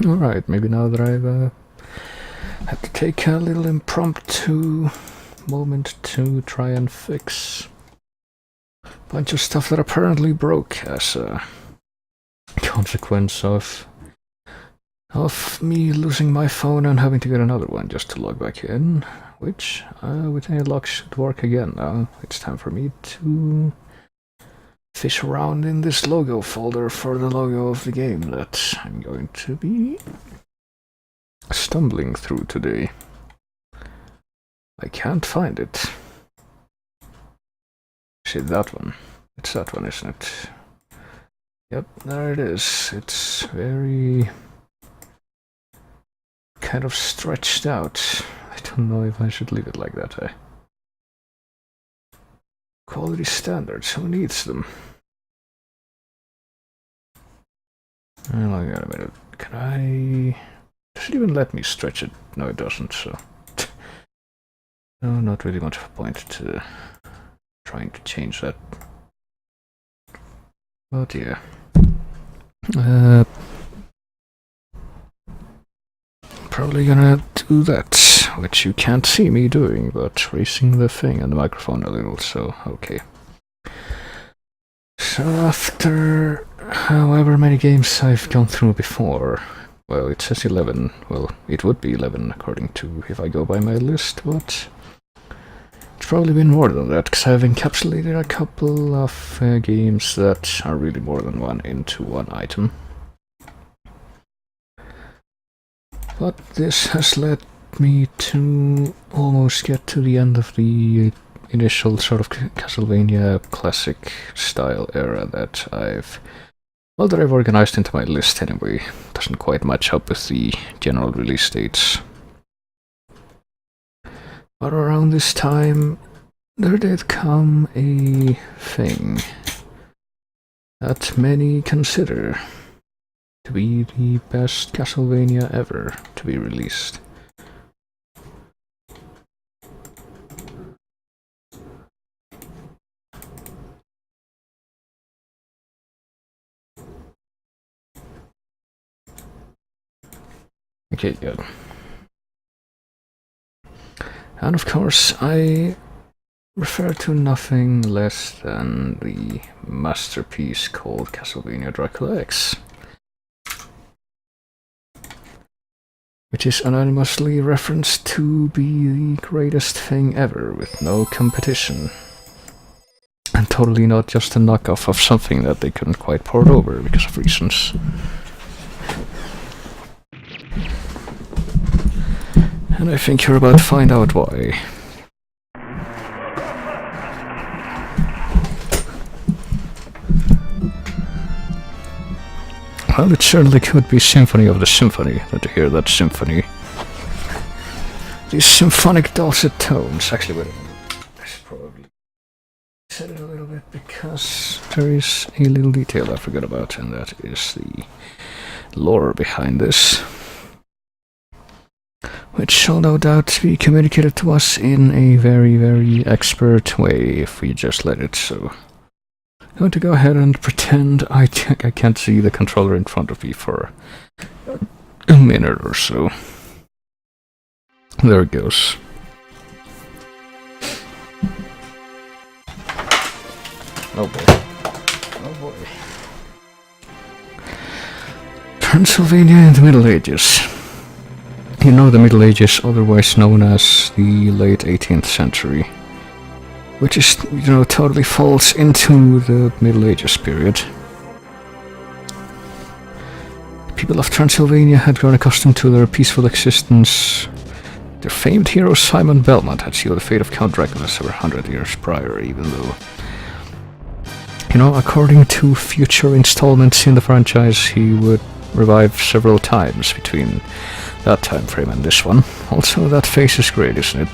Alright, maybe now that I've had to take a little impromptu moment to try and fix a bunch of stuff that apparently broke as a consequence of me losing my phone and having to get another one just to log back in, which with any luck should work again now. It's time for me to fish around in this logo folder for the logo of the game that I'm going to be stumbling through today. I can't find it. See, that one. It's that one, isn't it? Yep, there it is. It's very kind of stretched out. I don't know if I should leave it like that. Quality standards, who needs them? Well, I got a minute. Can I... Does it even let me stretch it? No, it doesn't, so... No, not really much of a point to trying to change that. But yeah. Probably gonna do that, which you can't see me doing, but raising the thing and the microphone a little, so okay. So after however many games I've gone through before, well, it says 11, well, it would be 11 according to if I go by my list, but it's probably been more than that, because I've encapsulated a couple of games that are really more than one into one item. But this has led me to almost get to the end of the initial sort of Castlevania classic style era that I've organized into my list anyway. Doesn't quite match up with the general release dates. But around this time, there did come a thing that many consider to be the best Castlevania ever to be released. Okay, good. And of course, I refer to nothing less than the masterpiece called Castlevania Dracula X, which is anonymously referenced to be the greatest thing ever with no competition. And totally not just a knockoff of something that they couldn't quite port over because of reasons. And I think you're about to find out why. Well, it certainly could be Symphony of the Symphony, that to hear that symphony. These symphonic dulcet tones. Actually, wait a minute. I should probably set it a little bit because there is a little detail I forgot about, and that is the lore behind this, which shall no doubt be communicated to us in a very, very expert way if we just let it so. I'm going to go ahead and pretend I can't see the controller in front of me for a minute or so. There it goes. Oh boy. Oh boy. Transylvania in the Middle Ages. You know, the Middle Ages, otherwise known as the late 18th century. Which is, you know, totally falls into the Middle Ages period. People of Transylvania had grown accustomed to their peaceful existence. Their famed hero Simon Belmont had sealed the fate of Count Dracula several hundred years prior, even though, you know, according to future installments in the franchise, he would revive several times between that time frame and this one. Also, that face is great, isn't it?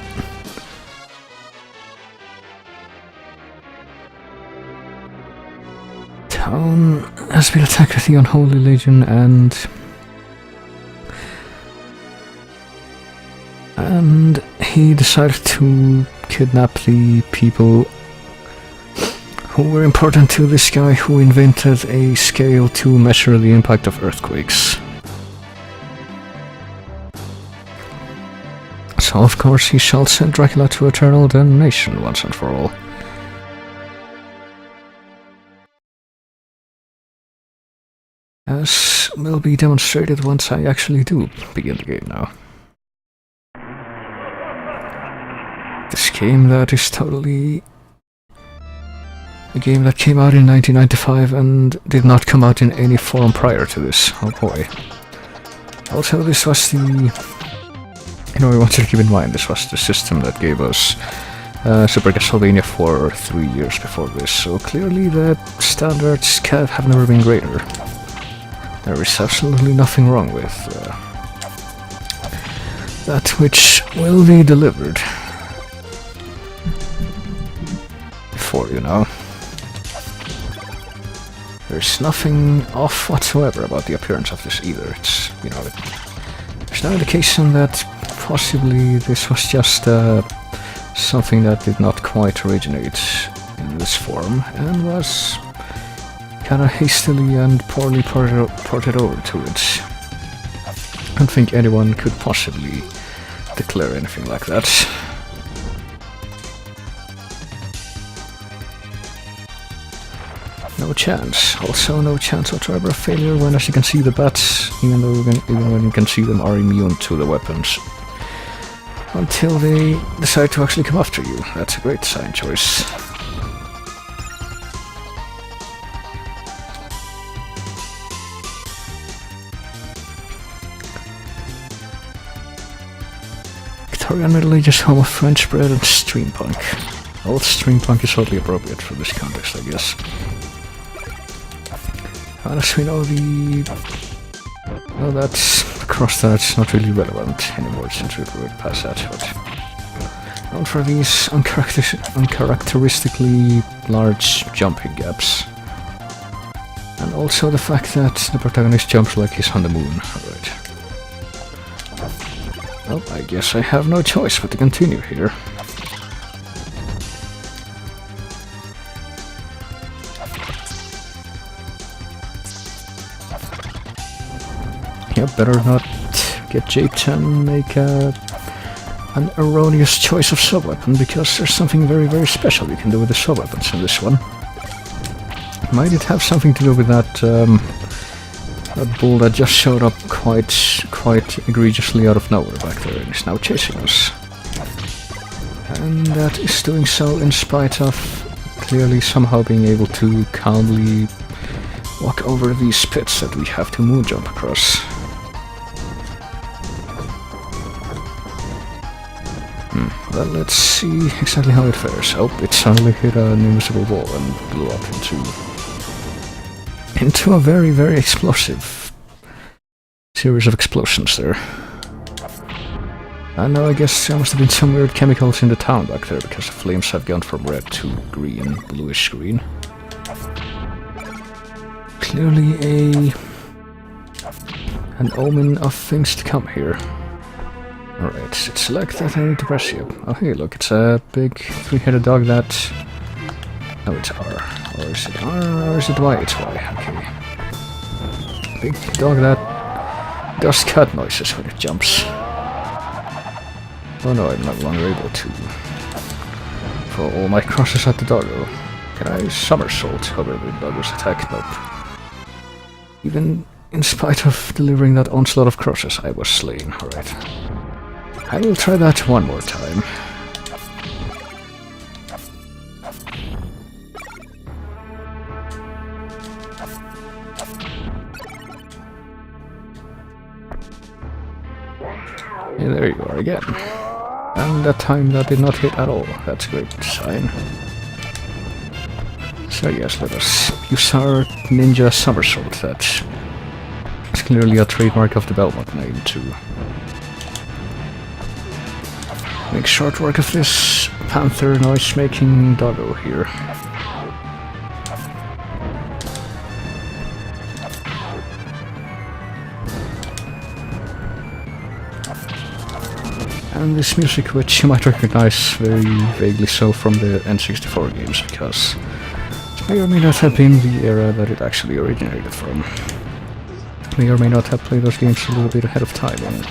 Town has been attacked with the Unholy Legion and he decided to kidnap the people who were important to this guy who invented a scale to measure the impact of earthquakes. So of course he shall send Dracula to eternal damnation once and for all. As will be demonstrated once I actually do begin the game now. This game that is totally a game that came out in 1995 and did not come out in any form prior to this. Oh boy. Also, this was the... You know, we want to keep in mind, this was the system that gave us Super Castlevania for 3 years before this, so clearly the standards have never been greater. There is absolutely nothing wrong with that which will be delivered. Before, you know. There's nothing off whatsoever about the appearance of this either. It's, you know, there's no indication that possibly this was just something that did not quite originate in this form and was kinda hastily and poorly ported over to it. I don't think anyone could possibly declare anything like that. No chance. Also no chance whatsoever of failure when, as you can see, the bats, even when you can see them, are immune to the weapons. Until they decide to actually come after you. That's a great design choice. Victorian Middle Ages home of French bread and steampunk. Well, steampunk is oddly appropriate for this context, I guess. As we know, well, that's across that's not really relevant anymore since we've already past that, but known for these uncharacteristically large jumping gaps. And also the fact that the protagonist jumps like he's on the moon. Alright. Well, I guess I have no choice but to continue here. Yeah, better not get japed and make an erroneous choice of sub-weapon, because there's something very, very special you can do with the sub-weapons in this one. Might it have something to do with that that bull that just showed up quite egregiously out of nowhere back there and is now chasing us? And that is doing so in spite of clearly somehow being able to calmly walk over these pits that we have to moon jump across. Well, let's see exactly how it fares. Oh, it suddenly hit an invisible wall and blew up into a very, very explosive series of explosions there. And now I guess there must have been some weird chemicals in the town back there, because the flames have gone from red to green, bluish green. Clearly an omen of things to come here. Alright, it's like that I need to press you. Oh hey, look, it's a big three-headed dog that... No, it's R. Or is it R, or is it Y? It's Y, okay. Big dog that does cat noises when it jumps. Oh no, I'm no longer able to. For all my crosses at the doggo. Can I somersault over the doggo's attack? Nope. Even in spite of delivering that onslaught of crosses, I was slain. Alright. I will try that one more time. Yeah, there you are again. And that time that did not hit at all. That's a great sign. So yes, let us use our ninja somersault. That is clearly a trademark of the Belmont name too. Make short work of this panther noise-making doggo here. And this music, which you might recognize very vaguely so from the N64 games, because it may or may not have been the era that it actually originated from. May or may not have played those games a little bit ahead of time, and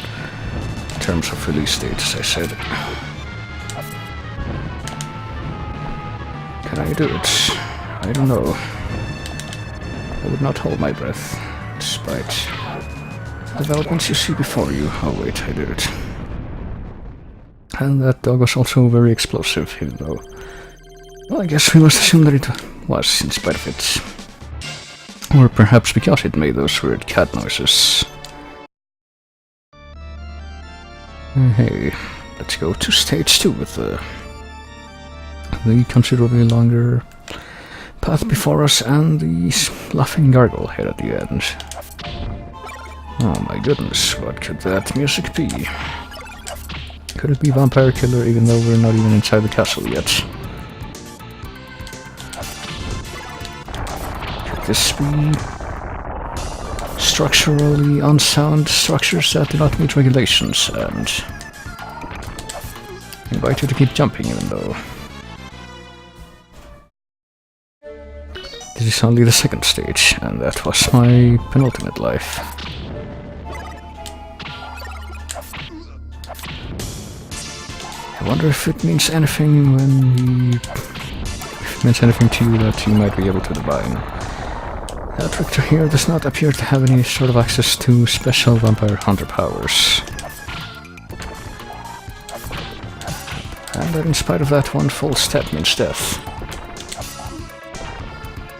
terms of release dates, I said. Can I do it? I don't know. I would not hold my breath, despite developments you see before you. Oh wait, I did it. And that dog was also very explosive, even though... Well, I guess we must assume that it was, in spite of it. Or perhaps because it made those weird cat noises. Hey, let's go to stage 2 with the considerably longer path before us and the laughing gargoyle head at the end. Oh my goodness, what could that music be? Could it be Vampire Killer even though we're not even inside the castle yet? Could this be structurally unsound structures that do not meet regulations and invite you to keep jumping even though... This is only the second stage, and that was my penultimate life. I wonder if it means anything when if it means anything to you that you might be able to divine. That Victor here does not appear to have any sort of access to special vampire hunter powers. And that in spite of that, one full step means death.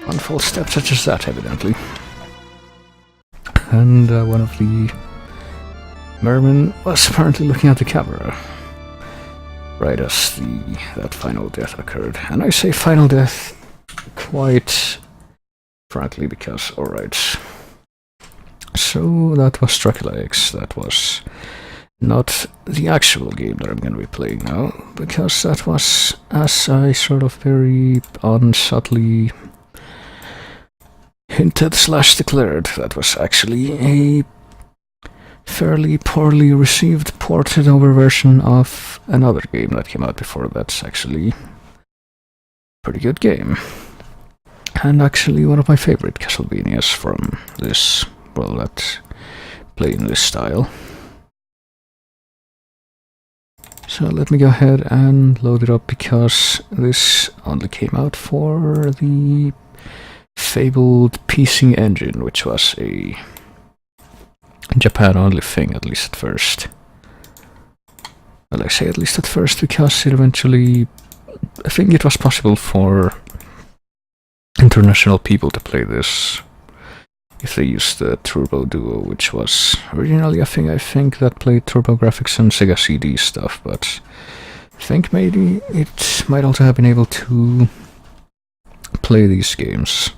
One full step such as that, evidently. And one of the mermen was apparently looking at the camera right as that final death occurred. And I say final death quite frankly because, alright. So that was Dracula X, that was not the actual game that I'm going to be playing now, because that was, as I sort of very unsubtly hinted / declared, that was actually a fairly poorly received ported over version of another game that came out before. That's actually a pretty good game. And actually one of my favorite Castlevanias from this, well, that play in this style. So let me go ahead and load it up because this only came out for the fabled PC Engine, which was a Japan-only thing, at least at first. Well, I say at least at first because it eventually... I think it was possible for international people to play this if they used the Turbo Duo, which was originally a thing I think that played TurboGrafx and Sega CD stuff, but I think maybe it might also have been able to play these games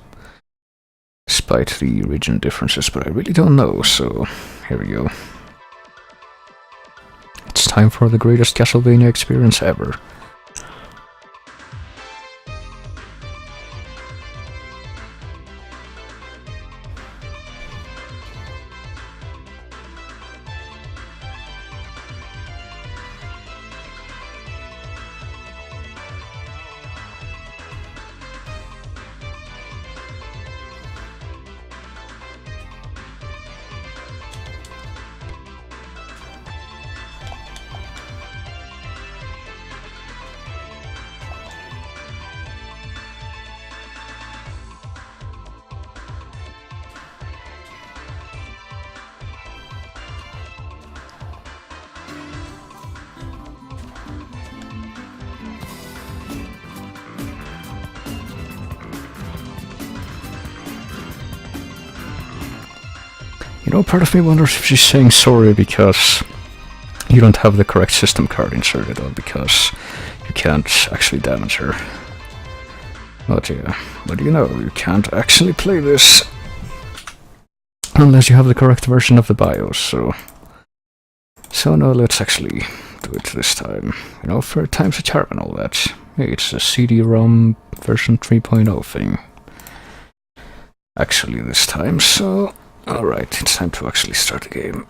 despite the region differences, but I really don't know, so here we go. It's time for the greatest Castlevania experience ever. You know, part of me wonders if she's saying sorry because you don't have the correct system card inserted, or because you can't actually damage her. But yeah, but you know, you can't actually play this unless you have the correct version of the BIOS, so no, let's actually do it this time. You know, third time's a charm and all that. Hey, it's a CD-ROM version 3.0 thing. Actually this time, so... Alright, it's time to actually start the game.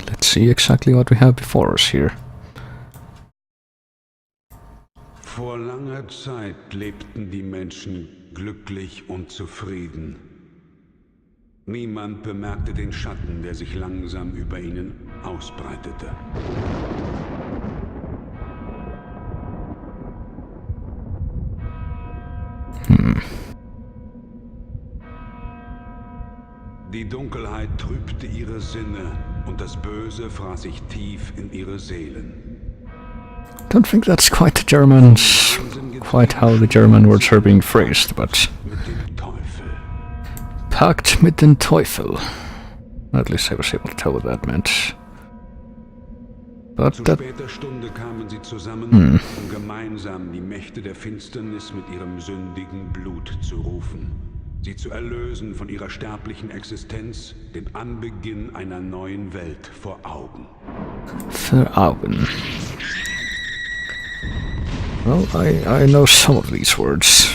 Let's see exactly what we have before us here. Vor langer Zeit lebten die Menschen glücklich und zufrieden. Niemand bemerkte den Schatten, der sich langsam über ihnen ausbreitete. Die Dunkelheit trübte ihre Sinne und das Böse fraß sich tief in ihre Seelen. Don't think that's quite the Germans, quite how the German words are being phrased, but Mit dem Teufel. Pakt mit dem Teufel. At least I was able to tell what that meant. But Zu that später Stunde kamen sie zusammen, um gemeinsam die Mächte der Finsternis mit ihrem sündigen Blut zu rufen. Sie zu erlösen von ihrer sterblichen Existenz, den Anbeginn einer neuen Welt vor Augen. for Augen. Well, I know some of these words.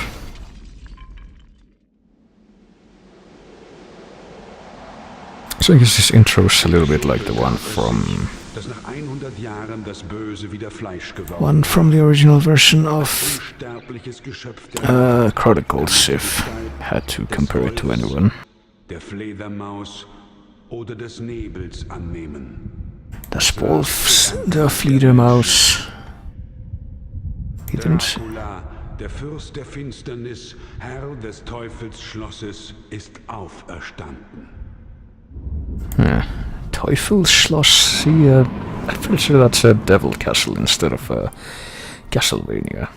So I guess this intro is a little bit like the one from Dass nach 100 Jahren das Böse wieder Fleisch geworden one from the original version of unsterbliches Geschöpf der Chronicles, if had to compare it to anyone. der Fledermaus oder des Nebels annehmen. Das Wolfs, der Fledermaus. He didn't. Dracula, der Fürst der Finsternis, Herr des Teufels Schlosses, ist auferstanden. Teufelsschloss. See, I'm pretty sure that's a devil castle instead of a Castlevania.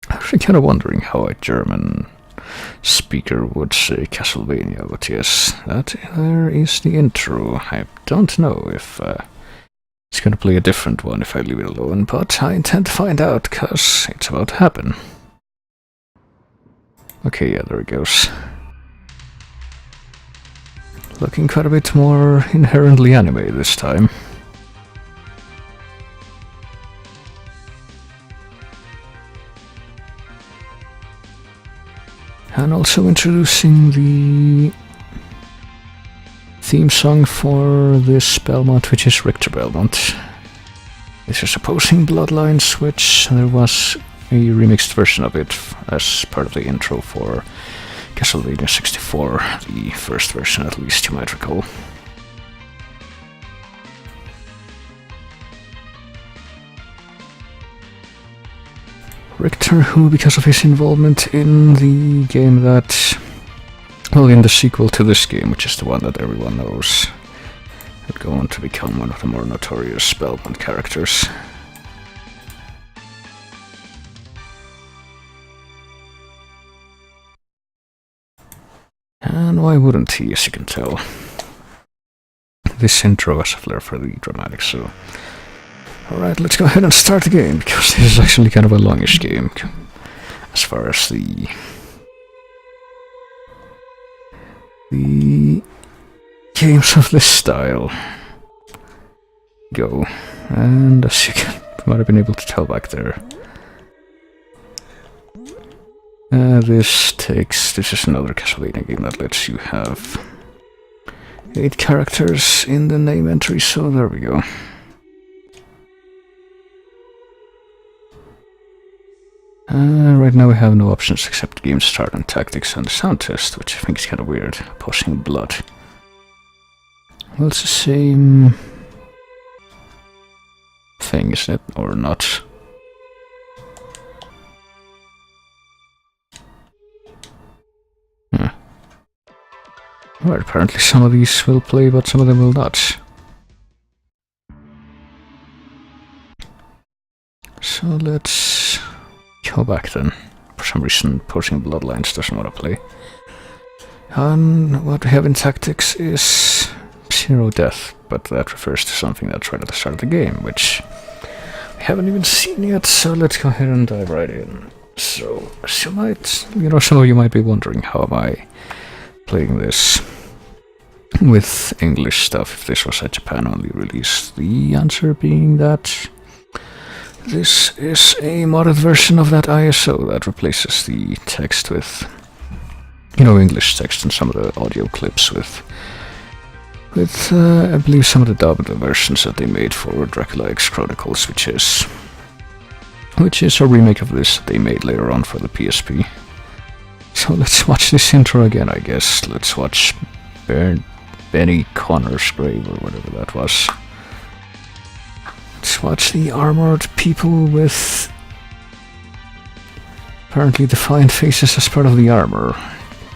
I'm actually kind of wondering how a German speaker would say Castlevania, but yes, that there is the intro. I don't know if it's gonna play a different one if I leave it alone, but I intend to find out, cause it's about to happen. Okay, yeah, there it goes. Looking quite a bit more inherently anime this time. And also introducing the theme song for this Belmont, which is Richter Belmont. This is opposing Bloodlines, which there was a remixed version of it as part of the intro for Castlevania 64, the first version at least, you might recall. Richter, who, because of his involvement in the game that, well, in the sequel to this game, which is the one that everyone knows, would go on to become one of the more notorious Belmont characters. And why wouldn't he, as you can tell? This intro has a flair for the dramatic, so... Alright, let's go ahead and start the game, because this is actually kind of a longish game, as far as the games of this style go. And as you might have been able to tell back there, this is another Castlevania game that lets you have 8 characters in the name entry, so there we go. Right now we have no options except game start and tactics and the sound test, which I think is kind of weird, posing blood. Well, it's the same thing, isn't it? Or not? Well, apparently some of these will play, but some of them will not. So let's go back then. For some reason, posing Bloodlines doesn't want to play. And what we have in tactics is zero death, but that refers to something that's right at the start of the game, which we haven't even seen yet, so let's go ahead and dive right in. So, as you might, some of you might be wondering, how am I playing this with English stuff if this was a Japan-only release? The answer being that this is a modded version of that ISO that replaces the text with, English text and some of the audio clips with I believe some of the dubbed versions that they made for Dracula X Chronicles, which is a remake of this that they made later on for the PSP. So let's watch this intro again, I guess. Let's watch Benny Connor's grave, or whatever that was. Let's watch the armored people with apparently defiant faces as part of the armor,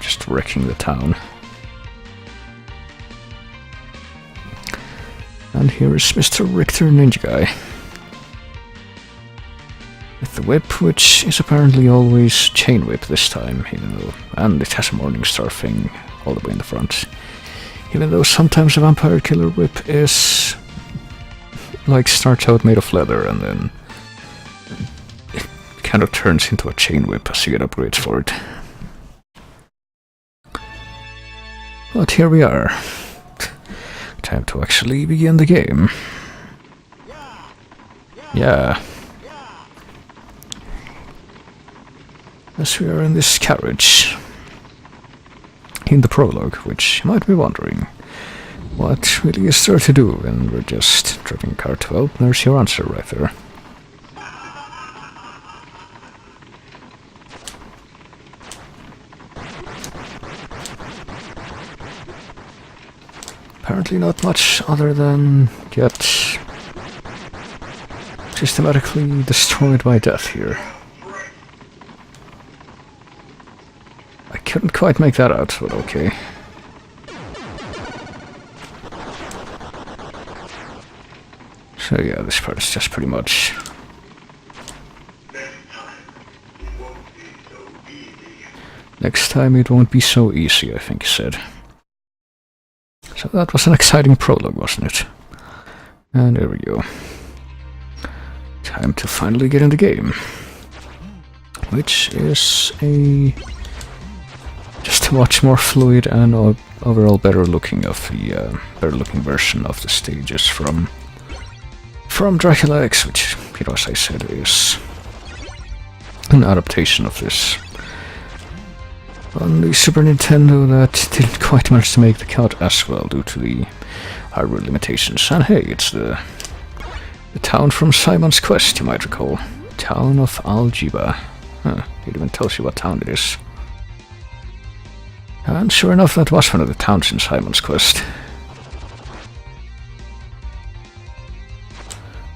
just wrecking the town. And here is Mr. Richter Ninja Guy. With the whip, which is apparently always chain whip this time, even though... And it has a Morningstar thing all the way in the front. Even though sometimes a vampire killer whip is... like starts out made of leather and then... it kind of turns into a chain whip as you get upgrades for it. But here we are. Time to actually begin the game. Yeah. As we are in this carriage. In the prologue, which you might be wondering. What really is there to do when we're just driving a car to... Oh, there's your answer right there. Apparently not much other than get systematically destroyed by death here. I couldn't quite make that out, but okay. So yeah, this part is just pretty much... Next time it won't be so easy, I think he said. So that was an exciting prologue, wasn't it? And there we go. Time to finally get in the game. Which is a... just a much more fluid and overall better looking version of the stages from Dracula X, which, you know, as I said, is an adaptation of this on the Super Nintendo that didn't quite manage to make the cut as well due to the hardware limitations. And hey, it's the town from Simon's Quest, you might recall. Town of Algiba. Huh, it even tells you what town it is. And sure enough, that was one of the towns in Simon's Quest.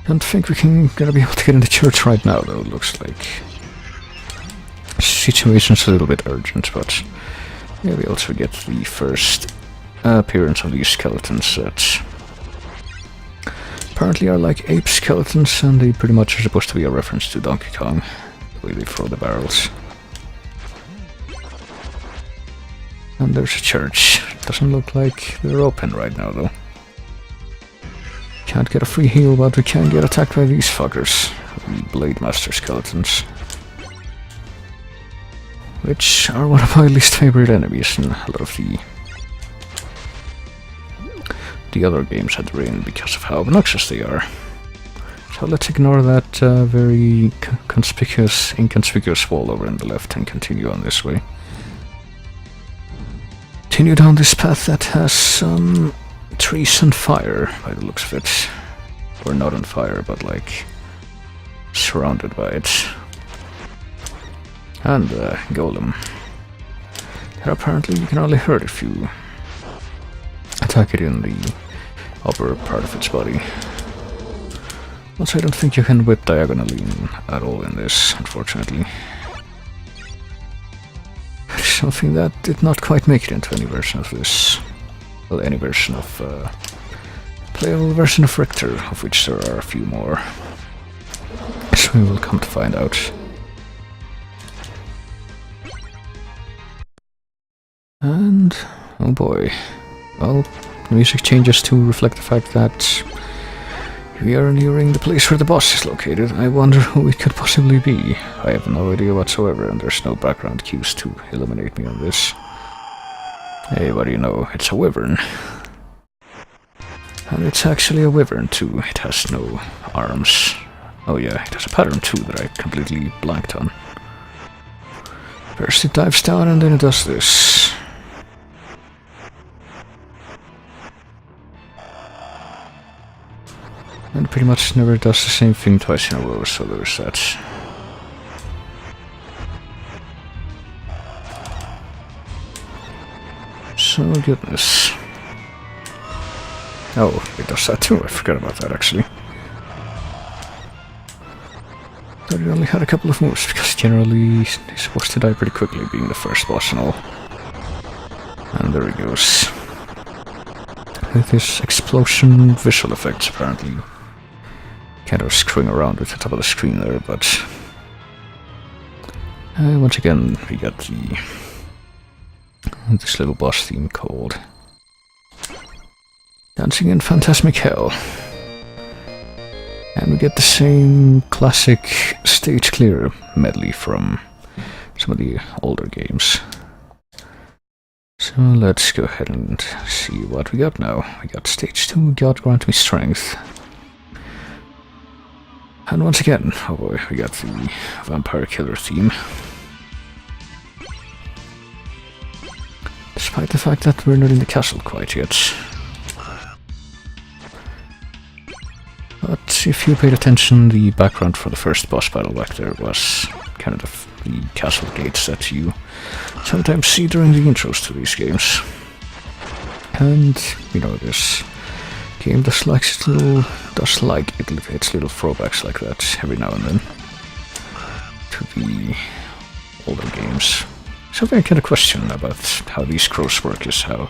Don't think gonna be able to get in the church right now, though. It looks like situation's a little bit urgent, but yeah, we also get the first appearance of these skeletons that apparently are like ape skeletons, and they pretty much are supposed to be a reference to Donkey Kong, the way they throw the barrels. And there's a church. Doesn't look like they're open right now, though. Can't get a free heal, but we can get attacked by these fuckers. The Blade Master skeletons. Which are one of my least favorite enemies in a lot of the other games that we're in because of how obnoxious they are. So let's ignore that very inconspicuous wall over on the left and continue on this way. Continue down this path that has some trees and fire, by the looks of it. Or not on fire, but like surrounded by it. And golem. That apparently you can only hurt if you attack it in the upper part of its body. Also, I don't think you can whip diagonally at all in this, unfortunately. Something that did not quite make it into any version of this. Well, any version of... playable version of Richter, of which there are a few more. So we will come to find out. And... oh boy. Well, the music changes to reflect the fact that we are nearing the place where the boss is located. I wonder who it could possibly be. I have no idea whatsoever, and there's no background cues to illuminate me on this. Hey, what do you know? It's a wyvern. And it's actually a wyvern too. It has no arms. Oh yeah, it has a pattern too that I completely blanked on. First it dives down and then it does this. And pretty much never does the same thing twice in a row, so there's that. So So goodness. Oh, it does that too. I forgot about that actually. But it only had a couple of moves because generally he's supposed to die pretty quickly, being the first boss and all. And there he goes. With his explosion visual effects, apparently. Kind of screwing around with the top of the screen there, but... once again, we got this little boss theme called Dancing in Phantasmic Hell. And we get the same classic stage clear medley from some of the older games. So let's go ahead and see what we got now. We got stage 2, God Grant Me Strength. And once again, oh boy, we got the Vampire Killer theme. Despite the fact that we're not in the castle quite yet. But if you paid attention, the background for the first boss battle back there was kind of the castle gates that you sometimes see during the intros to these games. And, you know, this game does like its little throwbacks like that every now and then to the older games. Something I kind of question about how these crows work is how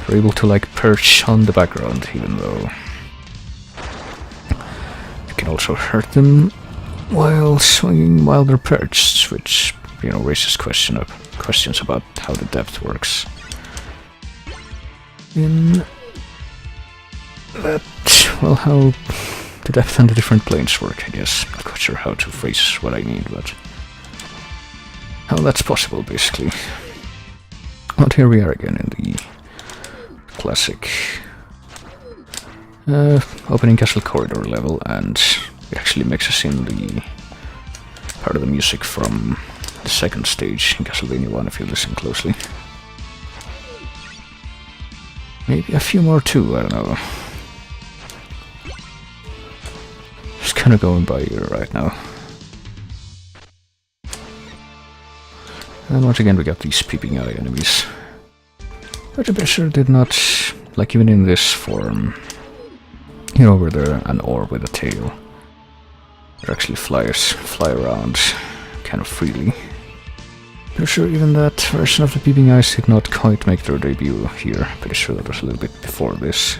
they're able to like perch on the background even though you can also hurt them while swinging while they're perched, which, you know, raises questions about how the depth works. In that, well, how the depth and the different planes work, I guess. Not quite sure how to phrase what I mean, but how that's possible, basically. But here we are again in the classic opening castle corridor level, and it actually mixes in the part of the music from the second stage in Castlevania 1 if you listen closely. Maybe a few more too, I don't know. Just kind of going by ear right now. And once again we got these peeping eye enemies. But the Bishop did not, like even in this form, you know, where they're an orb with a tail. They actually fly around kind of freely. Pretty sure even that version of the peeping eyes did not quite make their debut here. Pretty sure that was a little bit before this.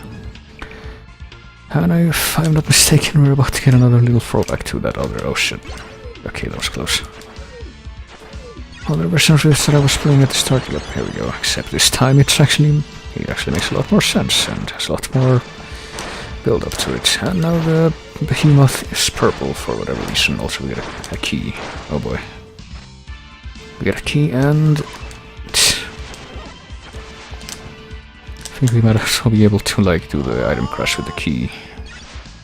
And if I'm not mistaken, we're about to get another little throwback to that other... oh shit. Okay, that was close. Other version of this that I was playing at the start. Yep, here we go. Except this time it actually makes a lot more sense and has a lot more build up to it. And now the behemoth is purple for whatever reason. Also we get a key. Oh boy. We get a key and... I think we might also be able to like do the item crash with the key.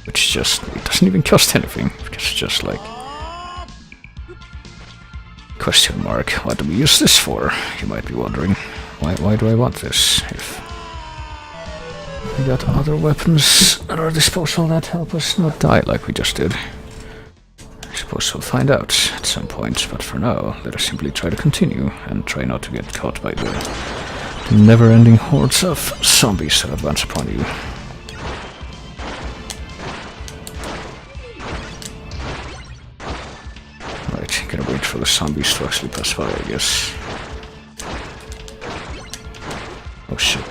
Which just... it doesn't even cost anything. Because it's just like... question mark. What do we use this for? You might be wondering. Why do I want this? If we got other weapons at our disposal that help us not die like we just did. I suppose we'll find out at some point, but for now, let us simply try to continue and try not to get caught by the never-ending hordes of zombies that advance upon you. Right, gonna wait for the zombies to actually pass by, I guess. Oh shit.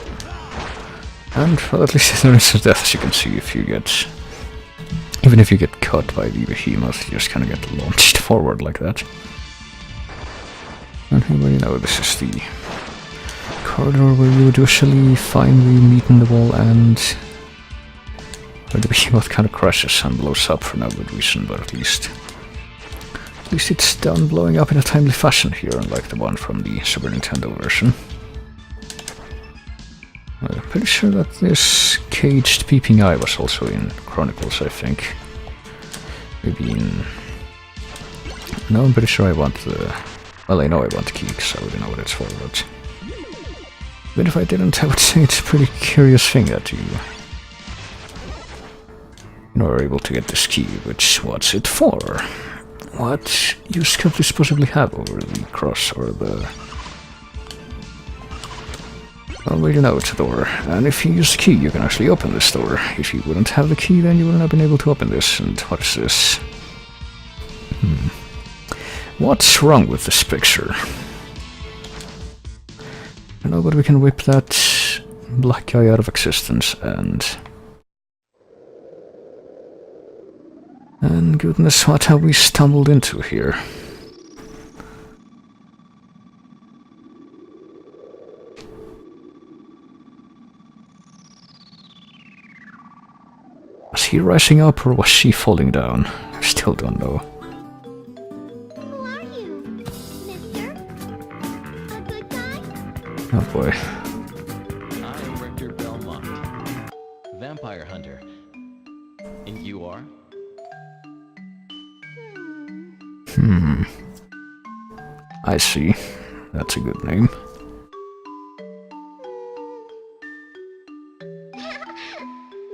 And, well, at least there is a death, as you can see, if you get... even if you get caught by the behemoth, you just kind of get launched forward like that. And well, you know, this is the corridor where you would usually find the meat in the wall and where the behemoth kind of crashes and blows up for no good reason, but at least it's done blowing up in a timely fashion here, unlike the one from the Super Nintendo version. I'm pretty sure that this caged peeping eye was also in Chronicles, I think. Maybe in... no, I'm pretty sure I want the... well, I know I want the key, because I already know what it's for, but... even if I didn't, I would say it's a pretty curious thing that you are able to get this key, which, what's it for? What use could this possibly have over the cross or the Well, we know it's a door, and if you use the key, you can actually open this door. If you wouldn't have the key, then you wouldn't have been able to open this. And what is this? What's wrong with this picture? I know, but we can whip that black guy out of existence, and goodness, what have we stumbled into here? Was he rising up or was she falling down? I still don't know. Who are you, mister? A good guy? Oh boy. I am Richter Belmont, vampire hunter. And you are? I see. That's a good name.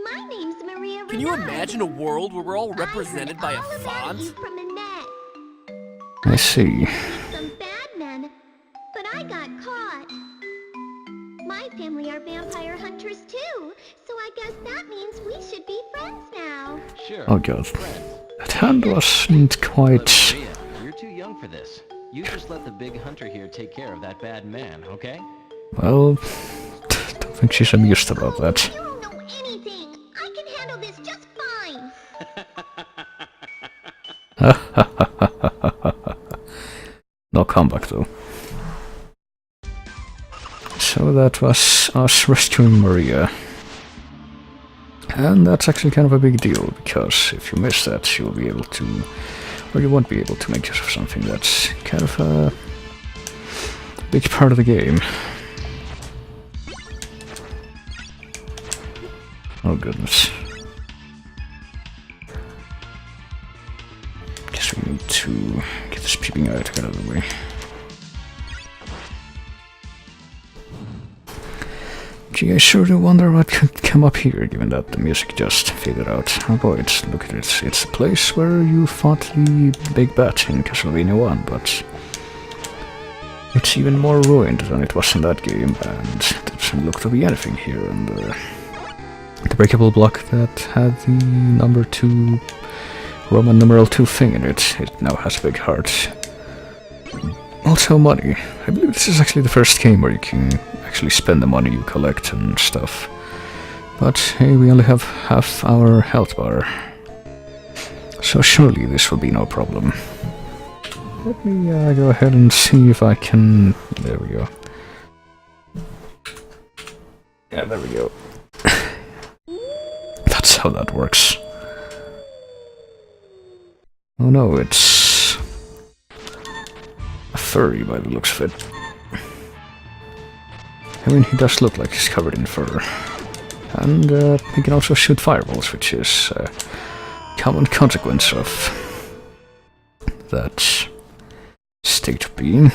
My name's Maria. Can you Renard. imagine a world where we're all represented by a All about you font? from the net. I see. Some bad men, but I got caught. My family are vampire hunters too, so I guess that means we should be friends now. Sure. Oh god. Friends. That hand wasn't But quite... Maria, you're too young for this. You just let the big hunter here take care of that bad man, okay? Well, don't think she's amused about that. You don't know anything. I can handle this just fine. No comeback though. So that was us rescuing Maria. And that's actually kind of a big deal, because if you miss that, you'll be able to... or you won't be able to make use of something that's kind of a big part of the game. Oh goodness. Guess we need to get this peeping eye to get out of the way. Gee, I sure do wonder what could come up here, given that the music just faded out. Oh boy, look at it. It's the place where you fought the big bat in Castlevania 1, but it's even more ruined than it was in that game, and there doesn't look to be anything here. And the breakable block that had the number 2, Roman numeral 2 thing in it, it now has a big heart. Also money. I believe this is actually the first game where you can actually spend the money you collect and stuff. But hey, we only have half our health bar, so surely this will be no problem. Let me go ahead and see if I can... there we go. Yeah, there we go. That's how that works. Oh no, it's a furry by the looks of it. I mean, he does look like he's covered in fur. And he can also shoot fireballs, which is a common consequence of that state of being.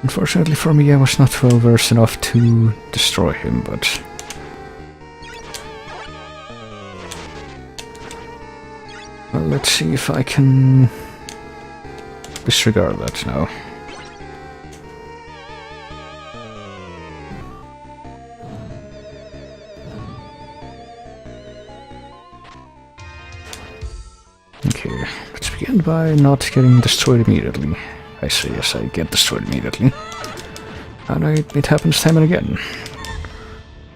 Unfortunately for me, I was not well versed enough to destroy him, but... well, let's see if I can disregard that now. Okay, let's begin by not getting destroyed immediately. I say yes, I get destroyed immediately. And it happens time and again.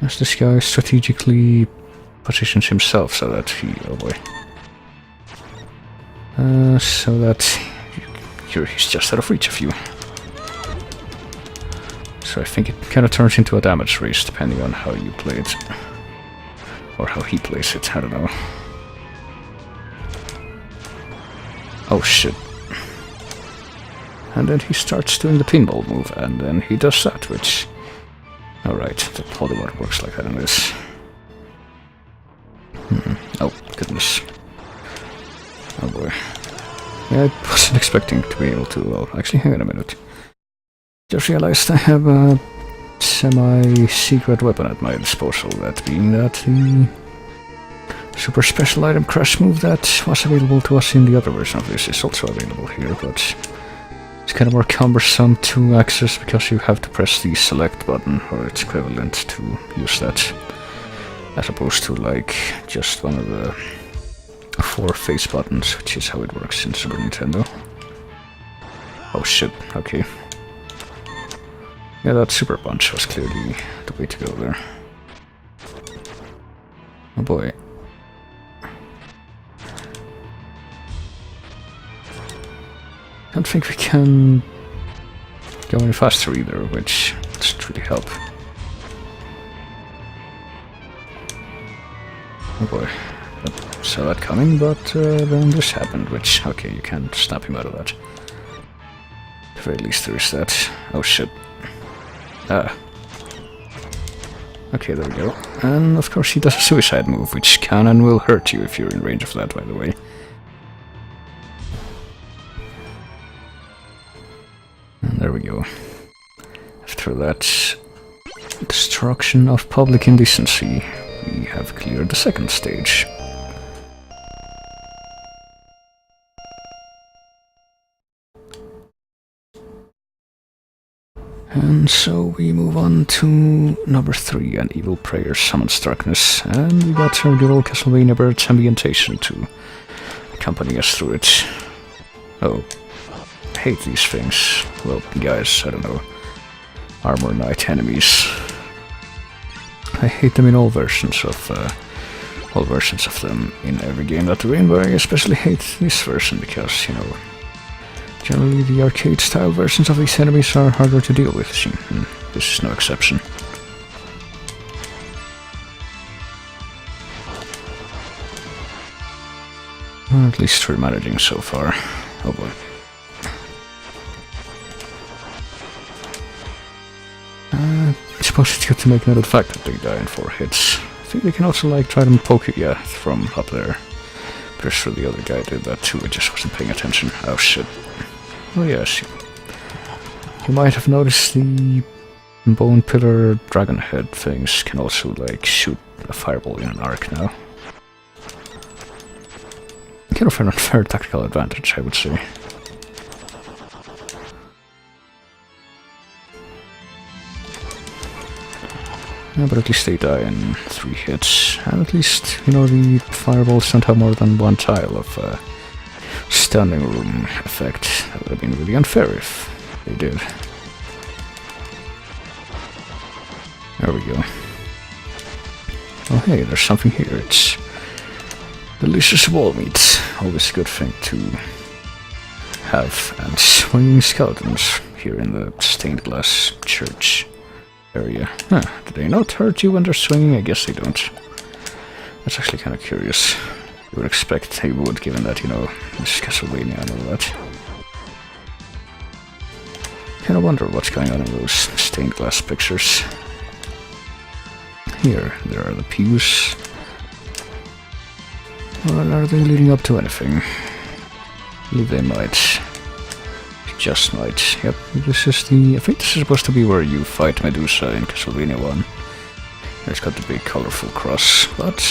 As this guy strategically positions himself so that he... oh boy. So that he's just out of reach of you. So I think it kind of turns into a damage race depending on how you play it. Or how he plays it, I don't know. Oh shit. And then he starts doing the pinball move, and then he does that, which... alright, that probably what works like that in this. Oh, goodness. Oh boy. Yeah, I wasn't expecting to be able to... well, actually, hang on a minute. Just realized I have a semi-secret weapon at my disposal, that being that the super special item crash move that was available to us in the other version of this is also available here, but It's kind of more cumbersome to access because you have to press the select button or its equivalent to use that, as opposed to like just one of the 4 face buttons, which is how it works in Super Nintendo. Oh shit, okay. Yeah, that Super Punch was clearly the way to go there. Oh boy. Don't think we can go any faster either, which doesn't really help. Oh boy. I saw that coming, but then this happened, which, okay, you can snap him out of that. At the very least there is that. Oh shit. Ah. Okay, there we go. And of course he does a suicide move, which can and will hurt you if you're in range of that, by the way. And there we go. After that destruction of public indecency, we have cleared the second stage. And so we move on to number 3, an evil prayer summons darkness, and we got our good old Castlevania Bird's ambientation to accompany us through it. Oh, I hate these things. Well, guys, I don't know. Armor Knight enemies. I hate them in all versions of them in every game that they're in, but I especially hate this version because, you know, generally the arcade-style versions of these enemies are harder to deal with, and this is no exception. Or at least we're managing so far. Oh boy. I suppose it's good to make note of the fact that they die in 4 hits. I think they can also like try to poke you, yeah, from up there. Pretty sure the other guy did that too, I just wasn't paying attention. Oh shit. Oh yes, you might have noticed the bone pillar dragon head things can also like shoot a fireball in an arc now. Kind of an unfair tactical advantage, I would say. Yeah, but at least they die in 3 hits, and at least, you know, the fireballs don't have more than 1 tile of standing room effect. That would have been really unfair if they did. There we go. Oh hey, there's something here. It's delicious wall meat. Always a good thing to have. And swinging skeletons here in the stained glass church area. Huh, do they not hurt you when they're swinging? I guess they don't. That's actually kind of curious. You would expect they would, given that, you know, this is Castlevania and all that. Kinda wonder what's going on in those stained glass pictures. Here, there are the pews. Or are they leading up to anything? I believe they might. Just might. Yep, this is the... I think this is supposed to be where you fight Medusa in Castlevania 1. It's got the big colorful cross, but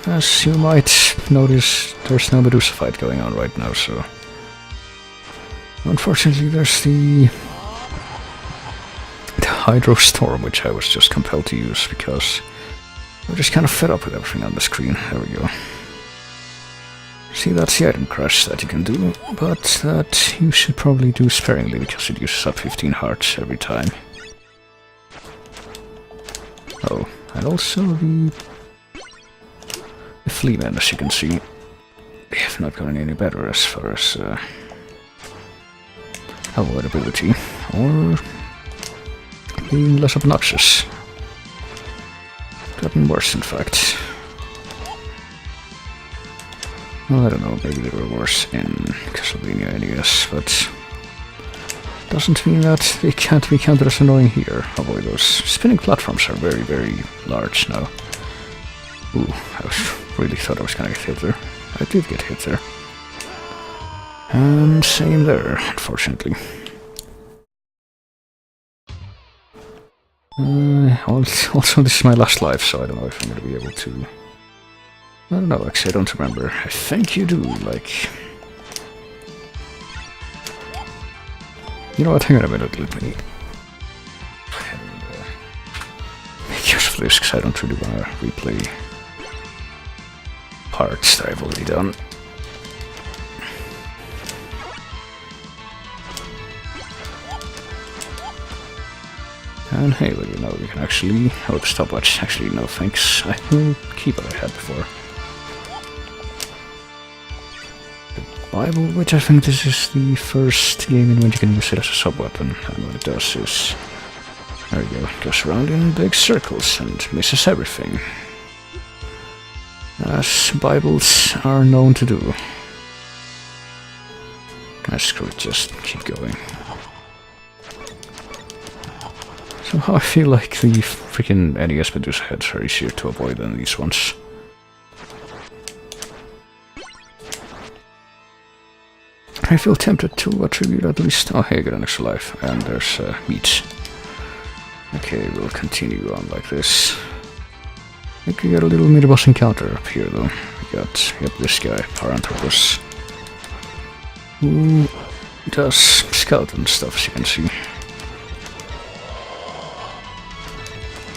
as you might notice, there's no Medusa fight going on right now, so... Unfortunately, there's the Hydro Storm, which I was just compelled to use, because I'm just kind of fed up with everything on the screen. There we go. See, that's the item crash that you can do, but that you should probably do sparingly, because it uses up 15 hearts every time. Oh, and also the flea men, as you can see, they have not gotten any better as far as avoidability, or being less obnoxious. Gotten worse, in fact. Well, I don't know, maybe they were worse in Castlevania NES, but doesn't mean that they can't be counted as annoying here. Oh boy, those spinning platforms are very, very large now. Ooh, I really thought I was gonna get hit there. I did get hit there. And same there, unfortunately. Also, this is my last life, so I don't know if I'm gonna be able to... I don't know, actually I don't remember. I think you do, like... You know what, hang on a minute, let me... make use of this, because I don't really want to replay parts that I've already done. And hey, well, you know, we can actually... oh, the stopwatch. Actually, no thanks. I will keep what I had before. The Bible, which I think this is the first game in which you can use it as a sub-weapon. And what it does is... there we go. It goes around in big circles and misses everything. As Bibles are known to do. Screw it, just keep going. Somehow I feel like the freaking NES Medusa heads are easier to avoid than these ones. I feel tempted to attribute at least... oh, hey, I got an extra life. And there's meat. Okay, we'll continue on like this. I think we got a little mini-boss encounter up here, though. We got, yep, this guy, Paranthropus, who does skeleton stuff, as you can see.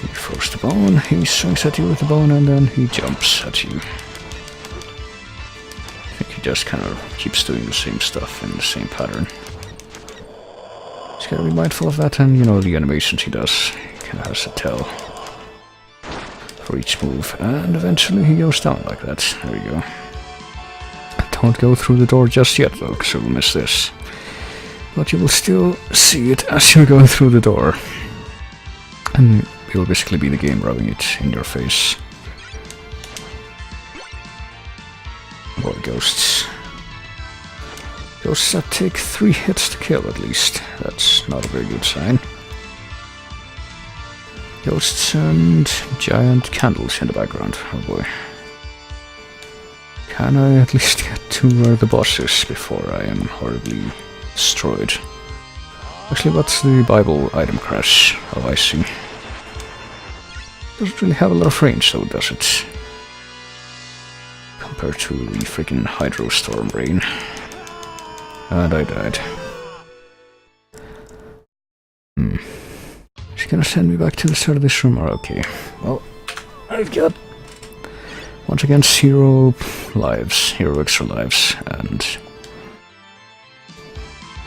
He throws the bone, he swings at you with the bone, and then he jumps at you. I think he just kind of keeps doing the same stuff in the same pattern. Just gotta be mindful of that, and you know, the animations he does. He kind of has to tell for each move, and eventually he goes down like that. There we go. Don't go through the door just yet, though, because you'll miss this. But you will still see it as you're going through the door. And it will basically be the game rubbing it in your face. More ghosts. Ghosts that take 3 hits to kill at least. That's not a very good sign. Ghosts and giant candles in the background. Oh boy. Can I at least get to where the boss is before I am horribly destroyed? Actually, what's the Bible item crash? Oh, I see. Doesn't really have a lot of range, though, does it? Compared to the freaking Hydro Storm Rain. And I died. She's gonna send me back to the start of this room. Okay. Well, I've got once again 0 lives, 0 extra lives, and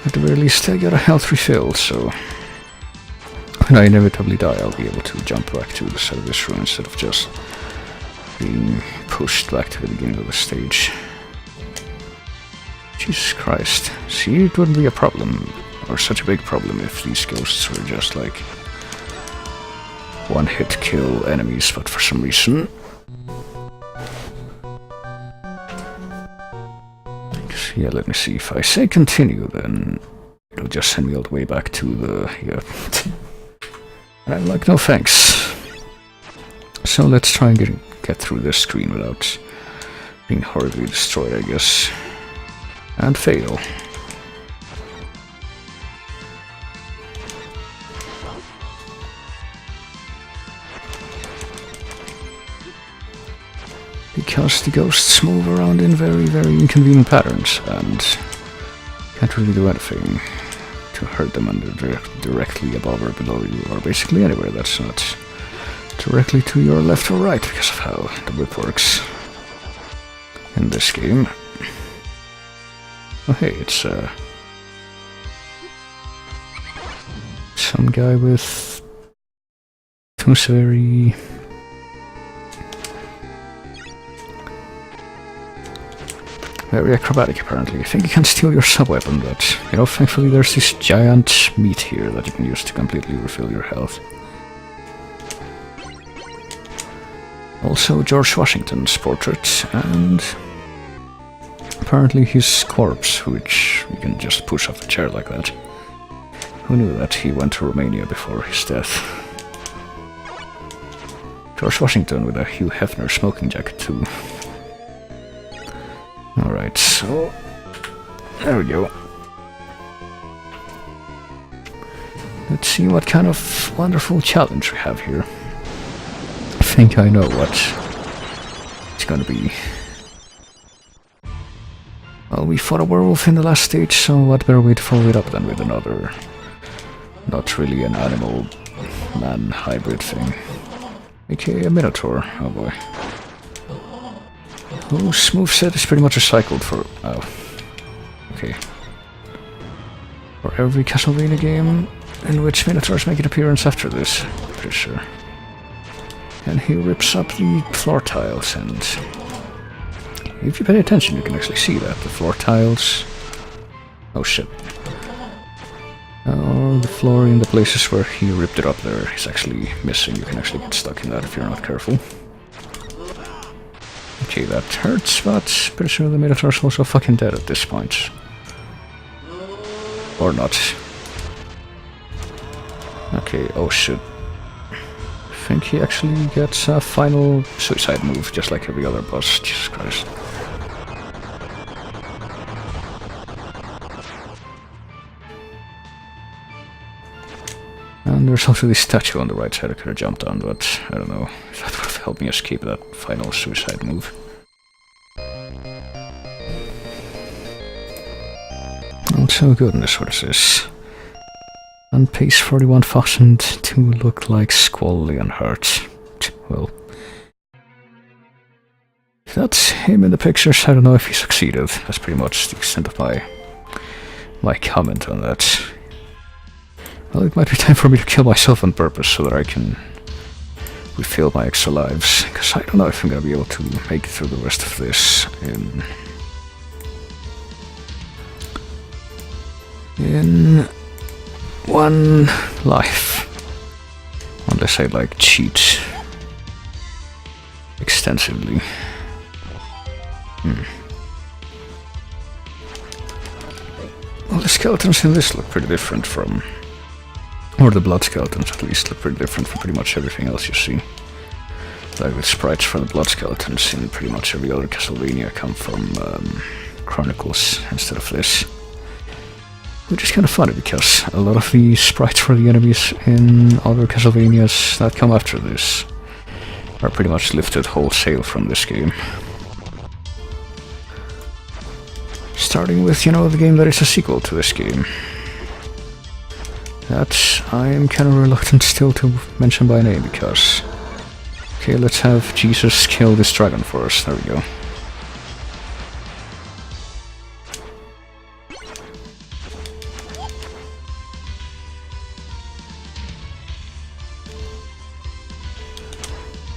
at the very least I got a health refill, so when I inevitably die I'll be able to jump back to the start of this room instead of just being pushed back to the beginning of the stage. Jesus Christ. See, it wouldn't be a problem, or such a big problem, if these ghosts were just like one-hit kill enemies, but for some reason... yeah, let me see. If I say continue, then it'll just send me all the way back to the... yeah. And I'm like, no thanks. So let's try and get through this screen without being horribly destroyed, I guess. And fail. Because the ghosts move around in very, very inconvenient patterns, and can't really do anything to hurt them when they're directly above or below you, or basically anywhere that's not directly to your left or right, because of how the whip works in this game. Oh hey, it's some guy with who's very acrobatic, apparently. I think you can steal your sub-weapon, but, you know, thankfully there's this giant meat here that you can use to completely refill your health. Also George Washington's portrait, and apparently his corpse, which you can just push off the chair like that. Who knew that he went to Romania before his death? George Washington with a Hugh Hefner smoking jacket too. Alright, so there we go. Let's see what kind of wonderful challenge we have here. I think I know what it's gonna be. Well, we fought a werewolf in the last stage, so what better way to follow it up than with another... not really an animal-man hybrid thing. AKA a minotaur, oh boy. Whose moveset is pretty much recycled for... oh. Okay. For every Castlevania game in which minotaurs make an appearance after this, pretty sure. And he rips up the floor tiles, and if you pay attention you can actually see that. The floor tiles... oh shit. The floor in the places where he ripped it up there is actually missing. You can actually get stuck in that if you're not careful. Okay, that hurts, but pretty sure the Minotaur's also fucking dead at this point. Or not. Okay, oh shit. I think he actually gets a final suicide move, just like every other boss. Jesus Christ. And there's also this statue on the right side I could have jumped on, but I don't know if that would have helped me escape that final suicide move. Also goodness, what is this? On pace 41,000 to look like squally and hurt. Well, if that's him in the pictures, I don't know if he succeeded. That's pretty much the extent of my comment on that. Well, it might be time for me to kill myself on purpose so that I can refill my extra lives, because I don't know if I'm gonna be able to make it through the rest of this in one life. Unless I like cheat extensively. Well, the skeletons in this look pretty different from... or the blood skeletons at least look pretty different from pretty much everything else you see. Like the sprites for the blood skeletons in pretty much every other Castlevania come from Chronicles instead of this. Which is kind of funny because a lot of the sprites for the enemies in other Castlevanias that come after this are pretty much lifted wholesale from this game. Starting with, you know, the game that is a sequel to this game. That I am kind of reluctant still to mention by name because... okay, let's have Jesus kill this dragon for us. There we go.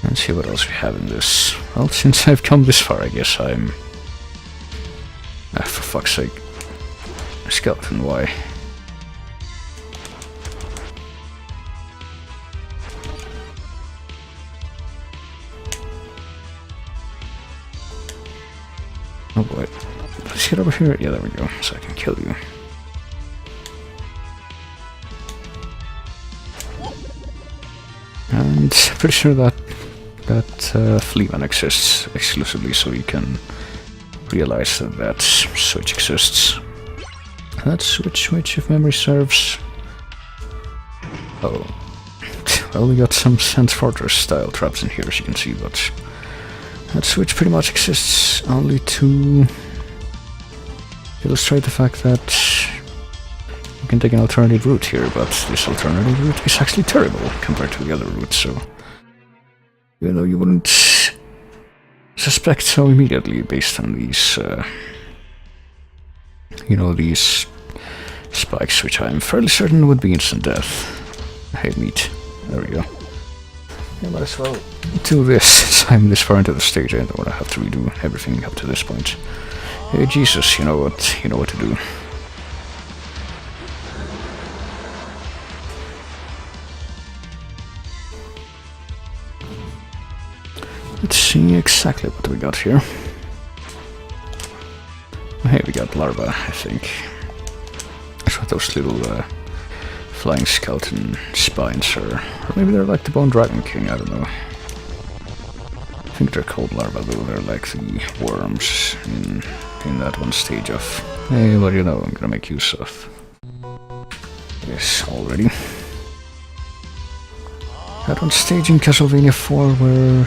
Let's see what else we have in this. Well, since I've come this far, I guess I'm... for fuck's sake. Skeleton, why? Oh boy. Let's get over here. Yeah, there we go. So I can kill you. And pretty sure that Fleeman exists exclusively, so you can realize that that switch exists. That switch, which, if memory serves... oh. Well, we got some Sands Fortress style traps in here, as you can see, but... that switch pretty much exists only to illustrate the fact that you can take an alternative route here, but this alternative route is actually terrible compared to the other routes, so... even though you wouldn't suspect so immediately based on these, you know, these spikes, which I'm fairly certain would be instant death. Hey, meat. There we go. I might as well do this since I'm this far into the stage. I don't want to have to redo everything up to this point. Hey, Jesus, you know what to do. Let's see exactly what we got here. Hey, we got larvae, I think. That's what those little flying skeleton spines are. Or maybe they're like the Bone Dragon King, I don't know. I think they're called larvae though, they're like the worms in that one stage of... hey, what do you know, I'm gonna make use of. Yes, already. That one stage in Castlevania 4 where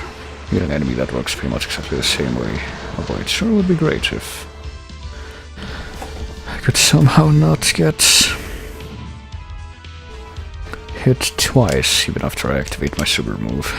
you get an enemy that works pretty much exactly the same way. Oh boy, it sure would be great if could somehow not get hit twice, even after I activate my super move.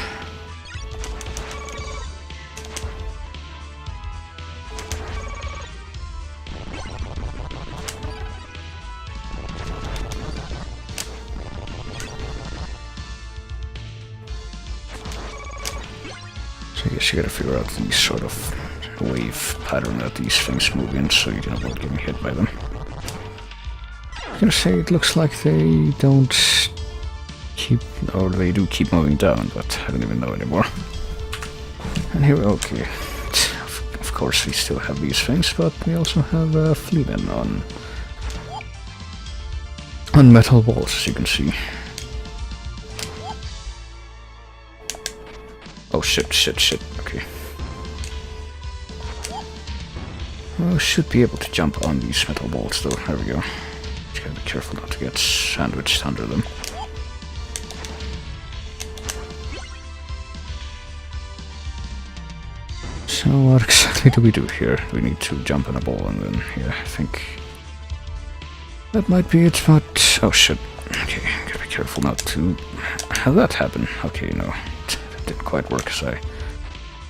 So I guess you gotta figure out the sort of wave pattern that these things move in so you can avoid getting hit by them. I'm gonna say it looks like they don't keep, or they do keep moving down, but I don't even know anymore. And here, okay. Of course we still have these things, but we also have Fleeman on metal walls, as you can see. Oh shit, okay. Well, should be able to jump on these metal balls though, there we go. Just gotta be careful not to get sandwiched under them. So what exactly do we do here? We need to jump on a ball and then, yeah, I think that might be it, but... oh shit. Okay, gotta be careful not to have that happen. Okay, no, it didn't quite work as I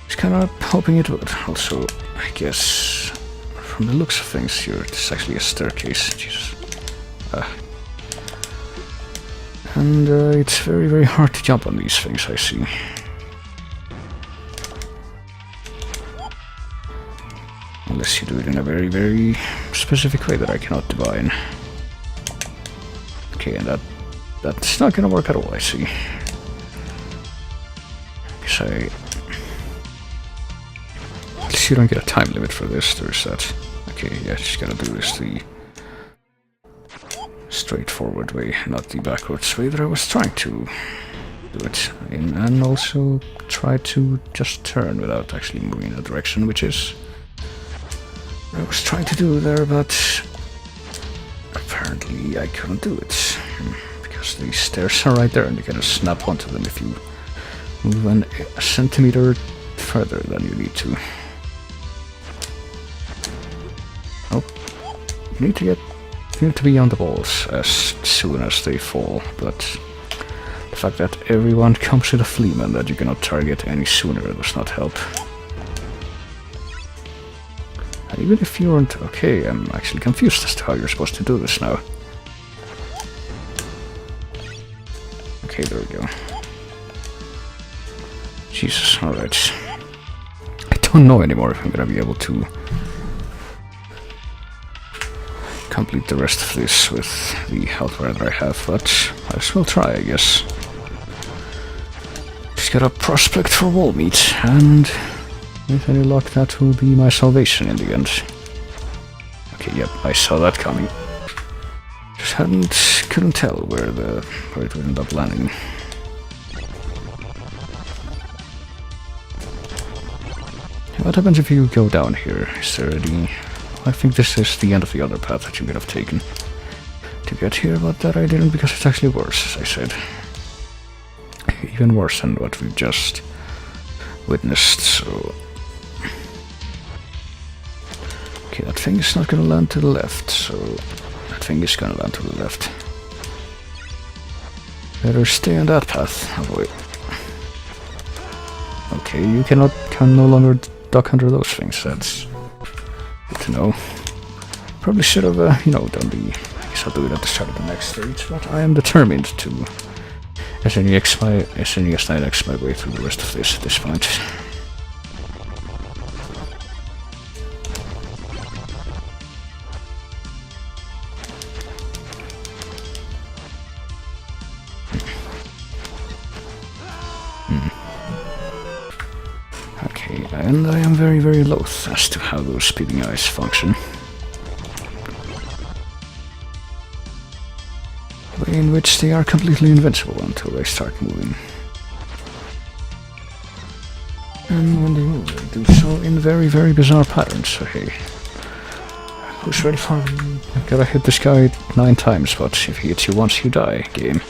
was kind of hoping it would. Also, I guess from the looks of things here, it's actually a staircase. Jesus. And it's very, very hard to jump on these things, I see. Unless you do it in a very, very specific way that I cannot divine. Okay, and that's not gonna work at all, I see. Because at least you don't get a time limit for this, there's that. Okay, yeah, just gotta do this the straightforward way, not the backwards way that I was trying to do it in, and also try to just turn without actually moving in a direction, which is what I was trying to do there, but apparently I couldn't do it, because these stairs are right there and you can just snap onto them if you move a centimeter further than you need to. Oh, you need to be on the balls as soon as they fall, but the fact that everyone comes with a Fleeman that you cannot target any sooner does not help. And even if you aren't... okay, I'm actually confused as to how you're supposed to do this now. Okay, there we go. Jesus, alright. I don't know anymore if I'm gonna be able to complete the rest of this with the health bar that I have, but I will try, I guess. Just got a prospect for wall meat, and with any luck that will be my salvation in the end. Okay, yep, I saw that coming. Just couldn't tell where it would end up landing. What happens if you go down here? Is there any... I think this is the end of the other path that you could have taken to get here, but that I didn't because it's actually worse, as I said. Even worse than what we've just witnessed, so... okay, that thing is not gonna land to the left, so that thing is gonna land to the left. Better stay on that path, oh boy. Okay, you can no longer duck under those things, that's good to know. Probably should have, done the... I guess I'll do it at the start of the next stage, but I am determined to SNES 9X my way through the rest of this at this point. Okay, and I am very, very loath as to how those speeding eyes function. In which they are completely invincible until they start moving. And when they move, they do so in very, very bizarre patterns, so hey. Who's ready for me? I've gotta hit this guy 9 times, but if he hits you once, you die, game.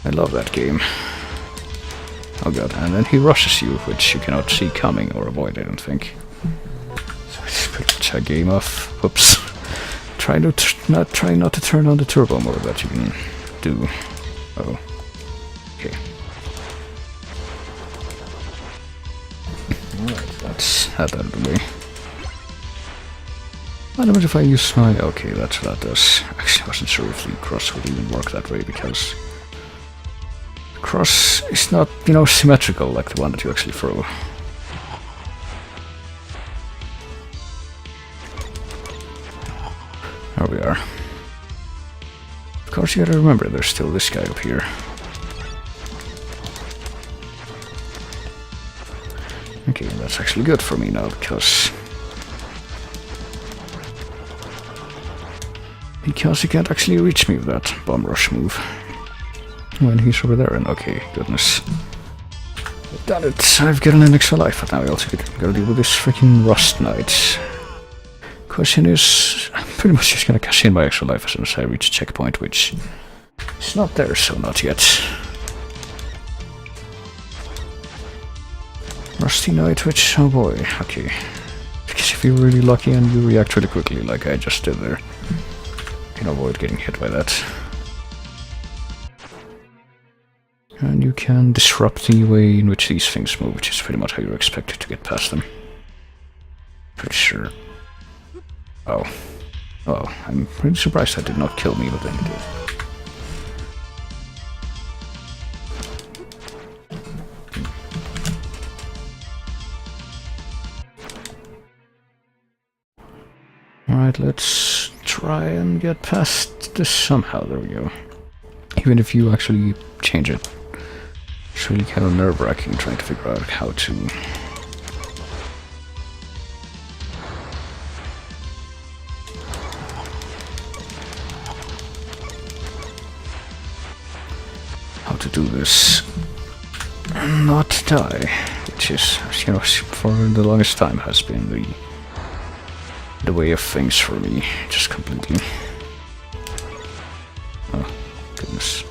I love that game. Oh god, and then he rushes you, which you cannot see coming or avoid, I don't think. So it's pretty much a game of... whoops. try not to turn on the turbo mode that you can do. Oh. Okay. Alright, that's that out of the way. I don't know if I use my... Okay, that's what that does. Actually, I wasn't sure if the cross would even work that way, because the cross is not, you know, symmetrical like the one that you actually throw. There we are. Of course, you gotta remember there's still this guy up here. Okay, that's actually good for me now, because he can't actually reach me with that bomb rush move. When he's over there, and okay, goodness. I've done it. I've gotten an extra life, but now I also gotta deal with this freaking Rust Knight. Question is, I'm pretty much just gonna cash in my extra life as soon as I reach a checkpoint, which is not there, so not yet. Rusty Knight, which, oh boy, okay. Because if you're really lucky and you react really quickly, like I just did there, you can avoid getting hit by that. And you can disrupt the way in which these things move, which is pretty much how you're expected to get past them. Pretty sure. Oh. Oh, I'm pretty surprised that did not kill me, but then it did. Alright, let's try and get past this somehow. There we go. Even if you actually change it. It's really kind of nerve-wracking trying to figure out how to... do this and not die, which is, you know, for the longest time has been the way of things for me, just completely. Oh, goodness.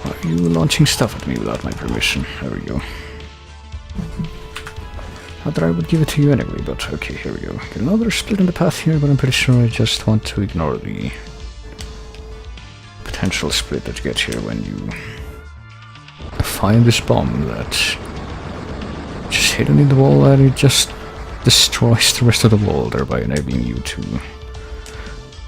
Why are you launching stuff at me without my permission? There we go. Not that I would give it to you anyway, but okay, here we go. Get another split in the path here, but I'm pretty sure I just want to ignore the potential split that you get here when you find this bomb that just hidden in the wall, and it just destroys the rest of the wall, thereby enabling you to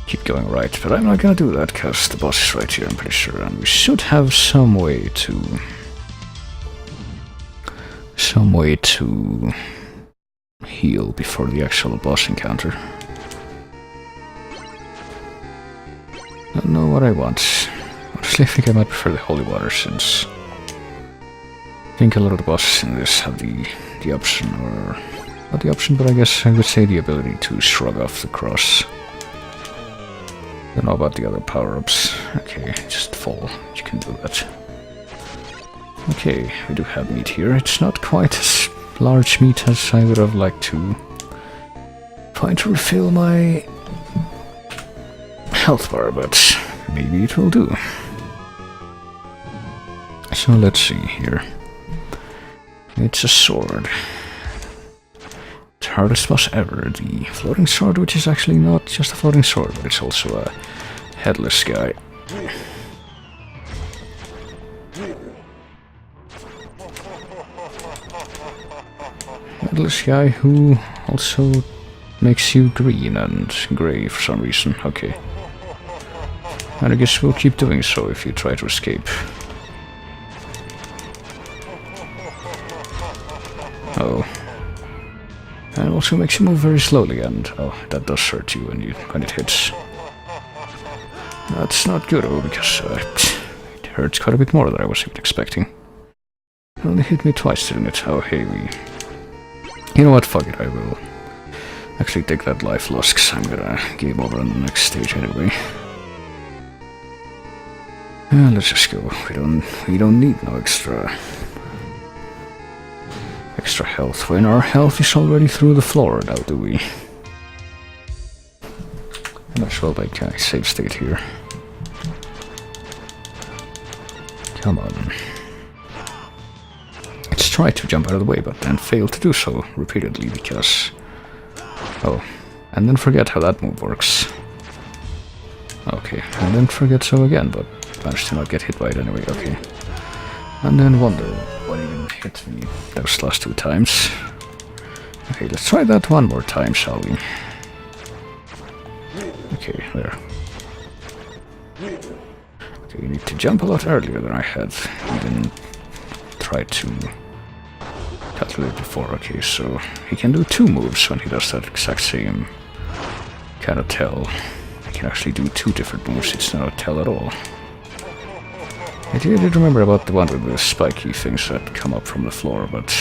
keep going right. But I'm not gonna do that because the boss is right here, I'm pretty sure, and we should have some way to heal before the actual boss encounter. Don't know what I want. Honestly, I think I might prefer the holy water, since I think a lot of the bosses in this have the option, or not the option, but I guess I would say the ability to shrug off the cross. Don't know about the other power-ups. Okay, just fall. You can do that. Okay, we do have meat here. It's not quite as large meat as I would have liked to find to refill my health bar, but maybe it will do. So let's see here. It's a sword. The hardest boss ever. The floating sword, which is actually not just a floating sword, but it's also a headless guy. Headless guy who also makes you green and grey for some reason. Okay. And I guess we'll keep doing so if you try to escape. Oh. And it also makes you move very slowly, and oh, that does hurt you when it hits. That's not good, oh, because it hurts quite a bit more than I was even expecting. It only hit me twice, didn't it? Oh, hey, you know what, fuck it, I will actually take that life loss, because I'm gonna game over on the next stage anyway. Let's just go. We don't need no extra health when our health is already through the floor, now do we? I might as well make a save state here. Come on. Let's try to jump out of the way, but then fail to do so repeatedly because... Oh, and then forget how that move works. Okay, and then forget so again, but managed to not get hit by it anyway, okay. And then wonder what even hit me those last 2 times. Okay, let's try that one more time, shall we? Okay, there. Okay, you need to jump a lot earlier than I had even tried to calculate before. Okay, so he can do 2 moves when he does that exact same kind of tell. He can actually do 2 different moves, it's not a tell at all. I did remember about the one with the spiky things that come up from the floor, but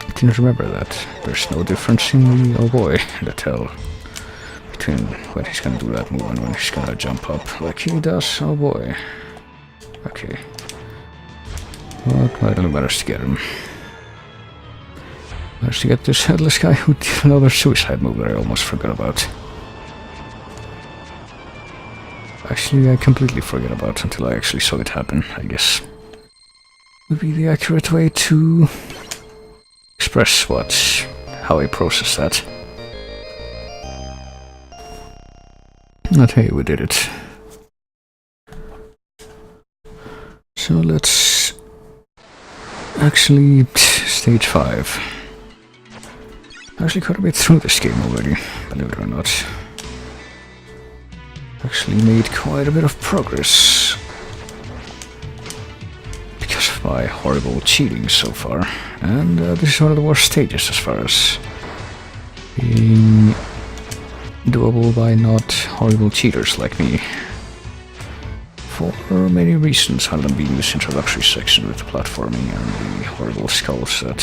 I didn't remember that. There's no difference in the, oh boy, the tell between when he's gonna do that move and when he's gonna jump up like he does, oh boy. Okay. But I don't manage to get him. Managed to get this headless guy who did another suicide move that I almost forgot about. Actually, I completely forgot about until I actually saw it happen, I guess. Would be the accurate way to express how I process that. But hey, we did it. So let's actually stage 5. Actually quite a bit through this game already, believe it or not. Actually made quite a bit of progress because of my horrible cheating so far, and this is one of the worst stages as far as being doable by not horrible cheaters like me. For many reasons, one of them being this introductory section with the platforming and the horrible skulls that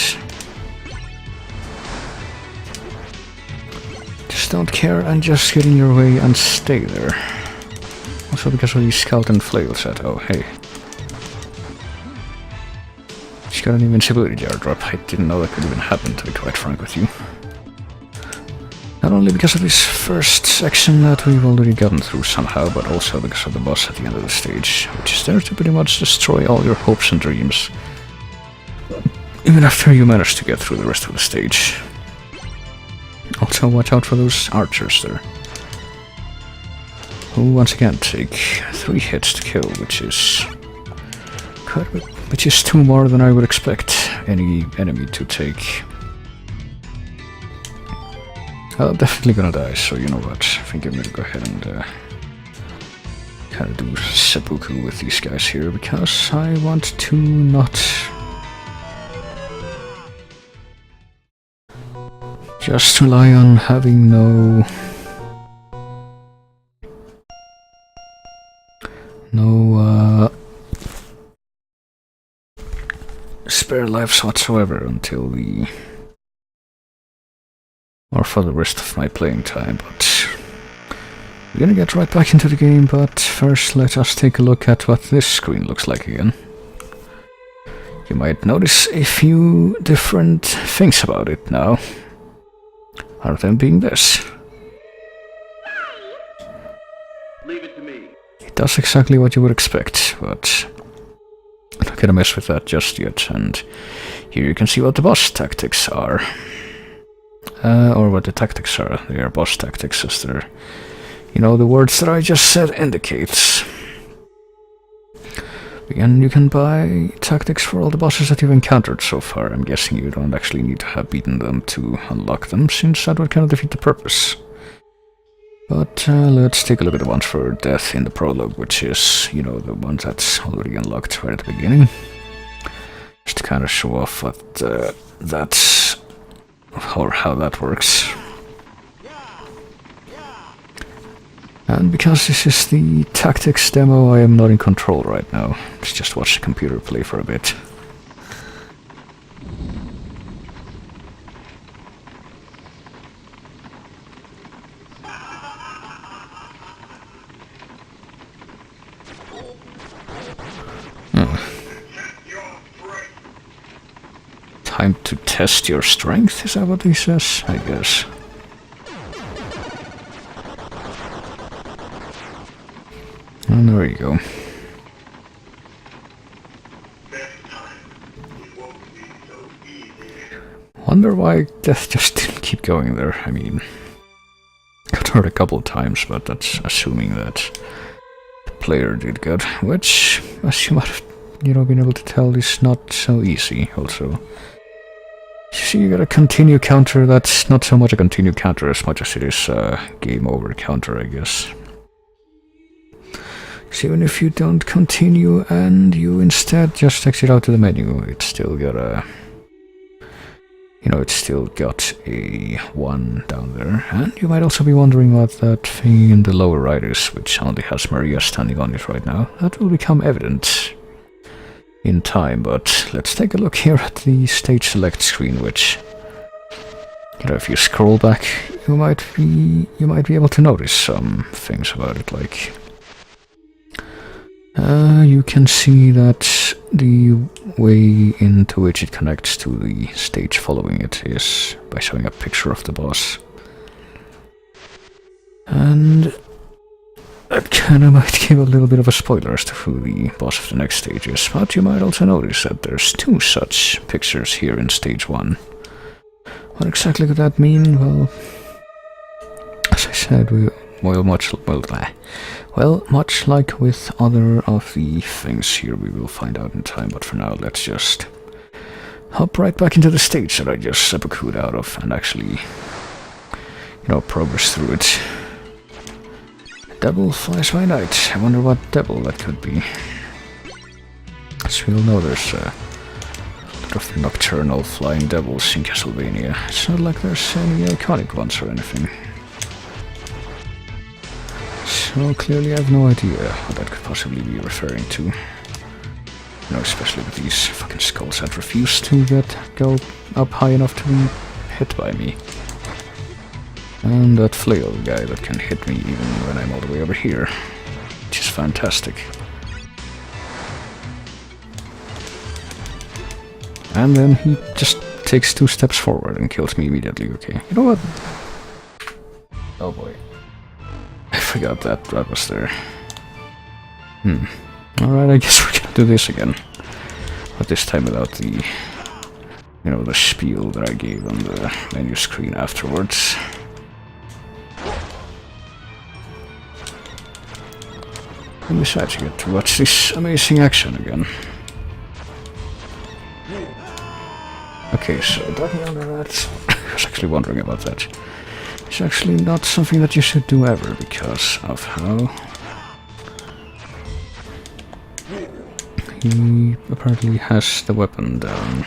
just don't care and just get in your way and stay there. Also because of these skeleton flails that, oh hey. She's got an invincibility jar drop. I didn't know that could even happen, to be quite frank with you. Not only because of this first section that we've already gotten through somehow, but also because of the boss at the end of the stage, which is there to pretty much destroy all your hopes and dreams. Even after you manage to get through the rest of the stage. Also watch out for those archers there, who once again take 3 hits to kill, which is quite a bit, which is 2 more than I would expect any enemy to take. I'm definitely gonna die, so you know what, I think I'm gonna go ahead and kind of do seppuku with these guys here, because I want to not just rely on having no spare lives whatsoever until for the rest of my playing time, but we're gonna get right back into the game, but first let us take a look at what this screen looks like again. You might notice a few different things about it now. One of them being this. Leave it to me. It does exactly what you would expect, but I'm not gonna mess with that just yet, and here you can see what the boss tactics are. Or what the tactics are. They are boss tactics, as they're, you know, the words that I just said indicates. And you can buy tactics for all the bosses that you've encountered so far. I'm guessing you don't actually need to have beaten them to unlock them, since that would kind of defeat the purpose. But let's take a look at the ones for death in the prologue, which is, you know, the one that's already unlocked right at the beginning. Just to kind of show off what that's, or how that works. And because this is the tactics demo, I am not in control right now. Let's just watch the computer play for a bit. Time to test your strength, is that what he says? I guess. And there you go. Wonder why death just didn't keep going there. I mean, hurt a couple of times, but that's assuming that the player did good, which, as you might have, been able to tell, is not so easy, also. You see, you got a continue counter that's not so much a continue counter as much as it is a game over counter, I guess. So even if you don't continue and you instead just exit out to the menu, it's still got a... it's still got a 1 down there. And you might also be wondering what that thing in the lower right is, which only has Maria standing on it right now. That will become evident in time, but let's take a look here at the stage select screen, which... if you scroll back, you might be able to notice some things about it, like... you can see that the way into which it connects to the stage following it is by showing a picture of the boss. And that kinda might give a little bit of a spoiler as to who the boss of the next stage is, but you might also notice that there's 2 such pictures here in stage 1. What exactly could that mean? Well, as I said, much like with other of the things here, we will find out in time, but for now, let's just hop right back into the stage that I just seppuku'd out of and actually, progress through it. Devil flies by night. I wonder what devil that could be. As we all know, there's a lot of nocturnal flying devils in Castlevania. It's not like there's any iconic ones or anything. So clearly I have no idea what that could possibly be referring to. Especially with these fucking skulls that refuse to go up high enough to be hit by me. And that flail guy that can hit me even when I'm all the way over here. Which is fantastic. And then he just takes 2 steps forward and kills me immediately, okay. You know what? Oh boy. I forgot that was there. Alright, I guess we're gonna do this again. But this time without the... the spiel that I gave on the menu screen afterwards. And besides, you get to watch this amazing action again. Okay, so ducking under that... I was actually wondering about that. It's actually not something that you should do ever, because of how... he apparently has the weapon down.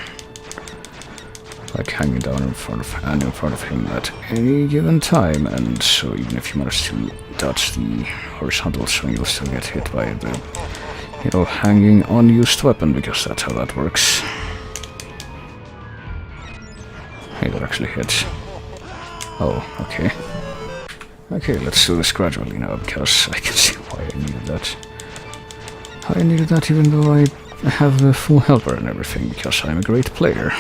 Like hanging down in front of him at any given time, and so even if you manage to dodge the horizontal swing, you'll still get hit by the, hanging unused weapon, because that's how that works. Hey, that actually hits. Oh, okay. Okay, let's do this gradually now, because I can see why I needed that. I needed that even though I have the full helper and everything, because I'm a great player.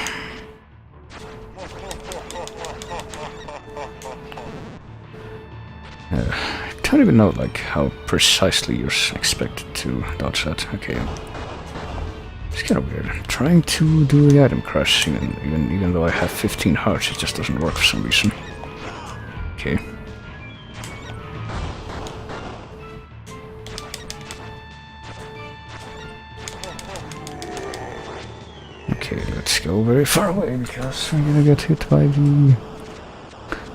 I don't even know, how precisely you're expected to dodge that. Okay. It's kind of weird. Trying to do the item crash, even though I have 15 hearts, it just doesn't work for some reason. Okay. Okay, let's go very far away, because I'm gonna get hit by the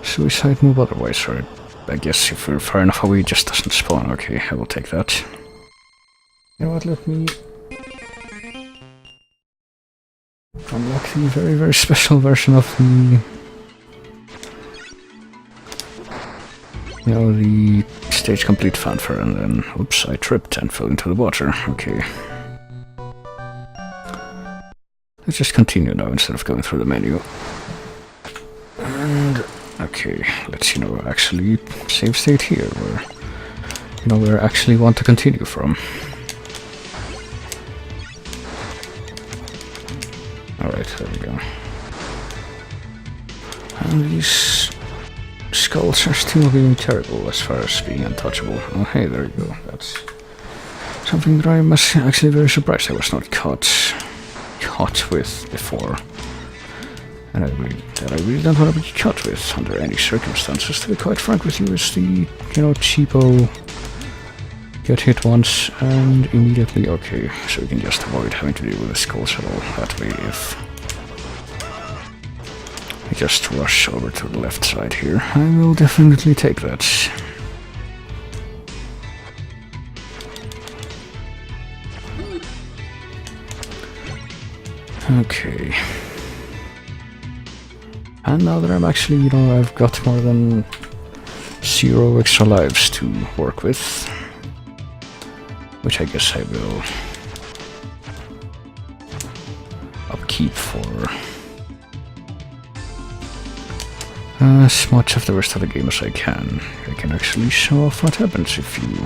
suicide move otherwise, right? I guess if we're far enough away, it just doesn't spawn. Okay, I will take that. You know what, let me unlock the very, very special version of the... the stage complete fanfare, and then, oops, I tripped and fell into the water. Okay. Let's just continue now instead of going through the menu. And, okay, let's, actually save state here, where, I actually want to continue from. Alright, there we go. And these skulls are still being terrible as far as being untouchable. Oh, hey, there you go. That's something that I'm actually very surprised I was not caught with before. And that I really don't want to be cut with under any circumstances. To be quite frank with you, is the, cheapo get hit once and immediately okay. So we can just avoid having to deal with the skulls at all. That way, if we just rush over to the left side here, I will definitely take that. Okay. And now that I'm actually, I've got more than 0 extra lives to work with, which I guess I will upkeep for as much of the rest of the game as I can. I can actually show off what happens if you...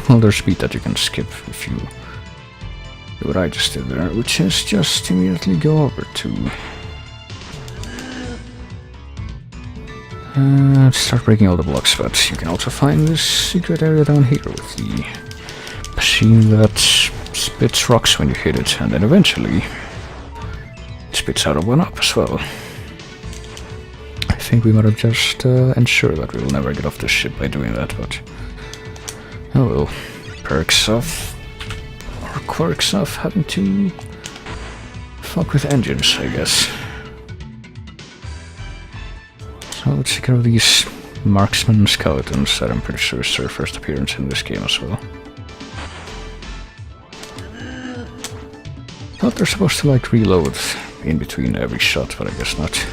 Well, there's speed that you can skip if you do what I just did there, which is just immediately go over to... start breaking all the blocks, but you can also find this secret area down here with the machine that spits rocks when you hit it, and then eventually it spits out a 1-up as well. I think we might have just ensured that we will never get off this ship by doing that, but oh well. Perks of, or quirks of having to fuck with engines, I guess. So let's take care of these marksman skeletons that I'm pretty sure is their first appearance in this game as well. Thought they're supposed to like reload in between every shot, but I guess not.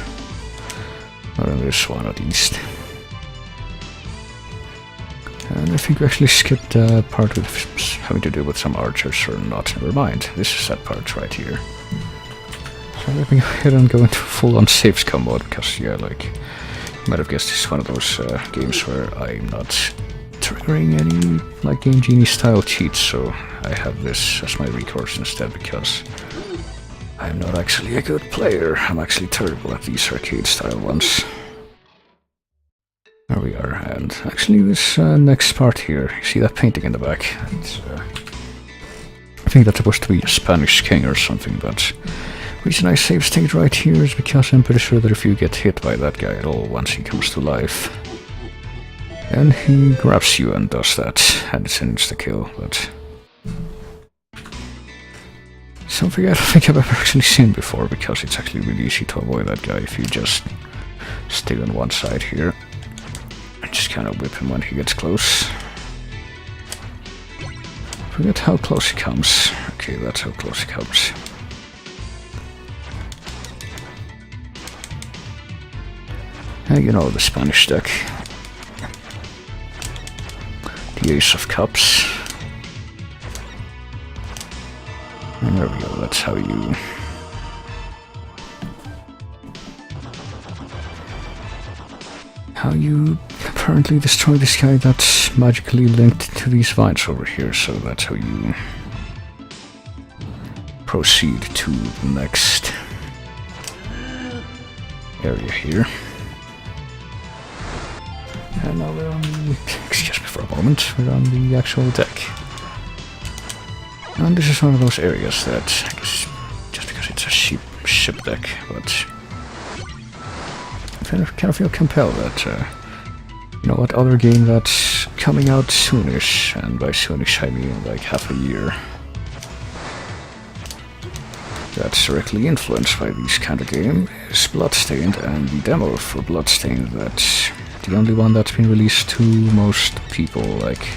Not in this one at least. And I think we actually skipped the part with having to do with some archers or not. Never mind, this is that part right here. So let me go ahead and go into full-on save scum mode, because yeah, like... You might have guessed this is one of those games where I'm not triggering any like Game Genie style cheats, so I have this as my recourse instead because I'm not actually a good player. I'm actually terrible at these arcade style ones. There we are, and actually this next part here, you see that painting in the back? It's, I think that's supposed to be a Spanish king or something, but the reason I save state right here is because I'm pretty sure that if you get hit by that guy at all once he comes to life, and he grabs you and does that, and it's an insta-kill, but something I don't think I've ever actually seen before, because it's actually really easy to avoid that guy if you just stay on one side here, and just kind of whip him when he gets close. Forget how close he comes. Okay, that's how close he comes. You know, the Spanish deck. The Ace of Cups. And there we go, that's how you... apparently destroy this guy that's magically linked to these vines over here, so that's how you proceed to the next area here. And now we're on the... excuse me for a moment, we're on the actual deck. And this is one of those areas that, I guess, just because it's a ship deck, but I kind of feel compelled that, you know what other game that's coming out soonish, and by soonish I mean like half a year, that's directly influenced by this kind of game is Bloodstained, and the demo for Bloodstained that's the only one that's been released to most people, like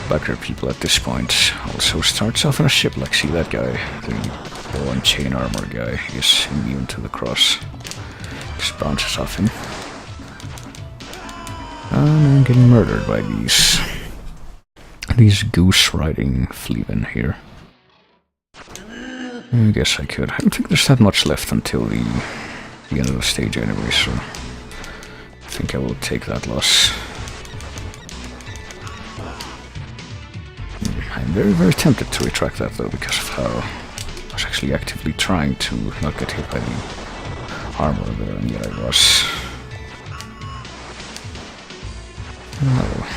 bugger people at this point, also starts off on a ship. Like, see that guy, the bow and chain armor guy, is immune to the cross. Just bounces off him. And I'm getting murdered by these goose riding fleamen here. I guess I could. I don't think there's that much left until the end of the stage anyway, so I think I will take that loss. I'm very, very tempted to retract that though, because of how I was actually actively trying to not get hit by the armor there, and yet I was. Oh.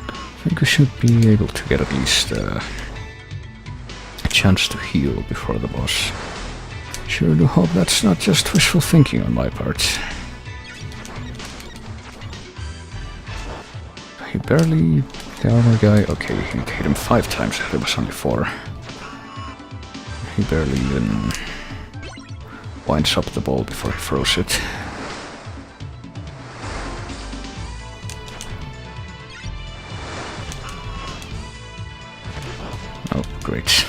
I think we should be able to get at least a chance to heal before the boss Sure do hope that's not just wishful thinking on my part. He barely... The armor guy... Okay, he hit him 5 times, there was only 4. He barely even winds up the ball before he throws it. Oh, great.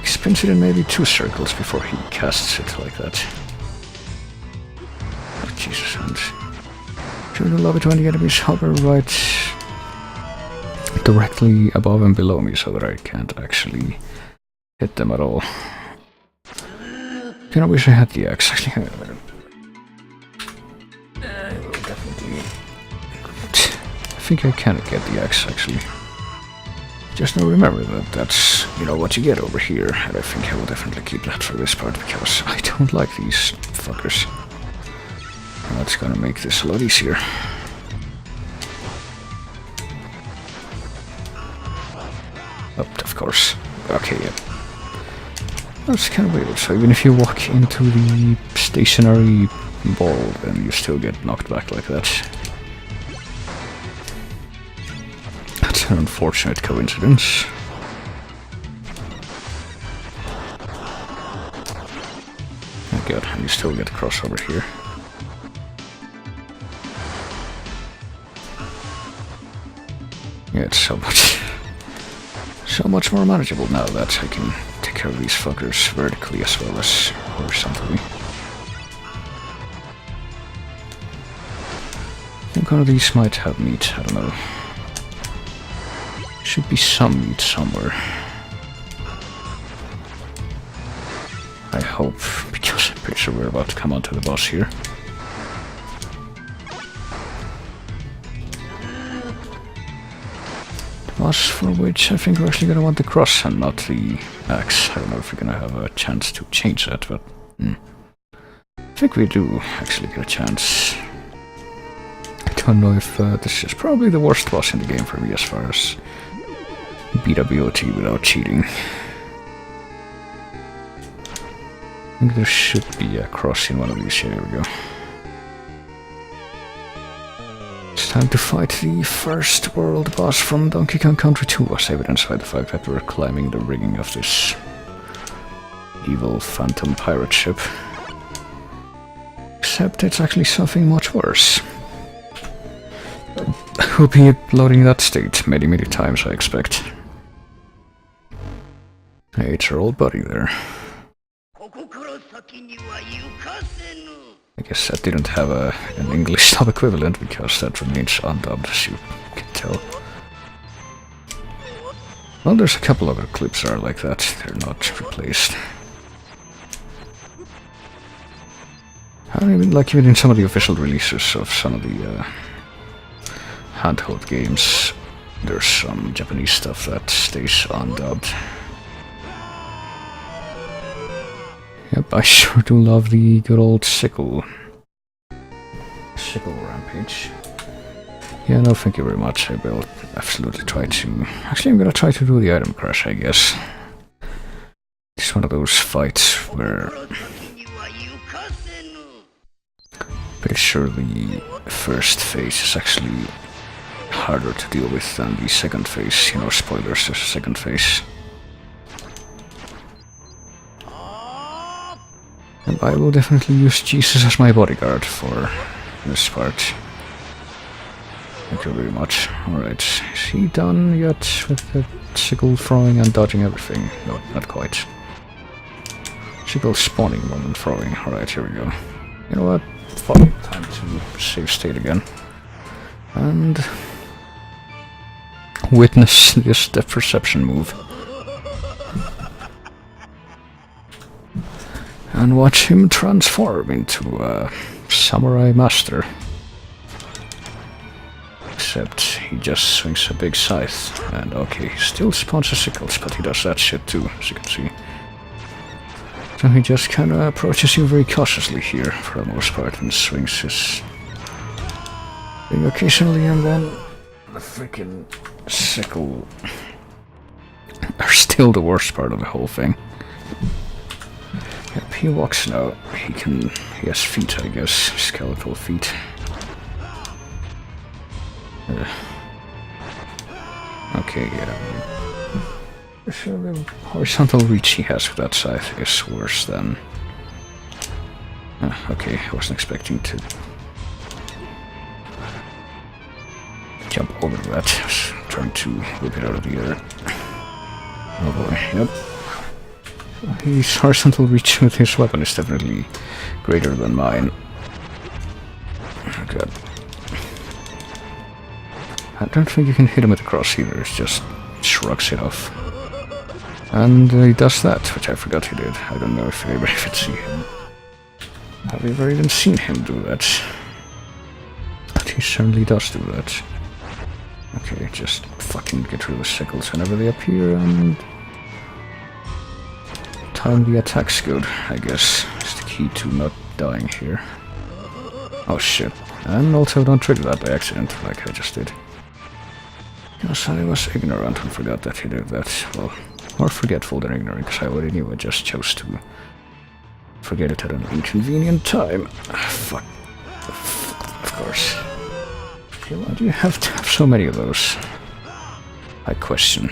He spins it in maybe 2 circles before he casts it like that. Oh, Jesus, and... Sure do love it when the enemies hover right directly above and below me so that I can't actually hit them at all. You know, I wish I had the axe. Actually, I will definitely... I think I can get the axe, actually. Just now remember that that's, you know, what you get over here, and I think I will definitely keep that for this part, because I don't like these fuckers. And that's gonna make this a lot easier. Oh, of course. Okay, yeah. That's kind of weird. So even if you walk into the stationary ball, then you still get knocked back like that. That's an unfortunate coincidence. Oh god, and you still get crossover here. Yeah, it's so much more manageable now that I can take care of these fuckers vertically as well as horizontally. I think one of these might have meat, I don't know. Should be some meat somewhere. I hope, because I'm pretty sure we're about to come onto the boss here. Boss for which I think we're actually gonna want the cross and not the axe. I don't know if we're gonna have a chance to change that, but I think we do actually get a chance. I don't know if this is probably the worst boss in the game for me as far as BWOT without cheating. I think there should be a cross in one of these. Here we go. It's time to fight the first world boss from Donkey Kong Country 2, as evidenced by the fact that we're climbing the rigging of this evil phantom pirate ship. Except it's actually something much worse. We'll be uploading that state many, many times, I expect. Hey, it's our old buddy there. I guess that didn't have an English dub equivalent, because that remains undubbed, as you can tell. Well, there's a couple other clips that are like that, they're not replaced. I don't even like even in some of the official releases of some of the handheld games, there's some Japanese stuff that stays undubbed. Yep, I sure do love the good old sickle rampage. Yeah, no thank you very much, I will absolutely try to... Actually, I'm gonna try to do the item crash, I guess. It's one of those fights where... pretty sure the first phase is actually harder to deal with than the second phase. You know, spoilers, there's a second phase. And I will definitely use Jesus as my bodyguard for this part. Thank you very much. Alright, is he done yet with the sickle throwing and dodging everything? No, not quite. Sickle spawning more than throwing. Alright, here we go. You know what? Fuck, time to save state again. And... witness this depth perception move. And watch him transform into a samurai master. Except he just swings a big scythe. And okay, he still spawns the sickles, but he does that shit too, as you can see. So he just kinda approaches you very cautiously here, for the most part, and swings his thing occasionally, and then the freaking sickle are still the worst part of the whole thing. Yep, he walks now. He has feet, I guess. Skeletal feet. Okay, yeah. So the horizontal reach he has with that scythe is worse than... okay, I wasn't expecting to jump over that. I was trying to whip it out of the air. Oh boy, yep. His horizontal reach with his weapon is definitely greater than mine. Oh god. I don't think you can hit him with the cross either, it just shrugs it off. And he does that, which I forgot he did. I don't know if anybody could see him. I've never even seen him do that. But he certainly does do that. Okay, just fucking get rid of the sickles whenever they appear and... time the attack's good, I guess. Is the key to not dying here. Oh shit. And also don't trigger that by accident, like I just did. Because I was ignorant and forgot that he did that. Well, more forgetful than ignorant, because I already knew. I just chose to forget it at an inconvenient time. Fuck. Of course. Okay, why do you have to have so many of those? I question.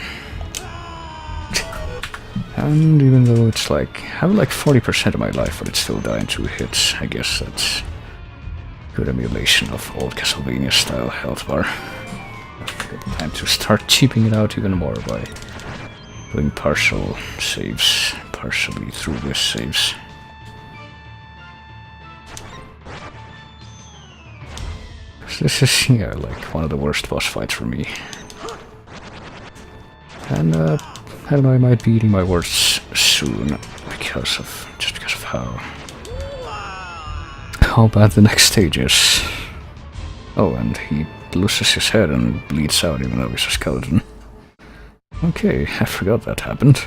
And even though it's like... I have like 40% of my life, but it's still dying 2 hits. I guess that's good emulation of old Castlevania style health bar. Okay, time to start cheaping it out even more by doing partial saves, partially through this saves. This is, yeah, like one of the worst boss fights for me. And I don't know, I might be eating my words soon because of how bad the next stage is. Oh, and he loses his head and bleeds out even though he's a skeleton. Okay, I forgot that happened.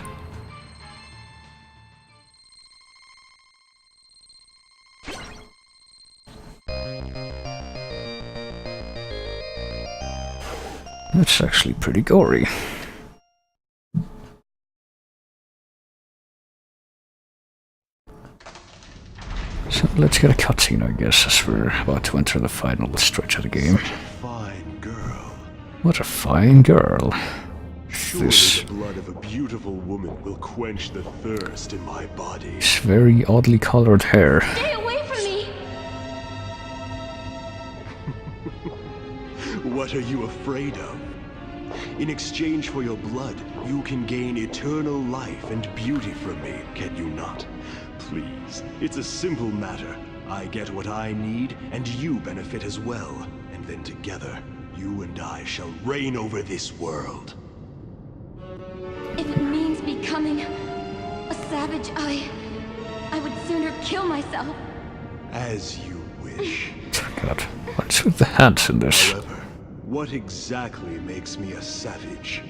That's actually pretty gory. So let's get a cutscene, I guess, as we're about to enter the final stretch of the game. Fine girl. What a fine girl. Surely This the blood of a beautiful woman will quench the thirst in my body. very oddly colored hair. Stay away from me! What are you afraid of? In exchange for your blood, you can gain eternal life and beauty from me, can you not? Please, it's a simple matter. I get what I need, and you benefit as well. And then together, you and I shall reign over this world. If it means becoming a savage, I would sooner kill myself. As you wish. God, what's with the hands in this? However, what exactly makes me a savage?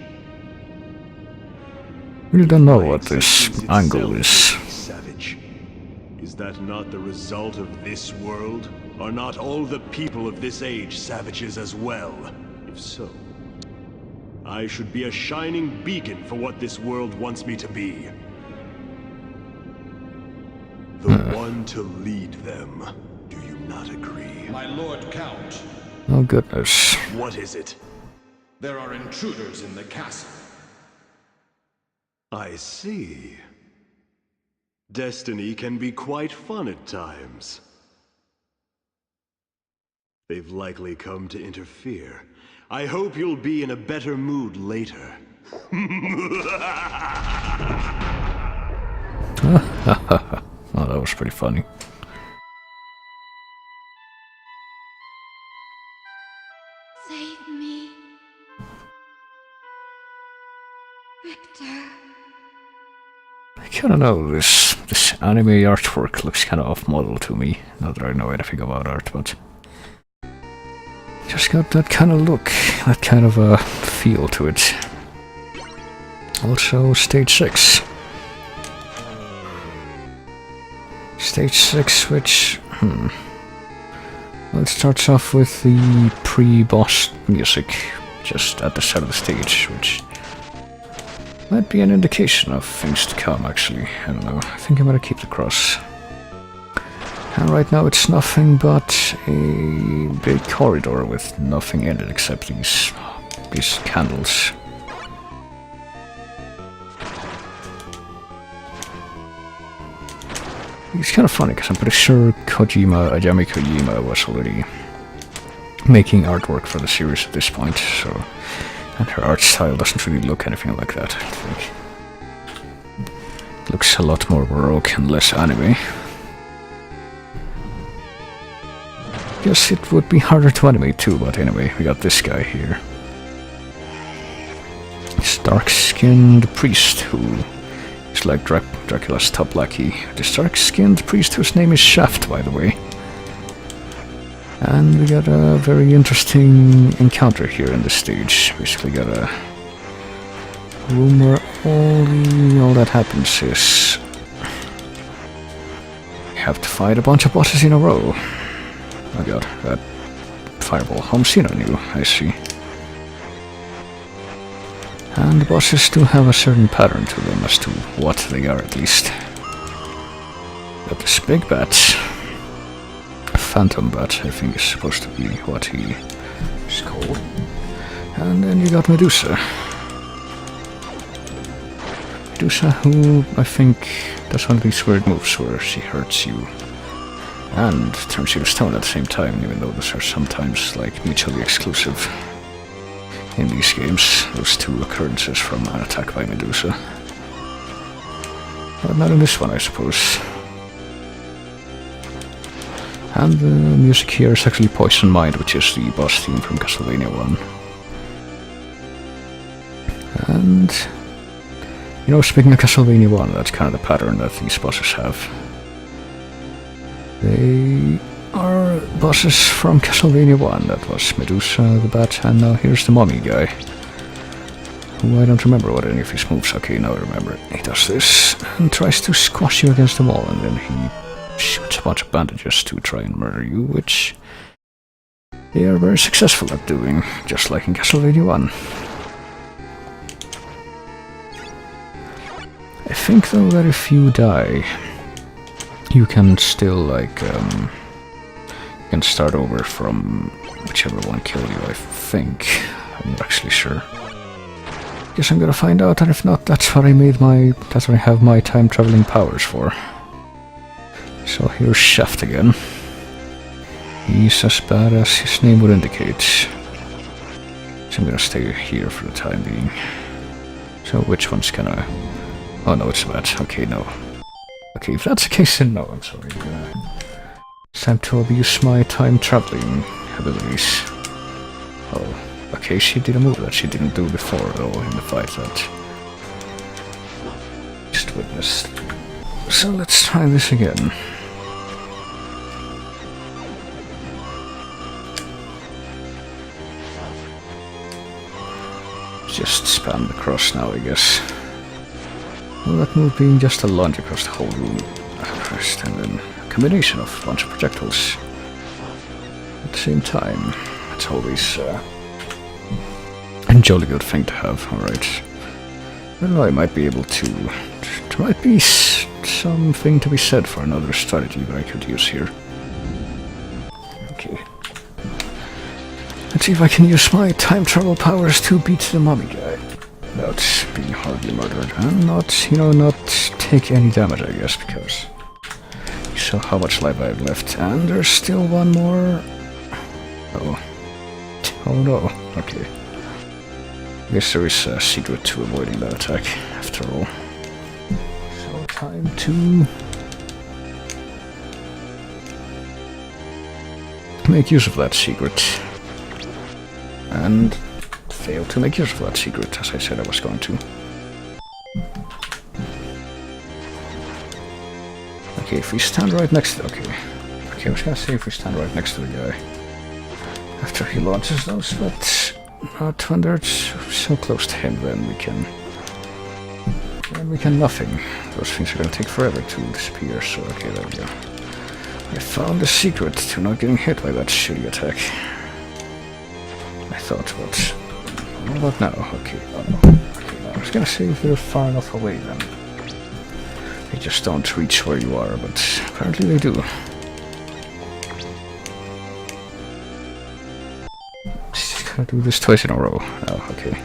You don't know My what this existence angle itself is. makes me savage. Is that not the result of this world? Are not all the people of this age savages as well? If so, I should be a shining beacon for what this world wants me to be. The one to lead them. Do you not agree? My Lord Count, Oh goodness. What is it? there are intruders in the castle. I see. Destiny can be quite fun at times. They've likely come to interfere. I hope you'll be in a better mood later. Oh, that was pretty funny. Save me. Victor. I kinda know, this anime artwork looks kinda off-model to me, not that I know anything about art, but... just got that kind of look, that kind of a feel to it. Also, Stage 6. Stage 6, which... Well, it starts off with the pre-boss music, just at the start of the stage, which... Might be an indication of things to come, actually. I don't know. I think I'm gonna keep the cross. And right now it's nothing but a big corridor with nothing in it except these candles. It's kind of funny because I'm pretty sure Ayami Kojima was already making artwork for the series at this point, so... And her art style doesn't really look anything like that, I think. It looks a lot more baroque and less anime. Guess it would be harder to animate too, but anyway, we got this guy here. This dark-skinned priest who is like Dracula's top lackey. This dark-skinned priest whose name is Shaft, by the way. And we got a very interesting encounter here in this stage. Basically got a room where all that happens is you have to fight a bunch of bosses in a row. Oh god, that fireball Homesino knew, I see. And the bosses do have a certain pattern to them as to what they are, at least. Got this big bat. A phantom bat, I think is supposed to be what he is called. And then you got Medusa. Medusa, who I think does one of these weird moves where she hurts you and turns you to stone at the same time, even though those are sometimes like mutually exclusive in these games, those two occurrences from an attack by Medusa. But not in this one, I suppose. And the music here is actually Poison Mind, which is the boss theme from Castlevania 1. And, you know, speaking of Castlevania 1, that's kind of the pattern that these bosses have. They are bosses from Castlevania 1. That was Medusa, the bat, and now here's the mummy guy. Who I don't remember what any of his moves. Okay, now I remember. He does this and tries to squash you against the wall, and then he shoots a bunch of bandages to try and murder you, which they are very successful at doing, just like in Castlevania 1. I think though that if you die, you can still, like, you can start over from whichever one killed you, I think. I'm not actually sure. Guess I'm gonna find out, and if not, that's what I have my time-traveling powers for. So here's Shaft again. He's as bad as his name would indicate. So I'm gonna stay here for the time being. So which one's gonna... Oh no, it's bad. Okay, no. Okay, if that's the case, then no, I'm sorry. It's time to abuse my time-traveling abilities. Oh, okay, she did a move that she didn't do before, though, in the fight that just witnessed. So let's try this again. Just spam the cross now, I guess. Well, that move being just a lunge across the whole room first, and then a combination of a bunch of projectiles at the same time. That's always a jolly good thing to have, alright. I don't know, I might be able to... There might be something to be said for another strategy that I could use here. Okay. Let's see if I can use my time travel powers to beat the mummy guy. Without being horribly murdered, and not, you know, not take any damage, I guess, because you saw how much life I have left, and there's still one more. Oh. Oh no, okay. I guess there is a secret to avoiding that attack, after all. So, time to make use of that secret. And failed to make use of that secret, as I said I was going to. Okay, if we stand right next to... Okay, I was gonna say if we stand right next to the guy after he launches those, but not when they're so close to him, then we can... nothing. Those things are gonna take forever to disappear, so okay, there we go. I found the secret to not getting hit by that shitty attack. I thought, but... What about now? Okay, okay, now I was gonna say if they're far enough away then. They just don't reach where you are, but apparently they do. Just gotta do this twice in a row. Oh, okay.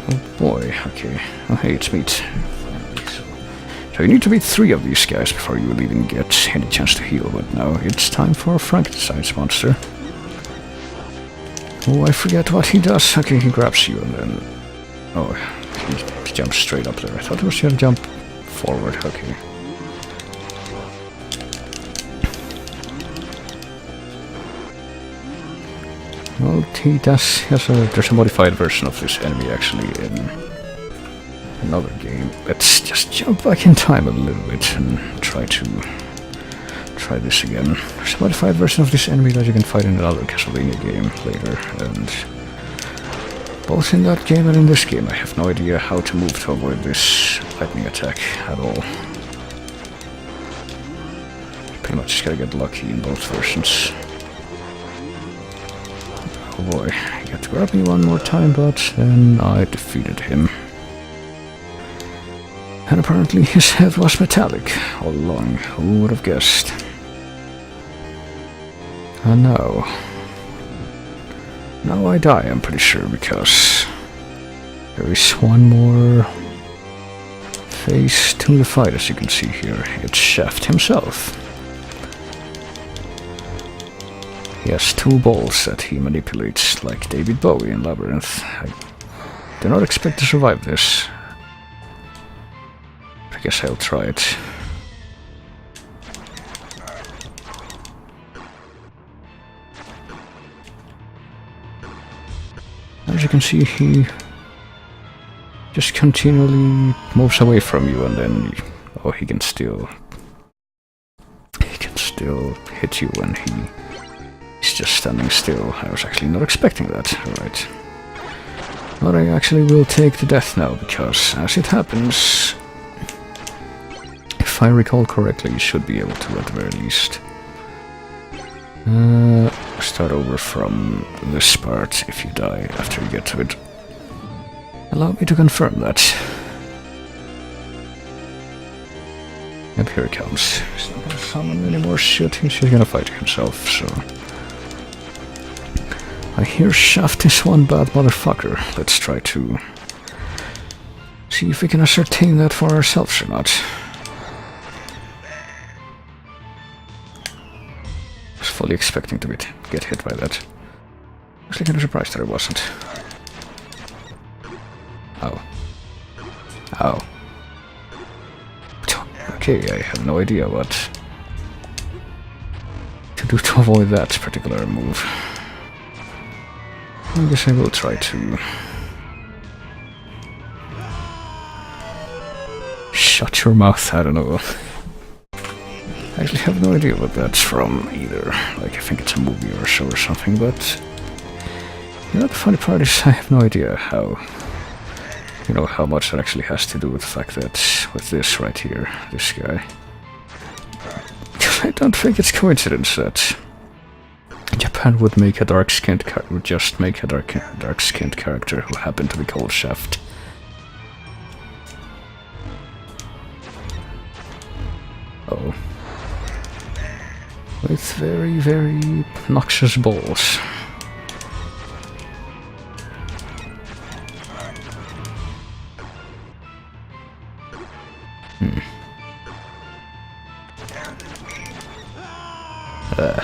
Oh boy, okay. Oh hey, it's meat. So you need to beat 3 of these guys before you will even get any chance to heal, but now it's time for Frankenstein's monster. Oh, I forget what he does. Okay, he grabs you and then... Oh, he jumps straight up there. I thought he was gonna jump forward. Okay. Well, he does... there's a modified version of this enemy actually in another game. Let's just jump back in time a little bit and try this again. There's a modified version of this enemy that you can fight in another Castlevania game later, and both in that game and in this game I have no idea how to move to avoid this lightning attack at all. Pretty much just gotta get lucky in both versions. Oh boy, he got to grab me one more time, but then I defeated him. And apparently his head was metallic all along. Who would have guessed? And now I die, I'm pretty sure, because there is one more phase to the fight, as you can see here. It's Shaft himself. He has 2 balls that he manipulates like David Bowie in Labyrinth. I do not expect to survive this. I guess I'll try it. As you can see, he just continually moves away from you, and then he can still hit you when he's just standing still. I was actually not expecting that. Alright. But I actually will take the death now, because as it happens, if I recall correctly, you should be able to at the very least start over from this part if you die after you get to it. Allow me to confirm that. Yep, here he comes. He's not gonna summon any more shit, he's just gonna fight himself, so... I hear Shaft is one bad motherfucker. Let's try to see if we can ascertain that for ourselves or not. I was fully expecting to get hit by that. I was kind of surprised that I wasn't. Ow. Ow. Okay, I have no idea what to do to avoid that particular move. I guess I will try to shut your mouth, I don't know. I actually have no idea what that's from either. Like, I think it's a movie or a show or something, but you know, the funny part is I have no idea how much that actually has to do with the fact that with this right here, this guy. I don't think it's coincidence that Japan would make a dark-skinned dark-skinned character who happened to be called Shaft. Oh. With very, very noxious balls. Alright,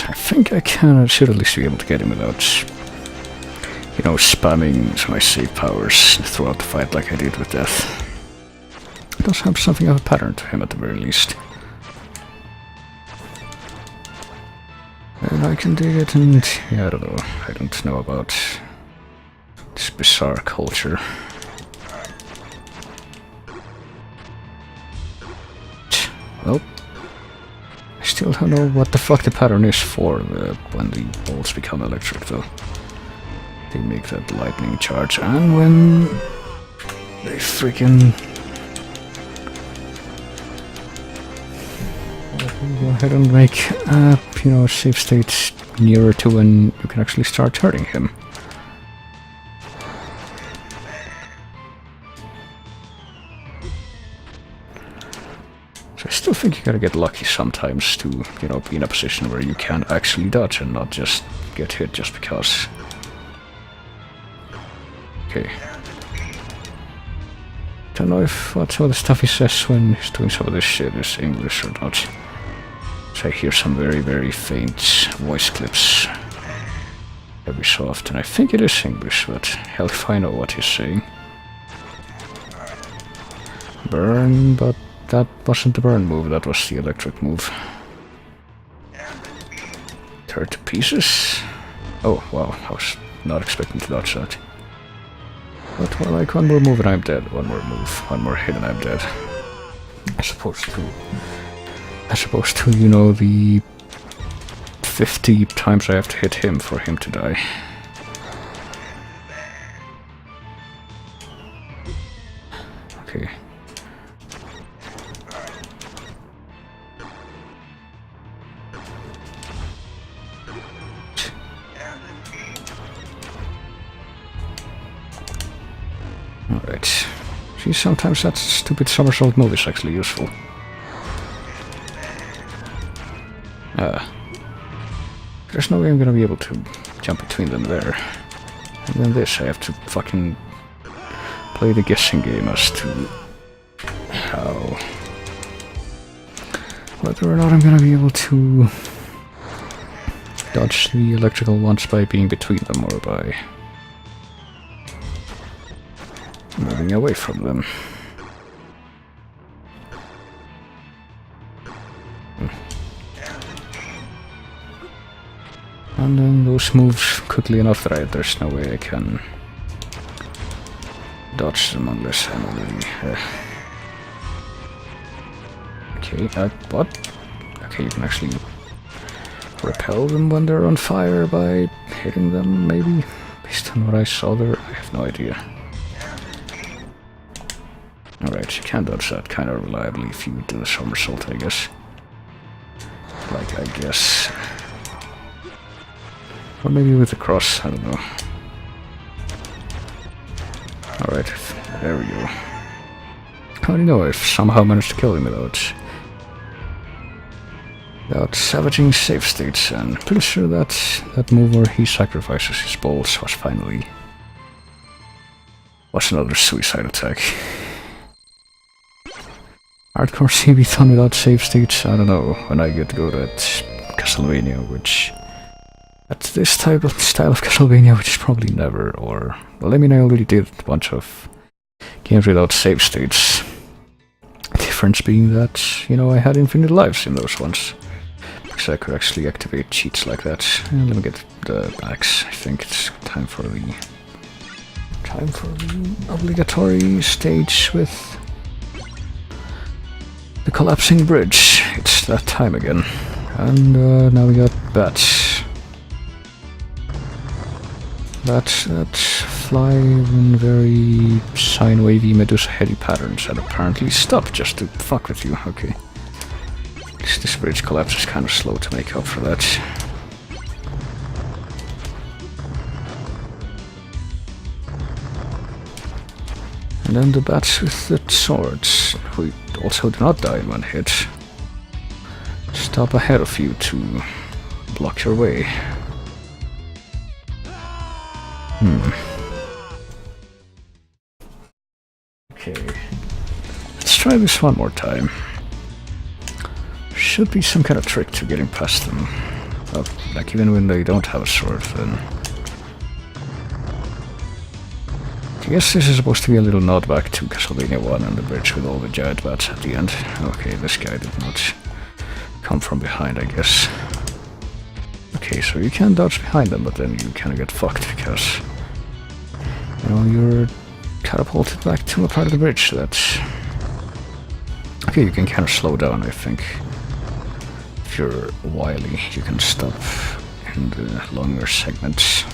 I think I should at least be able to get him without, spamming my save powers throughout the fight like I did with Death. It does have something of a pattern to him at the very least. And I can dig it, and yeah, I don't know. I don't know about this bizarre culture. Well, I still don't know what the fuck the pattern is for when the bolts become electric, though. They make that lightning charge, and when they freaking... Go ahead and make, you know, a save state nearer to when you can actually start hurting him. So I still think you gotta get lucky sometimes to, you know, be in a position where you can actually dodge and not just get hit just because. Okay. Don't know if what some of the stuff he says when he's doing some of this shit is English or not. So I hear some very, very faint voice clips every so often. I think it is English, but hell if I know what he's saying. Burn, but that wasn't the burn move, that was the electric move. Tear to pieces? Oh, wow, I was not expecting to dodge that. But well, like one more move and I'm dead, one more move, one more hit and I'm dead. As opposed to, you know, the 50 times I have to hit him for him to die. Okay. Alright. See, sometimes that stupid somersault move is actually useful. There's no way I'm gonna be able to jump between them there. And then this, I have to fucking play the guessing game as to how... whether or not I'm gonna be able to dodge the electrical ones by being between them or by moving away from them. And then those moves quickly enough that there's no way I can dodge them unless I'm already... Okay, what? Okay, you can actually repel them when they're on fire by hitting them, maybe? Based on what I saw there, I have no idea. Alright, you can dodge that kind of reliably if you do the somersault, I guess. Like, I guess... or maybe with the cross, I don't know. Alright, there we go. How do you know I've somehow managed to kill him without savaging save states? And pretty sure that move where he sacrifices his balls was another suicide attack. Hardcore CB-thon without save states, I don't know, when I get good at Castlevania, which... at this style of Castlevania, which is probably never, or... well, I mean, I already did a bunch of games without save states. Difference being that, you know, I had infinite lives in those ones. Because I could actually activate cheats like that. And let me get the axe. I think it's time for the obligatory stage with the collapsing bridge. It's that time again. And now we got bats. That fly in very sine wavy Medusa heady patterns that apparently stop just to fuck with you. Okay. This bridge collapse is kind of slow to make up for that. And then the bats with the swords, who also do not die in one hit, stop ahead of you to block your way. Okay. Let's try this one more time. Should be some kind of trick to getting past them. Like even when they don't have a sword, then... I guess this is supposed to be a little nod back to Castlevania 1 and the bridge with all the giant bats at the end. Okay, this guy did not come from behind, I guess. Okay, so you can dodge behind them, but then you kind of get fucked because, you know, you're catapulted back to a part of the bridge that's... okay, you can kind of slow down, I think. If you're wily, you can stop in the longer segments.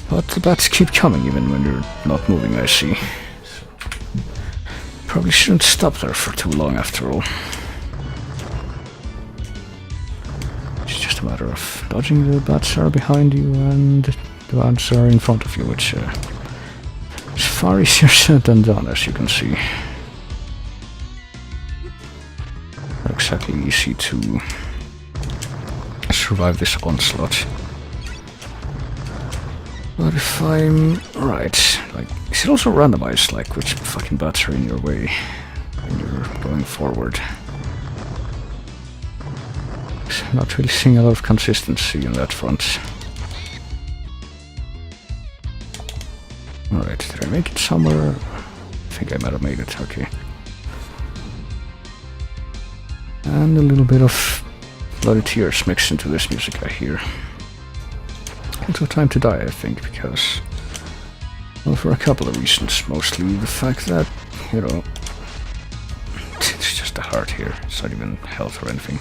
But the bats keep coming even when you're not moving, I see. So, Probably shouldn't stop there for too long after all. It's just a matter of dodging the bats are behind you and the bats are in front of you, which is far easier said than done, as you can see. Not exactly easy to survive this onslaught. But if I'm right, like, is it also randomized, like, which fucking bats are in your way when you're going forward? I'm not really seeing a lot of consistency in that front. Alright, did I make it somewhere? I think I might have made it, okay. And a little bit of bloody tears mixed into this music I hear. It's a time to die, I think, because, well, for a couple of reasons. Mostly the fact that, you know, it's just a heart here. It's not even health or anything.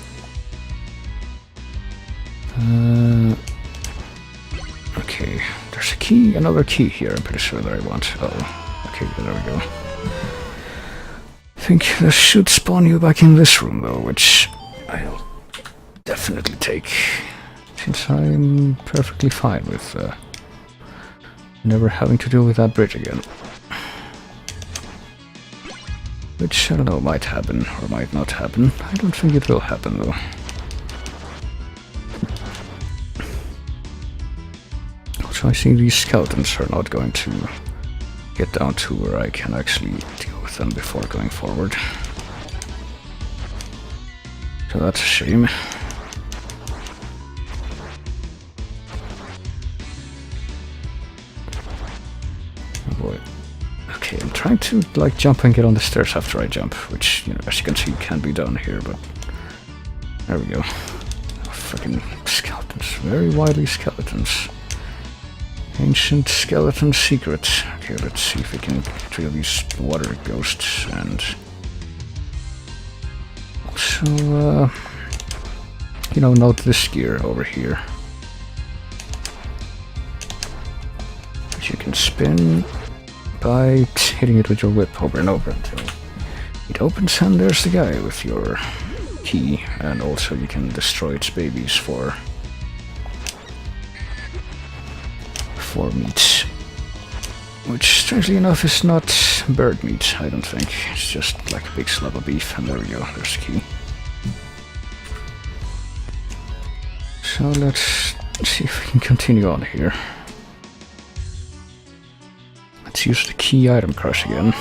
Okay, there's a key, another key here, I'm pretty sure that I want. Oh, okay, there we go. I think this should spawn you back in this room, though, which I'll definitely take, since I'm perfectly fine with never having to deal with that bridge again. Which, I don't know, might happen or might not happen. I don't think it will happen, though. So I think these skeletons are not going to get down to where I can actually deal with them before going forward. So that's a shame. Oh boy. Okay, I'm trying to like jump and get on the stairs after I jump, which, you know, as you can see can be done here, but there we go. Oh, fucking skeletons, very wily skeletons. Ancient skeleton secret. Okay, let's see if we can kill these water ghosts and also, you know, note this gear over here. Which you can spin by hitting it with your whip over and over until it opens, and there's the guy with your key, and also you can destroy its babies for meat, which strangely enough is not bird meat, I don't think. It's just like a big slab of beef, and there we go, there's the key. So let's see if we can continue on here. Let's use the key item crush again.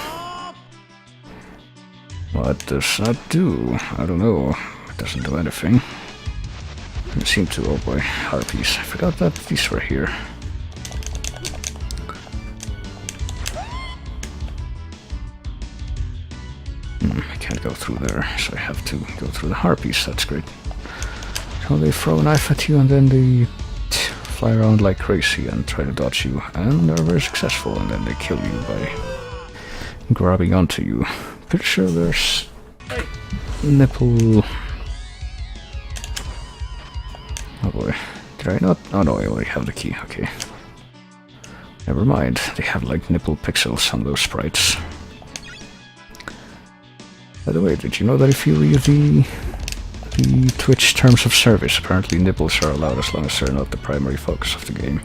What does that do? I don't know. It doesn't do anything. It seemed to, oh boy, harpies. I forgot that these were here. I can't go through there, so I have to go through the harpies. That's great. So they throw a knife at you and then they fly around like crazy and try to dodge you, and they're very successful, and then they kill you by grabbing onto you. Pretty sure there's nipple. Oh boy, did I not? Oh no, I already have the key. Okay, never mind. They have like nipple pixels on those sprites. By the way, did you know that if you read the Twitch terms of service, apparently nipples are allowed as long as they're not the primary focus of the game.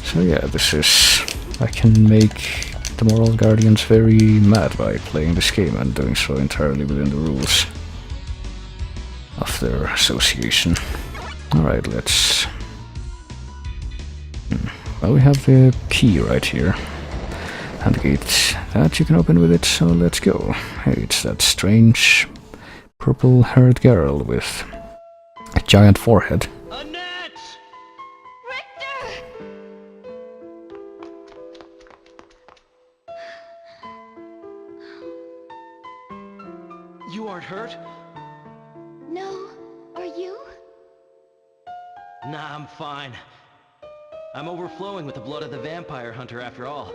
So yeah, this is... I can make the Moral Guardians very mad by playing this game and doing so entirely within the rules of their association. Alright, let's... Well, we have the key right here. And the gate that you can open with it, so let's go. Hey, it's that strange purple-haired girl with a giant forehead. Annette! Richter! You aren't hurt? No, are you? Nah, I'm fine. I'm overflowing with the blood of the vampire hunter after all.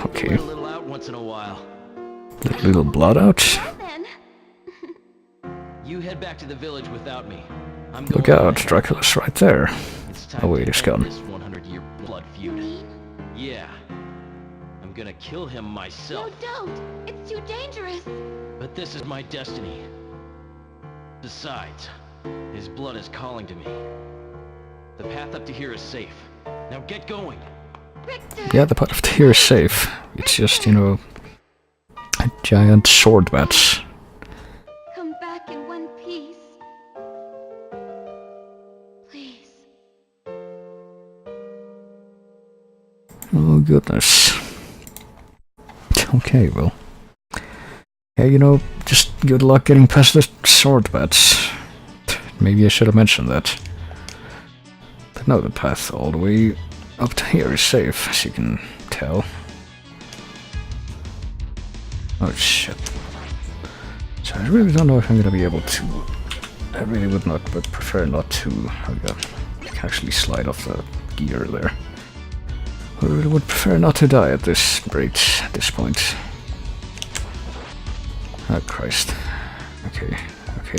Okay. Let a little out once in a while. Little blood out? Then. You head back to the village without me. I'm Look going out, Dracula's right there. It's time Oh wait, to he's end gone. this 100-year blood feud. Yeah. I'm gonna kill him myself. No, don't! It's too dangerous! But this is my destiny. Besides, his blood is calling to me. The path up to here is safe. Now get going! Richter! Yeah, the path up to here is safe. It's just, you know, a giant sword match. Come back in one piece. Please. Oh goodness. Okay, well. Yeah, you know, just good luck getting past the sword bats. Maybe I should have mentioned that. But no, the path all the way up to here is safe, as you can tell. Oh shit. So I really don't know if I'm gonna be able to... I really would not, but prefer not to. Oh yeah, I can actually slide off the gear there. I really would prefer not to die at this rate, at this point. Oh Christ. Okay,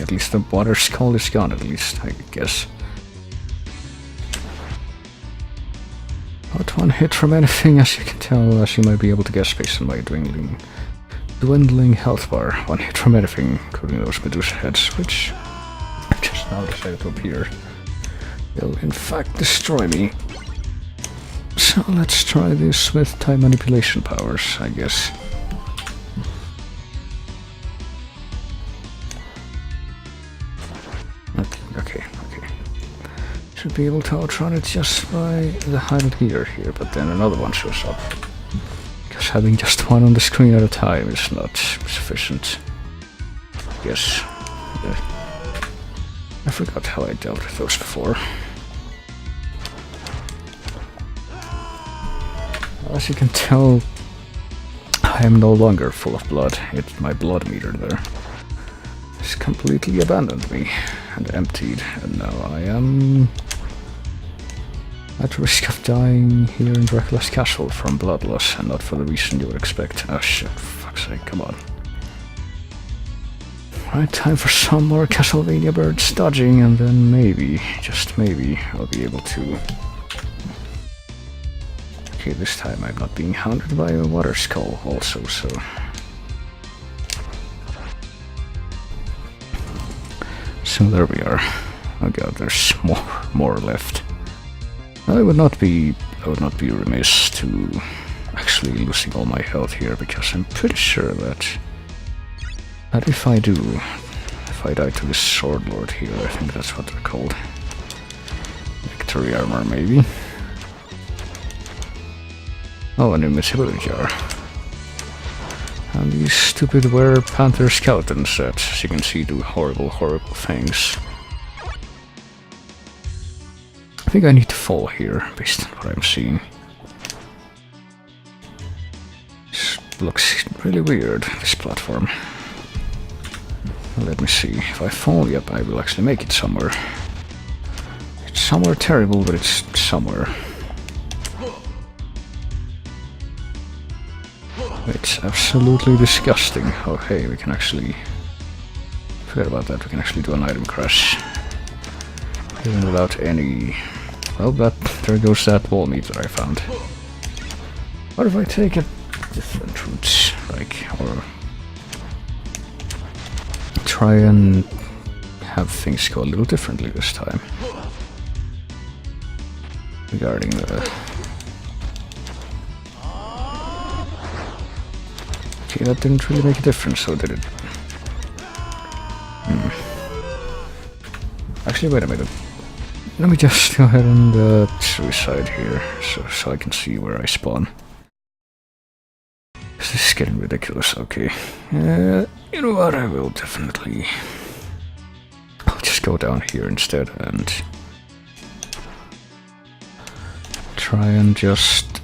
at least the water skull is gone, at least, I guess. Not one hit from anything, as you can tell, as you might be able to guess based on my dwindling health bar. One hit from anything, including those Medusa heads, which I've just now decided to appear, will in fact destroy me. So let's try this with time manipulation powers, I guess. Okay. Should be able to outrun it just by the hidden gear here, but then another one shows up. Because having just one on the screen at a time is not sufficient. Yes. I forgot how I dealt with those before. As you can tell, I am no longer full of blood. It's my blood meter there. It's completely abandoned me and emptied, and now I am at risk of dying here in Dracula's castle from blood loss, and not for the reason you would expect. Oh shit, for fuck's sake, come on. Right, time for some more Castlevania birds dodging, and then maybe, just maybe, I'll be able to... Okay, this time I'm not being hounded by a water skull also, so... So there we are. Oh god, there's more left. I would not be remiss to actually losing all my health here, because I'm pretty sure that if I die to this sword lord here, I think that's what they're called. Victory armor, maybe. Oh, an invisibility jar. And these stupid were-panther skeletons that, as you can see, do horrible things. I think I need to fall here, based on what I'm seeing. This looks really weird, this platform. Let me see, if I fall, yep, I will actually make it somewhere. It's somewhere terrible, but it's somewhere. It's absolutely disgusting. Oh hey, we can actually... Forget about that, we can actually do an item crash. Even without any... Well, there goes that wall meter I found. What if I take a different route, like, or... Try and have things go a little differently this time. Regarding the... Okay, that didn't really make a difference, so did it? Actually, wait a minute. Let me just go ahead and suicide here, so I can see where I spawn. This is getting ridiculous, okay. You know what, I will definitely... I'll just go down here instead and... try and just...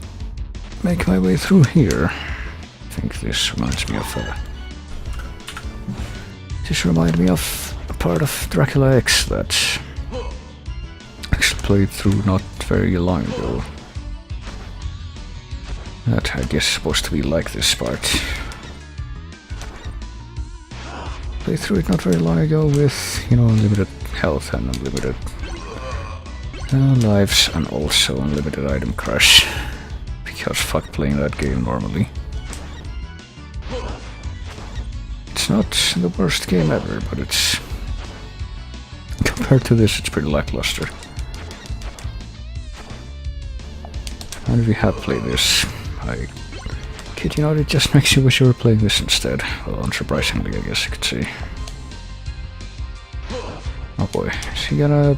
make my way through here. I think this reminds me of a part of Dracula X that actually played through not very long ago. That I guess is supposed to be like this part. Played through it not very long ago with, you know, unlimited health and unlimited lives, and also unlimited item crash. because fuck playing that game normally. It's not the worst game ever, but it's... compared to this, it's pretty lackluster. And if you had played this, I kid you not, it just makes you wish you were playing this instead. Well, unsurprisingly, I guess you could say. Oh boy, is he gonna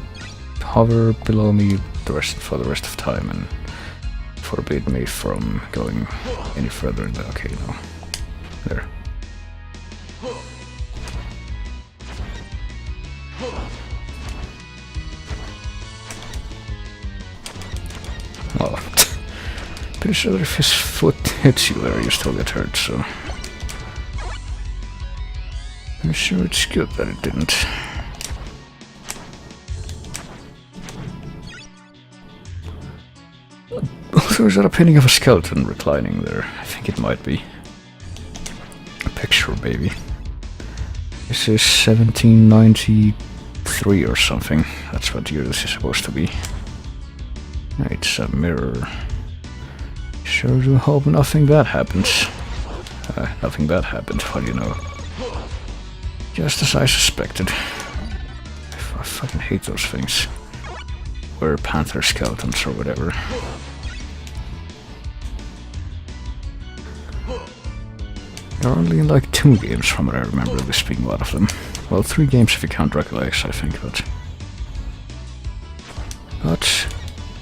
hover below me for the rest of time and forbid me from going any further? Okay, no. There. Well, pretty sure that if his foot hits you there, you still get hurt, so... I'm sure it's good that it didn't. Also, is that a painting of a skeleton reclining there? I think it might be. A picture, maybe. This is 1793 or something. That's what year this is supposed to be. It's a mirror. Sure do hope nothing bad happens. Nothing bad happened, what do you know? Just as I suspected. I fucking hate those things. Or panther skeletons or whatever. There are only like 2 games from what I remember this being one of them. Well, 3 games if you count Dracula X, I think, but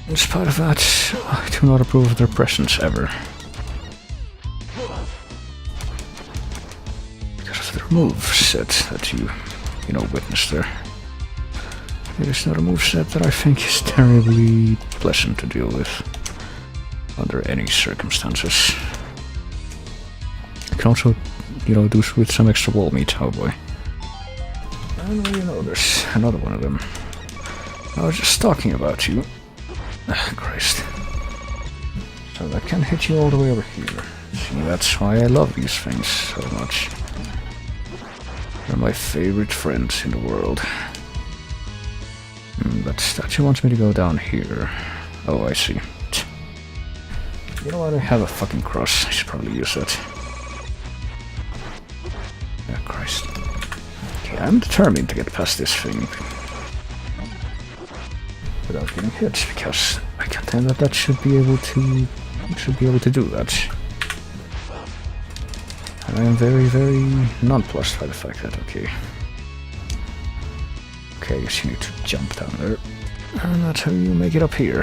in spite of that, I do not approve of their presence ever. Because of their moveset that you witnessed there. It is not a moveset that I think is terribly pleasant to deal with under any circumstances. You can also, do with some extra wall meat, oh boy. And there's another one of them. I was just talking about you. Ah, Christ. So that can hit you all the way over here. See, that's why I love these things so much. They're my favorite friends in the world. That statue wants me to go down here. Oh, I see. You know what, I have a fucking cross. I should probably use that. Oh, Christ. Okay, I'm determined to get past this thing. Without getting hit, because I contend that should be able to do that. And I am very, very nonplussed by the fact that, okay, I guess you need to jump down there. And that's how you make it up here.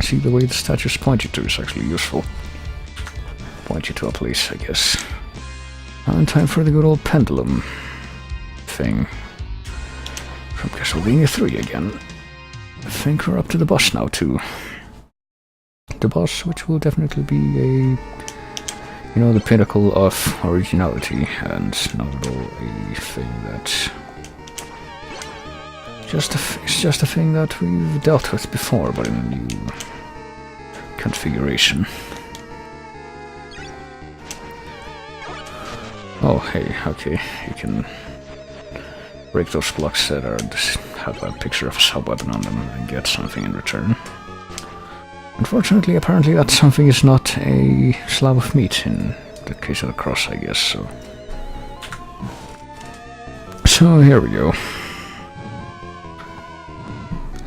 See, the way the statues point you to is actually useful. Point you to a place, I guess. And time for the good old pendulum thing. From Castlevania 3 again. I think we're up to the boss now, too. The boss, which will definitely be the pinnacle of originality, and not at all a thing that... It's just a thing that we've dealt with before, but in a new configuration. Oh, hey, okay, you can break those blocks that have a picture of a sub-weapon on them and get something in return. Unfortunately, apparently that something is not a slab of meat in the case of the cross, I guess, so... So, here we go.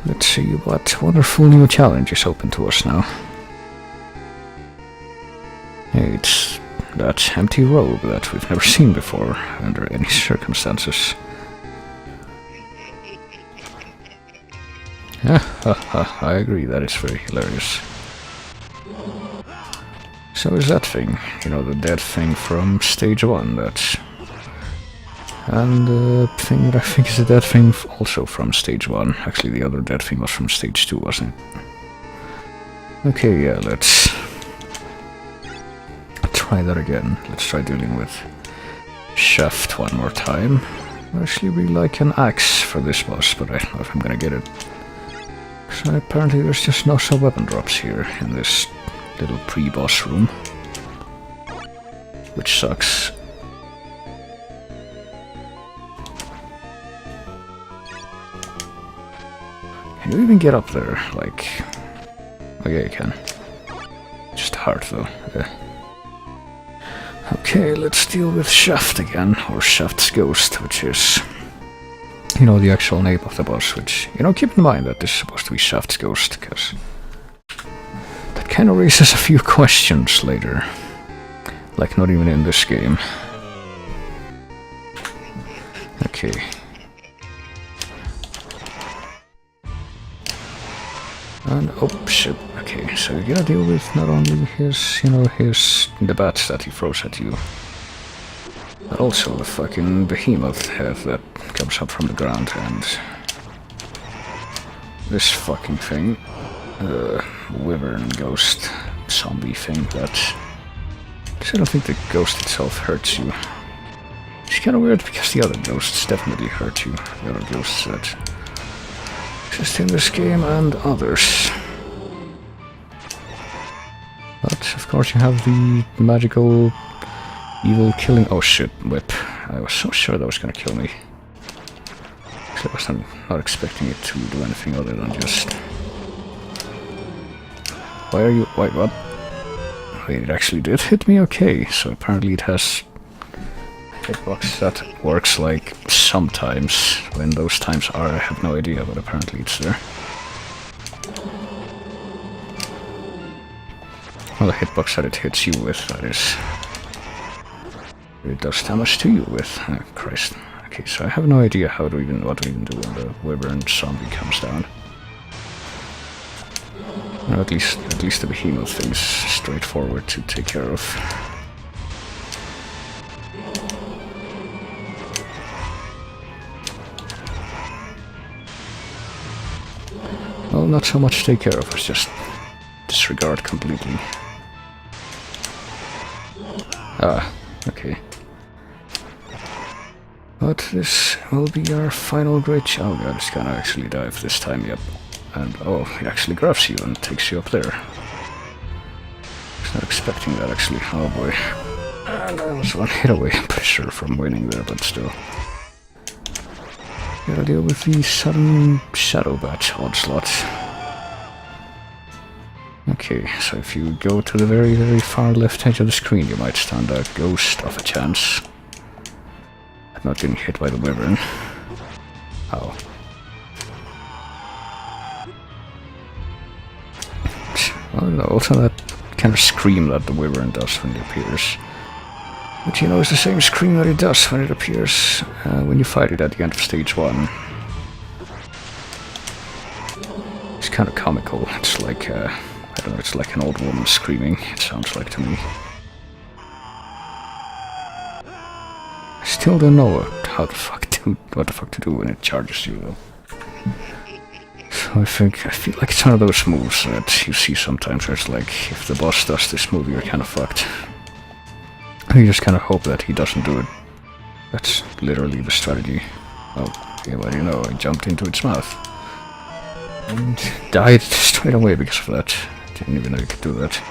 Let's see what wonderful new challenge is open to us now. Hey, it's that empty robe that we've never seen before, under any circumstances. I agree, that is very hilarious. So is that thing, the dead thing from stage 1, that's... And the thing that I think is a dead thing also from stage 1. Actually, the other dead thing was from stage 2, wasn't it? Okay, yeah, let's try that again. Let's try dealing with Shaft one more time. I actually really like an axe for this boss, but I don't know if I'm gonna get it. So apparently there's just no sub-weapon drops here in this little pre-boss room. Which sucks. Can you even get up there? Like... Okay, you can. hard though. Okay, let's deal with Shaft again, or Shaft's ghost, which is, you know, the actual name of the boss, which, you know, keep in mind that this is supposed to be Shaft's ghost, because that kind of raises a few questions later. Like, not even in this game. Okay. And, oh shit, okay, so you gotta deal with not only his, you know, the bats that he throws at you, but also the fucking behemoth head that comes up from the ground, and this fucking thing, the wyvern ghost zombie thing that, I don't think the ghost itself hurts you. It's kinda weird because the other ghosts definitely hurt you, the other ghosts that exist in this game and others. But of course you have the magical evil killing. Oh shit, whip. I was so sure that was gonna kill me. I was not expecting it to do anything other than just. Why are you. Wait, what? Wait, it actually did hit me? Okay, so apparently it has hitbox that works like sometimes. When those times are, I have no idea, but apparently it's there. Well, the hitbox that it hits you with, that is. It does damage to you with. Oh, Christ. Okay, so I have no idea what to even do when the wyvern zombie comes down. Or at least the behemoth thing is straightforward to take care of. Well, not so much take care of, it's just disregard completely. Ah, okay. But this will be our final great oh god, it's gonna actually dive this time, yep. And oh, it actually grabs you and takes you up there. I was not expecting that actually, oh boy. And I was one hit away, I'm pretty sure, from winning there, but still. Gotta deal with the sudden shadow bat onslaught. Okay, so if you go to the very, very far left edge of the screen, you might stand a ghost of a chance at not getting hit by the wyvern. Oh. Well, no, also that kind of scream that the wyvern does when it appears. Which, you know, is the same scream that it does when it appears when you fight it at the end of stage 1. It's kind of comical. It's like, I don't know, it's like an old woman screaming, it sounds like to me. I still don't know what the fuck to do when it charges you, though. So I feel like it's one of those moves that you see sometimes where it's like, if the boss does this move, you're kind of fucked. You just kind of hope that he doesn't do it. That's literally the strategy. Oh, yeah, what do you know? I jumped into its mouth. And died straight away because of that. Didn't even know you could do that.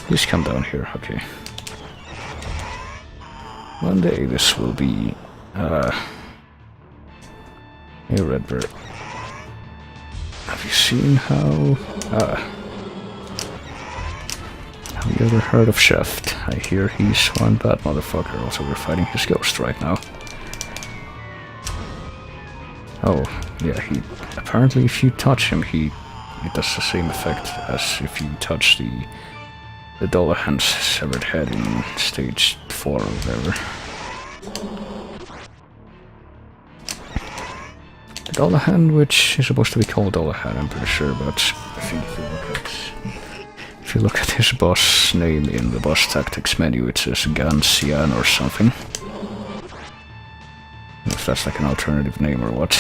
Please come down here, okay. One day this will be, a red bird. Have you seen how... have you ever heard of Shaft? I hear he's one bad motherfucker, also we're fighting his ghost right now. Oh, yeah, apparently if you touch him, it does the same effect as if you touch the Dullahan's severed head in stage 4 or whatever. The Dullahan, which is supposed to be called Dullahan, I'm pretty sure, but I think if you look at his boss name in the boss tactics menu, it says Gansian or something. If that's like an alternative name or what.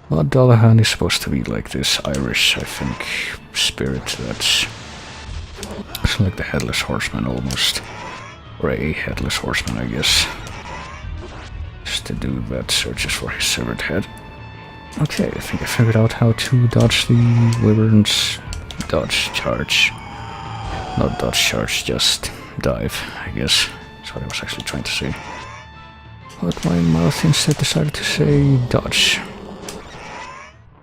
Well, Dullahan is supposed to be like this Irish, I think, spirit that's like the Headless Horseman almost. Or a Headless Horseman, I guess. Just a dude that searches for his severed head. Okay, I think I figured out how to dodge the wyvern's dodge charge. Not dodge charge, just dive, I guess. That's what I was actually trying to say. But my mouth instead decided to say dodge.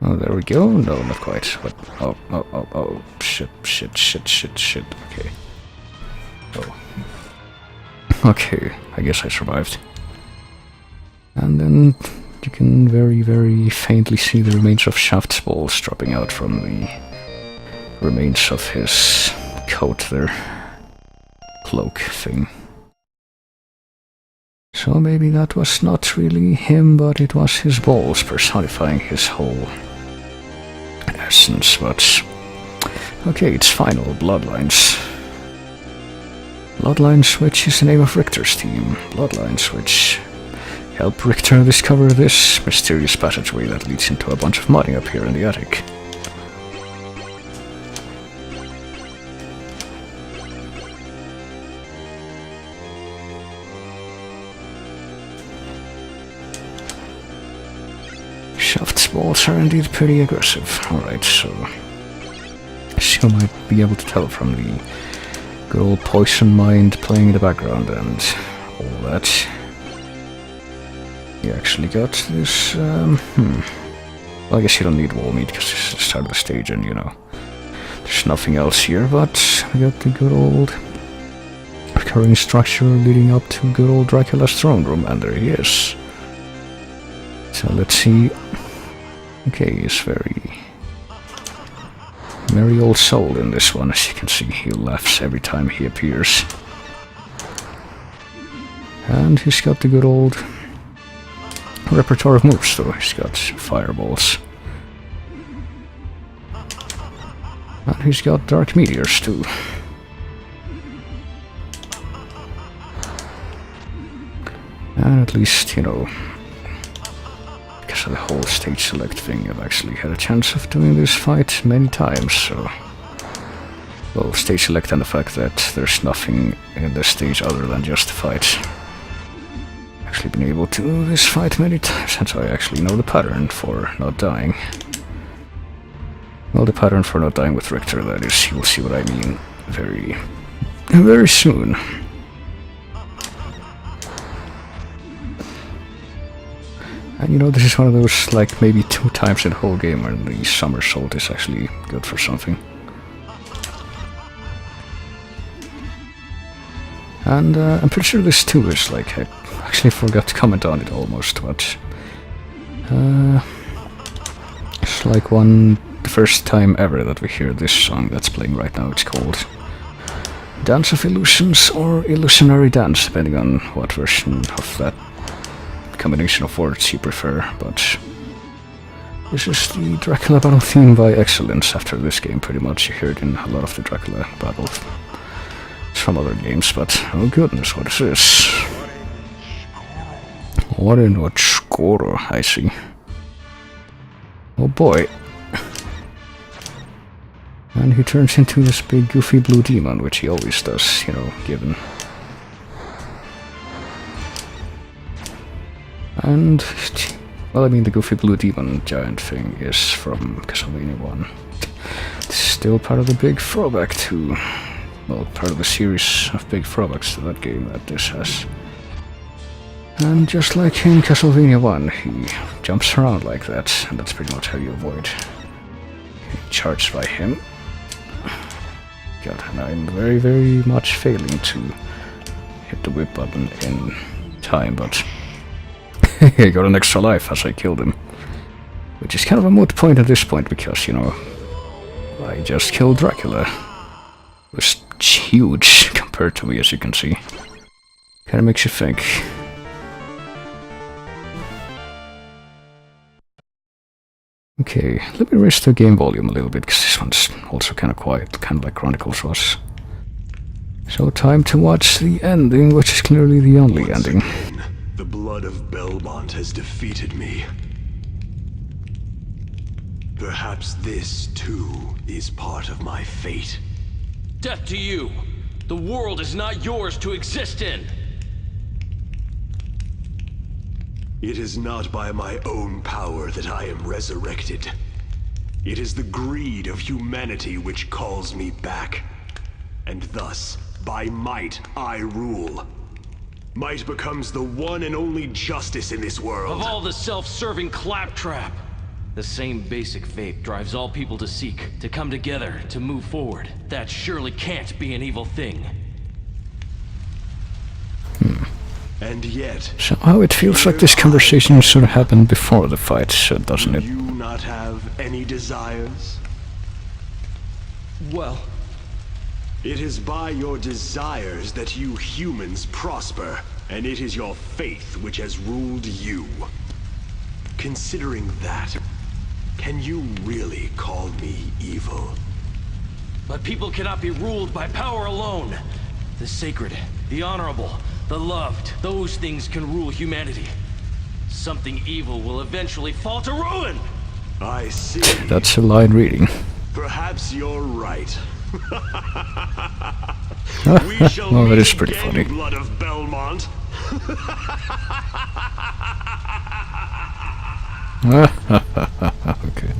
Oh, there we go. No, not quite. What? Oh. Shit. Okay. Oh. Okay, I guess I survived. And then you can very, very faintly see the remains of Shaft's balls dropping out from the remains of his coat there. Cloak thing. So maybe that was not really him, but it was his balls personifying his whole essence, but... Okay, it's final, Bloodlines. Bloodlines, which is the name of Richter's team. Bloodlines, which help Richter discover this mysterious passageway that leads into a bunch of modding up here in the attic. Shaft's balls are indeed pretty aggressive. Alright, so... As you might be able to tell from the good old Poison Mind playing in the background and all that. You actually got this, Well, I guess you don't need wall meat because this is the start of the stage and, you know, there's nothing else here, but we got the good old recurring structure leading up to good old Dracula's throne room, and there he is. So let's see. Okay, he's very merry old soul in this one, as you can see. He laughs every time he appears. And he's got the good old repertoire of moves, though. He's got fireballs. And he's got dark meteors, too. And at least, you know, because of the whole stage select thing, I've actually had a chance of doing this fight many times, so... Well, stage select and the fact that there's nothing in this stage other than just the fight. Actually been able to do this fight many times, and so I actually know the pattern for not dying. Well, the pattern for not dying with Richter, that is. You'll see what I mean very soon. And you know, this is one of those, like, maybe 2 times in the whole game when the somersault is actually good for something. And I'm pretty sure this too is, like, I actually forgot to comment on it almost, but... it's like the first time ever that we hear this song that's playing right now. It's called Dance of Illusions or Illusionary Dance, depending on what version of that combination of words you prefer, but this is the Dracula battle theme by excellence. After this game, pretty much you hear it in a lot of the Dracula battles. It's from other games, but oh goodness, what is this? What in what score, I see. Oh boy. And he turns into this big goofy blue demon, which he always does, you know, given. And, well, I mean, the goofy blue demon giant thing is from Castlevania 1. It's still part of the big throwback to, well, part of the series of big throwbacks to that game that this has. And just like in Castlevania 1, he jumps around like that, and that's pretty much how you avoid getting charged by him. God, and I'm very, very much failing to hit the whip button in time, but I got an extra life as I killed him. Which is kind of a moot point at this point, because, you know, I just killed Dracula. It was huge compared to me, as you can see. Kinda makes you think. Okay, let me raise the game volume a little bit, because this one's also kind of quiet, kind of like Chronicles was. So time to watch the ending, which is clearly the only ending. The blood of Belmont has defeated me. Perhaps this, too, is part of my fate. Death to you! The world is not yours to exist in! It is not by my own power that I am resurrected. It is the greed of humanity which calls me back. And thus, by might, I rule. Might becomes the one and only justice in this world. Of all the self-serving claptrap. The same basic faith drives all people to seek, to come together, to move forward. That surely can't be an evil thing. And yet... Somehow it feels like this conversation should have happened before the fight, doesn't it? You not have any desires? Well... It is by your desires that you humans prosper, and it is your faith which has ruled you. Considering that, can you really call me evil? But people cannot be ruled by power alone. The sacred, the honorable, the loved, those things can rule humanity. Something evil will eventually fall to ruin! I see. That's a line reading. Perhaps you're right. We shall well, that meet is pretty again, funny. Blood of Belmont. Okay.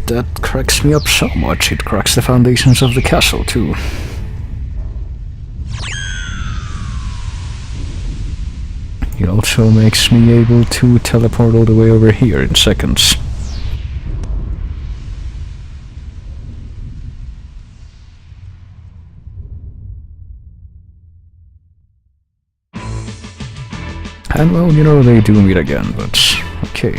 That cracks me up so much. It cracks the foundations of the castle too. It also makes me able to teleport all the way over here in seconds. And well, you know, they do meet again, but okay.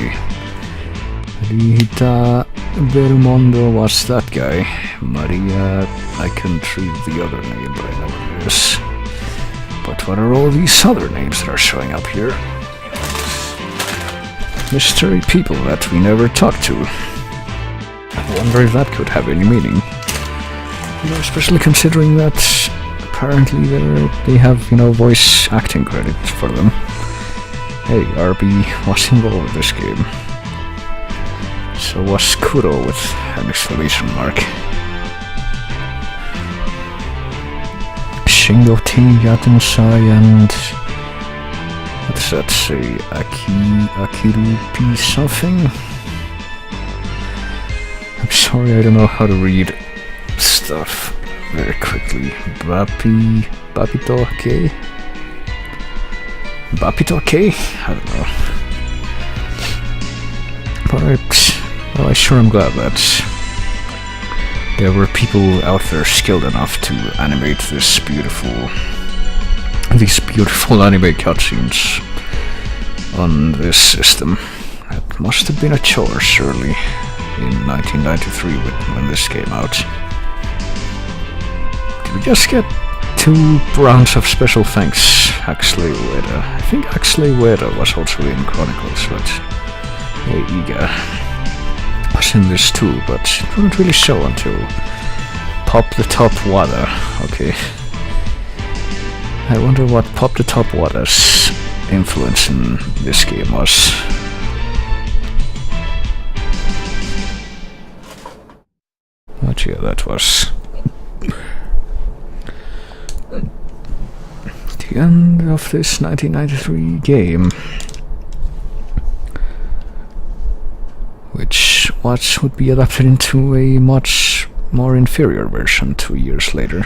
Rita Belmondo was that guy. Maria, I couldn't read the other name, but I know what it is. But what are all these other names that are showing up here? Mystery people that we never talked to. I wonder if that could have any meaning. You know, especially considering that apparently they have, you know, voice acting credit for them. Hey, RB was involved with this game. So was Kuro with an exclamation mark. Shingoti Yatensai and... what does that say? Akirupi something? I'm sorry, I don't know how to read stuff very quickly. Babito-ke? Babito-ke? I don't know. But, well, I sure am glad that there were people out there skilled enough to animate these beautiful anime cutscenes on this system. It must have been a chore, surely, in 1993 when this came out. Did we just get 2 rounds of special thanks? Axley Ueda. I think Axley Ueda was also in Chronicles, but hey, Iga was in this too, but it wouldn't really show until Pop the Top Wada. Okay. I wonder what Pop the Top Wada's influence in this game was. But yeah, that was the end of this 1993 game, which would be adapted into a much more inferior version 2 years later.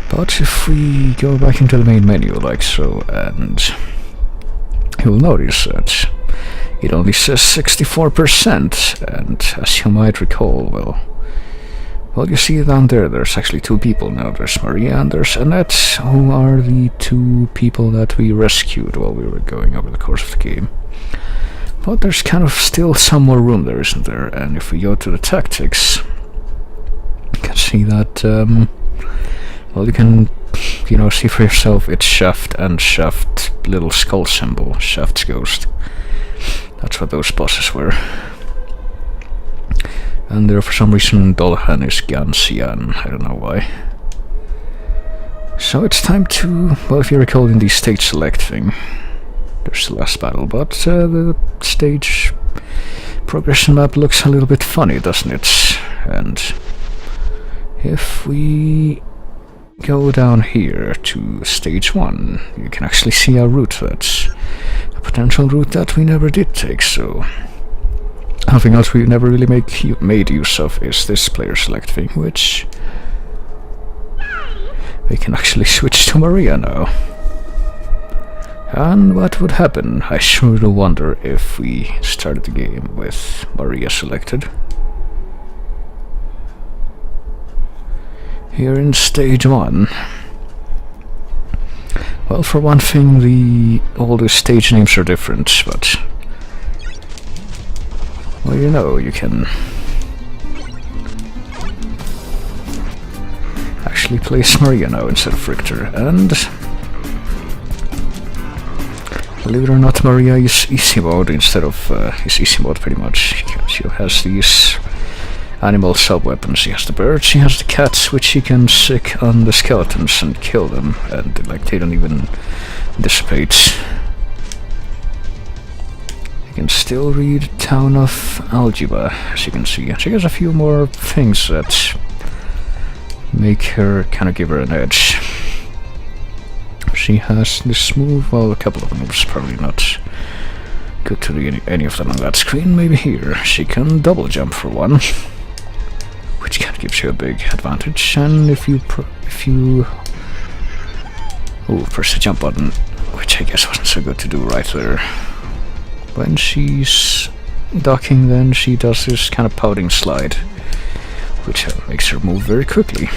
But if we go back into the main menu like so, and you'll notice that it only says 64%, and as you might recall, well, you see down there, there's actually 2 people now. There's Maria and there's Annette, who are the 2 people that we rescued while we were going over the course of the game. But there's kind of still some more room there, isn't there? And if we go to the tactics, you can see that, well, you can, you know, see for yourself, it's Shaft and Shaft little skull symbol, Shaft's ghost. That's what those bosses were. And there, for some reason, Dolhan is Gansian. I don't know why. So it's time to, well, if you recall in the stage select thing, there's the last battle, but the stage progression map looks a little bit funny, doesn't it? And if we go down here to stage 1, you can actually see a route that's a potential route that we never did take, so something else we never really made use of is this player select thing, which We can actually switch to Maria now. And what would happen? I sure do wonder if we started the game with Maria selected. Here in stage 1. Well, for one thing, all the stage names are different, but... well, you know, you can... actually place Maria now instead of Richter, and... believe it or not, Maria is easy mode instead of... is easy mode pretty much. She has these animal sub-weapons. She has the birds, she has the cats, which she can sick on the skeletons and kill them, and like they don't even dissipate. You can still read Town of Algiba, as you can see. She has a few more things that make her kind of give her an edge. She has this move, well, a couple of moves, probably not good to read any of them on that screen. Maybe here. She can double jump for one, which kind of gives you a big advantage. And if you press the jump button, which I guess wasn't so good to do right there. When she's docking, then she does this kind of pouting slide, which makes her move very quickly.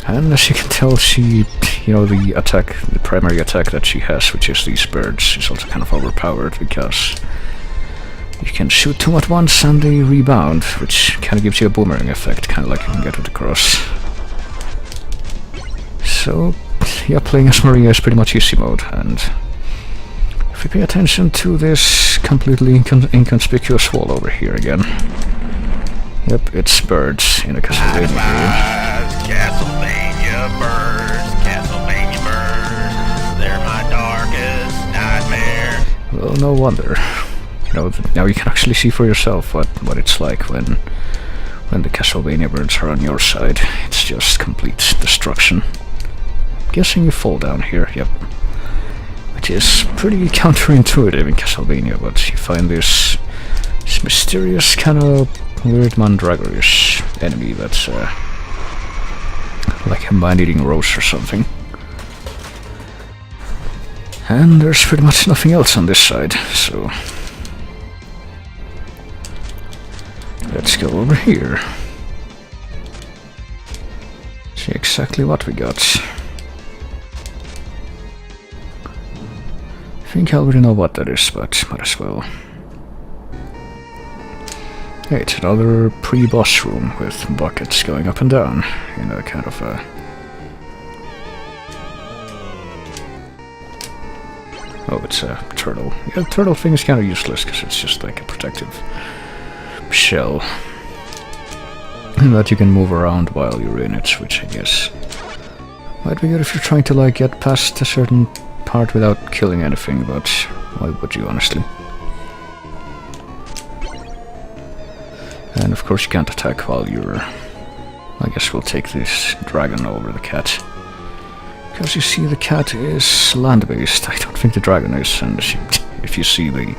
And as you can tell, she, the primary attack that she has, which is these birds, is also kind of overpowered because you can shoot two at once and they rebound, which kind of gives you a boomerang effect, kind of like you can get with the cross. So, yeah, playing as Maria is pretty much easy mode, and if we pay attention to this completely inconspicuous wall over here again. Yep, it's birds in a Castlevania game. Castlevania birds, they're my darkest nightmare. Well, no wonder. Now you can actually see for yourself what it's like when the Castlevania birds are on your side. It's just complete destruction. Guessing you fall down here, yep. Which is pretty counterintuitive in Castlevania, but you find this mysterious kind of weird mandragorish enemy that's like a man-eating rose or something. And there's pretty much nothing else on this side, so let's go over here. See exactly what we got. I think I already know what that is, but might as well. Hey, it's another pre-boss room with buckets going up and down in a kind of a... oh, it's a turtle. Yeah, the turtle thing is kind of useless because it's just like a protective shell that you can move around while you're in it, which I guess might be good if you're trying to like get past a certain part without killing anything, but why would you, honestly? And of course you can't attack while you're... I guess we'll take this dragon over the cat. Because you see, the cat is land-based. I don't think the dragon is, and if you see the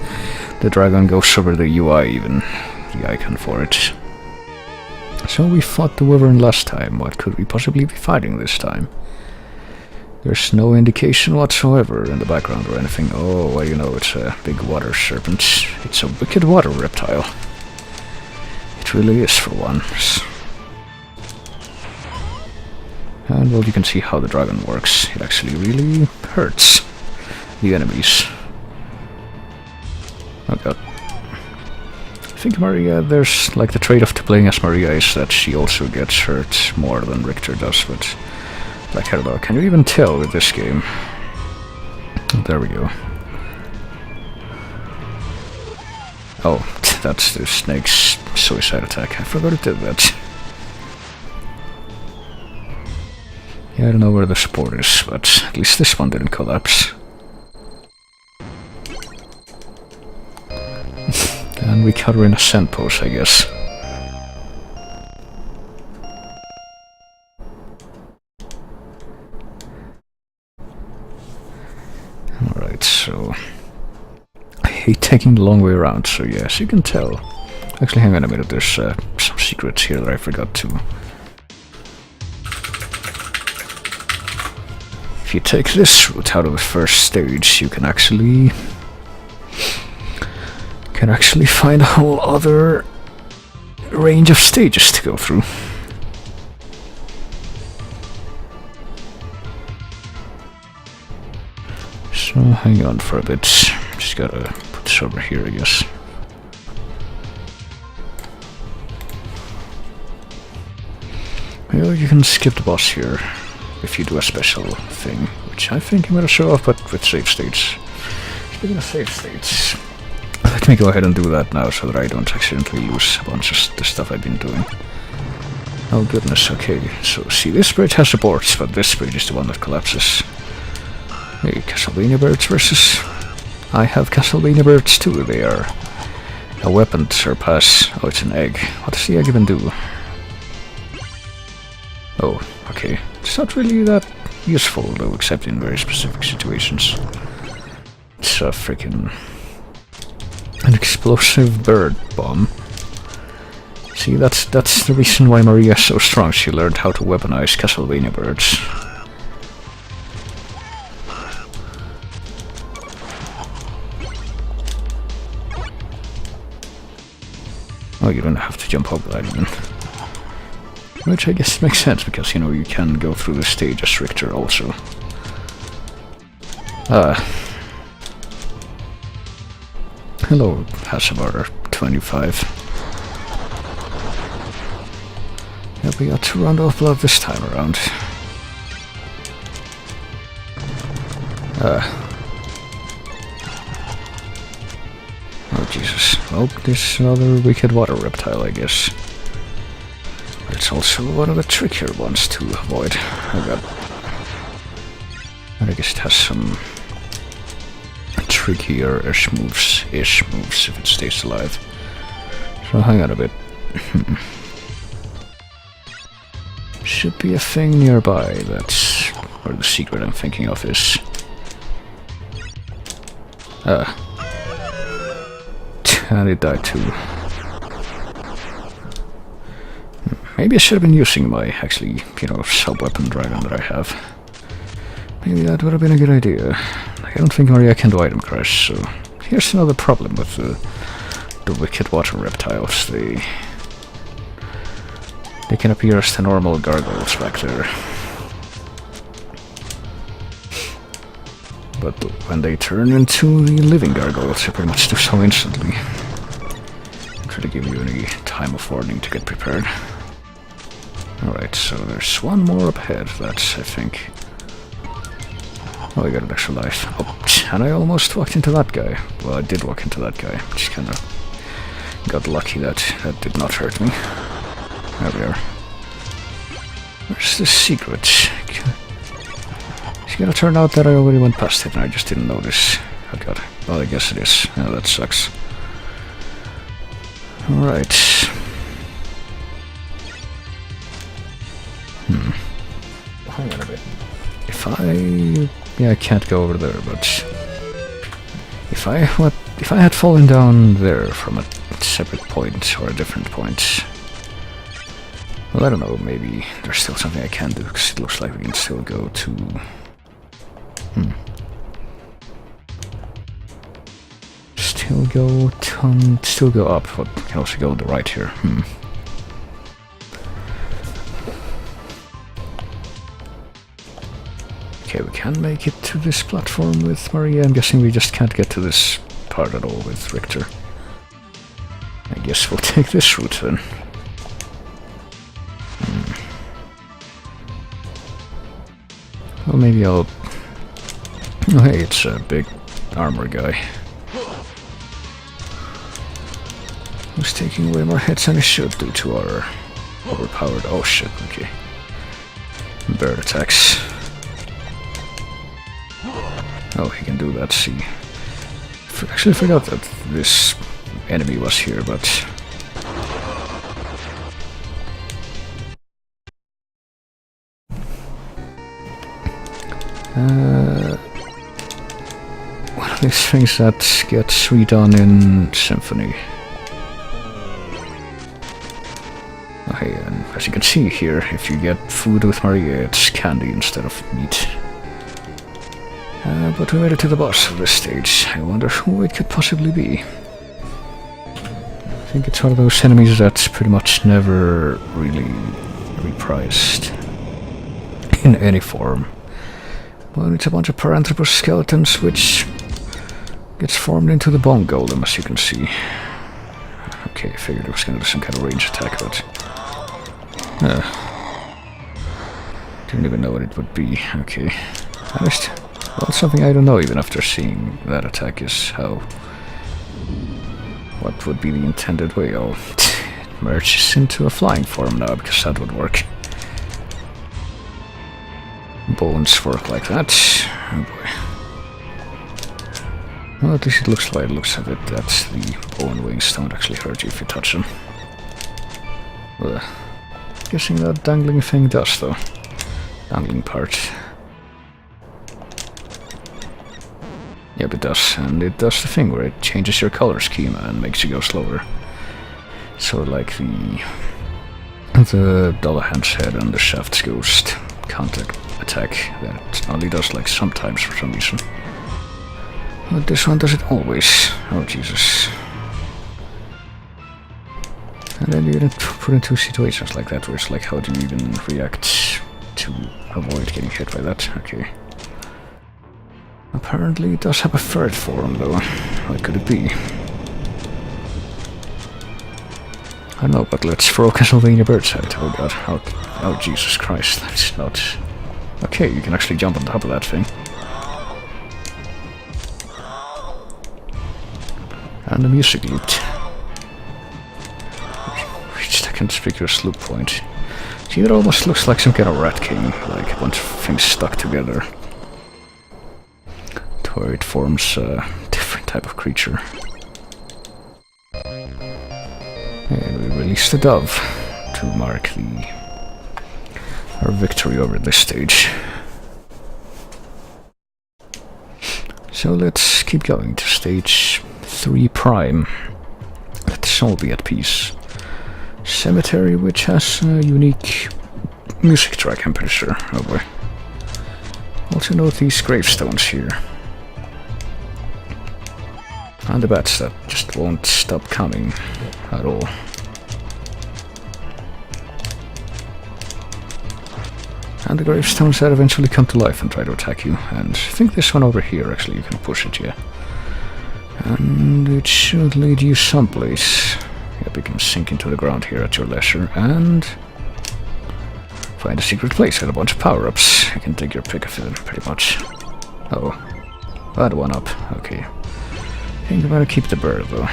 dragon goes over the UI even, the icon for it. So we fought the wyvern last time. What could we possibly be fighting this time? There's no indication whatsoever in the background or anything. Oh, well, you know, it's a big water serpent. It's a wicked water reptile. It really is, for once. And, well, you can see how the dragon works. It actually really hurts the enemies. Oh god. I think Maria, there's, like, the trade-off to playing as Maria is that she also gets hurt more than Richter does, but... like, I don't know, can you even tell with this game? There we go. Oh, that's the snake's suicide attack. I forgot it did that. Yeah, I don't know where the support is, but at least this one didn't collapse. And we cut her in a sand pose, I guess. Alright, so... I hate taking the long way around, so yes, you can tell. Actually, hang on a minute, there's some secrets here that I forgot to. If you take this route out of the first stage, you can actually find a whole other range of stages to go through. So hang on for a bit. Just gotta put this over here, I guess. Well, you can skip the boss here if you do a special thing, which I think I'm gonna show off, but with save states. Speaking of save states, let me go ahead and do that now so that I don't accidentally lose a bunch of the stuff I've been doing. Oh goodness, okay, so see, this bridge has supports, but this bridge is the one that collapses. Hey, Castlevania birds versus... I have Castlevania birds too, they are a weapon to surpass... Oh, it's an egg. What does the egg even do? Oh, okay. It's not really that useful though, except in very specific situations. It's a freaking... an explosive bird bomb. See, that's the reason why Maria's so strong. She learned how to weaponize Castlevania birds. Oh, you don't have to jump over that even. Which I guess makes sense, because, you know, you can go through the stage as Richter also. Hello, Hasabar 25. Yep, we got to Rondo of Blood this time around. Oh Jesus. Well, this another wicked water reptile, I guess. It's also one of the trickier ones to avoid. Oh god. I guess it has some trickier-ish moves if it stays alive. So hang on a bit. Should be a thing nearby, that's where the secret I'm thinking of is. And it died too. Maybe I should have been using my, actually, you know, sub-weapon dragon that I have. Maybe that would have been a good idea. I don't think Maria can do item crash, so... Here's another problem with the wicked water reptiles. They can appear as the normal gargoyles back there. But when they turn into the living gargoyles, they pretty much do so instantly. Try to give you any time of warning to get prepared. Alright, so there's one more up ahead, that's, I think... Oh, I got an extra life. Oh, and I almost walked into that guy. Well, I did walk into that guy, just kinda got lucky that that did not hurt me. There we are. Where's the secret? It's gonna turn out that I already went past it and I just didn't notice. Oh god. Well, I guess it is. Yeah, that sucks. Alright. Hang on a bit. If I... Yeah, I can't go over there, but... If I had fallen down there from a separate point, or a different point... Well, I don't know, maybe there's still something I can do, because it looks like we can still go to... Still go up, but we can also go to the right here. Okay, we can make it to this platform with Maria. I'm guessing we just can't get to this part at all with Richter. I guess we'll take this route then. Well, maybe I'll... Oh, hey, it's a big armor guy. Who's taking away more hits than he should due to our overpowered... Oh shit, okay. Bird attacks. Oh, he can do that, see. Actually forgot that this enemy was here, but... one of these things that get sweet on in Symphony. Okay, and as you can see here, if you get food with Maria, it's candy instead of meat. But we made it to the boss of this stage. I wonder who it could possibly be. I think it's one of those enemies that's pretty much never really reprised in any form. Well, it's a bunch of Paranthropus skeletons which gets formed into the bone golem, as you can see. Okay, I figured it was gonna do some kind of range attack, but didn't even know what it would be. Okay. Well, something I don't know even after seeing that attack is how... What would be the intended way? Oh, it merges into a flying form now, because that would work. Bones work like that. Oh boy. Well, at least it looks like looks of it that the bone wings don't actually hurt you if you touch them. Well, guessing that dangling thing does, though. Dangling part. Yep, it does, and it does the thing where it changes your color schema and makes you go slower. So like the Dullahan's head and the Shaft's ghost contact attack that only does like sometimes for some reason. But this one does it always. Oh Jesus. And then you get put into situations like that where it's like, how do you even react to avoid getting hit by that? Okay. Apparently it does have a third form though. What could it be? I don't know, but let's throw Castlevania Birdside. Oh god. Oh Jesus Christ, that's not... Okay, you can actually jump on top of that thing. And the music looped. Reached a conspicuous loop point. See, it almost looks like some kind of rat king, like a bunch of things stuck together. To where it forms a different type of creature. And we released the dove to mark our victory over this stage. So let's keep going to stage 3 prime. Let's all be at peace. Cemetery, which has a unique music track, I'm pretty sure. Oh boy. Also note these gravestones here. And the bats that just won't stop coming at all. And the gravestones that eventually come to life and try to attack you. And I think this one over here, actually, you can push it, yeah. And it should lead you someplace. Yep, you can sink into the ground here at your leisure and find a secret place with a bunch of power-ups. You can take your pick of them, pretty much. Oh, that one up. Okay. I think I better keep the bird, though.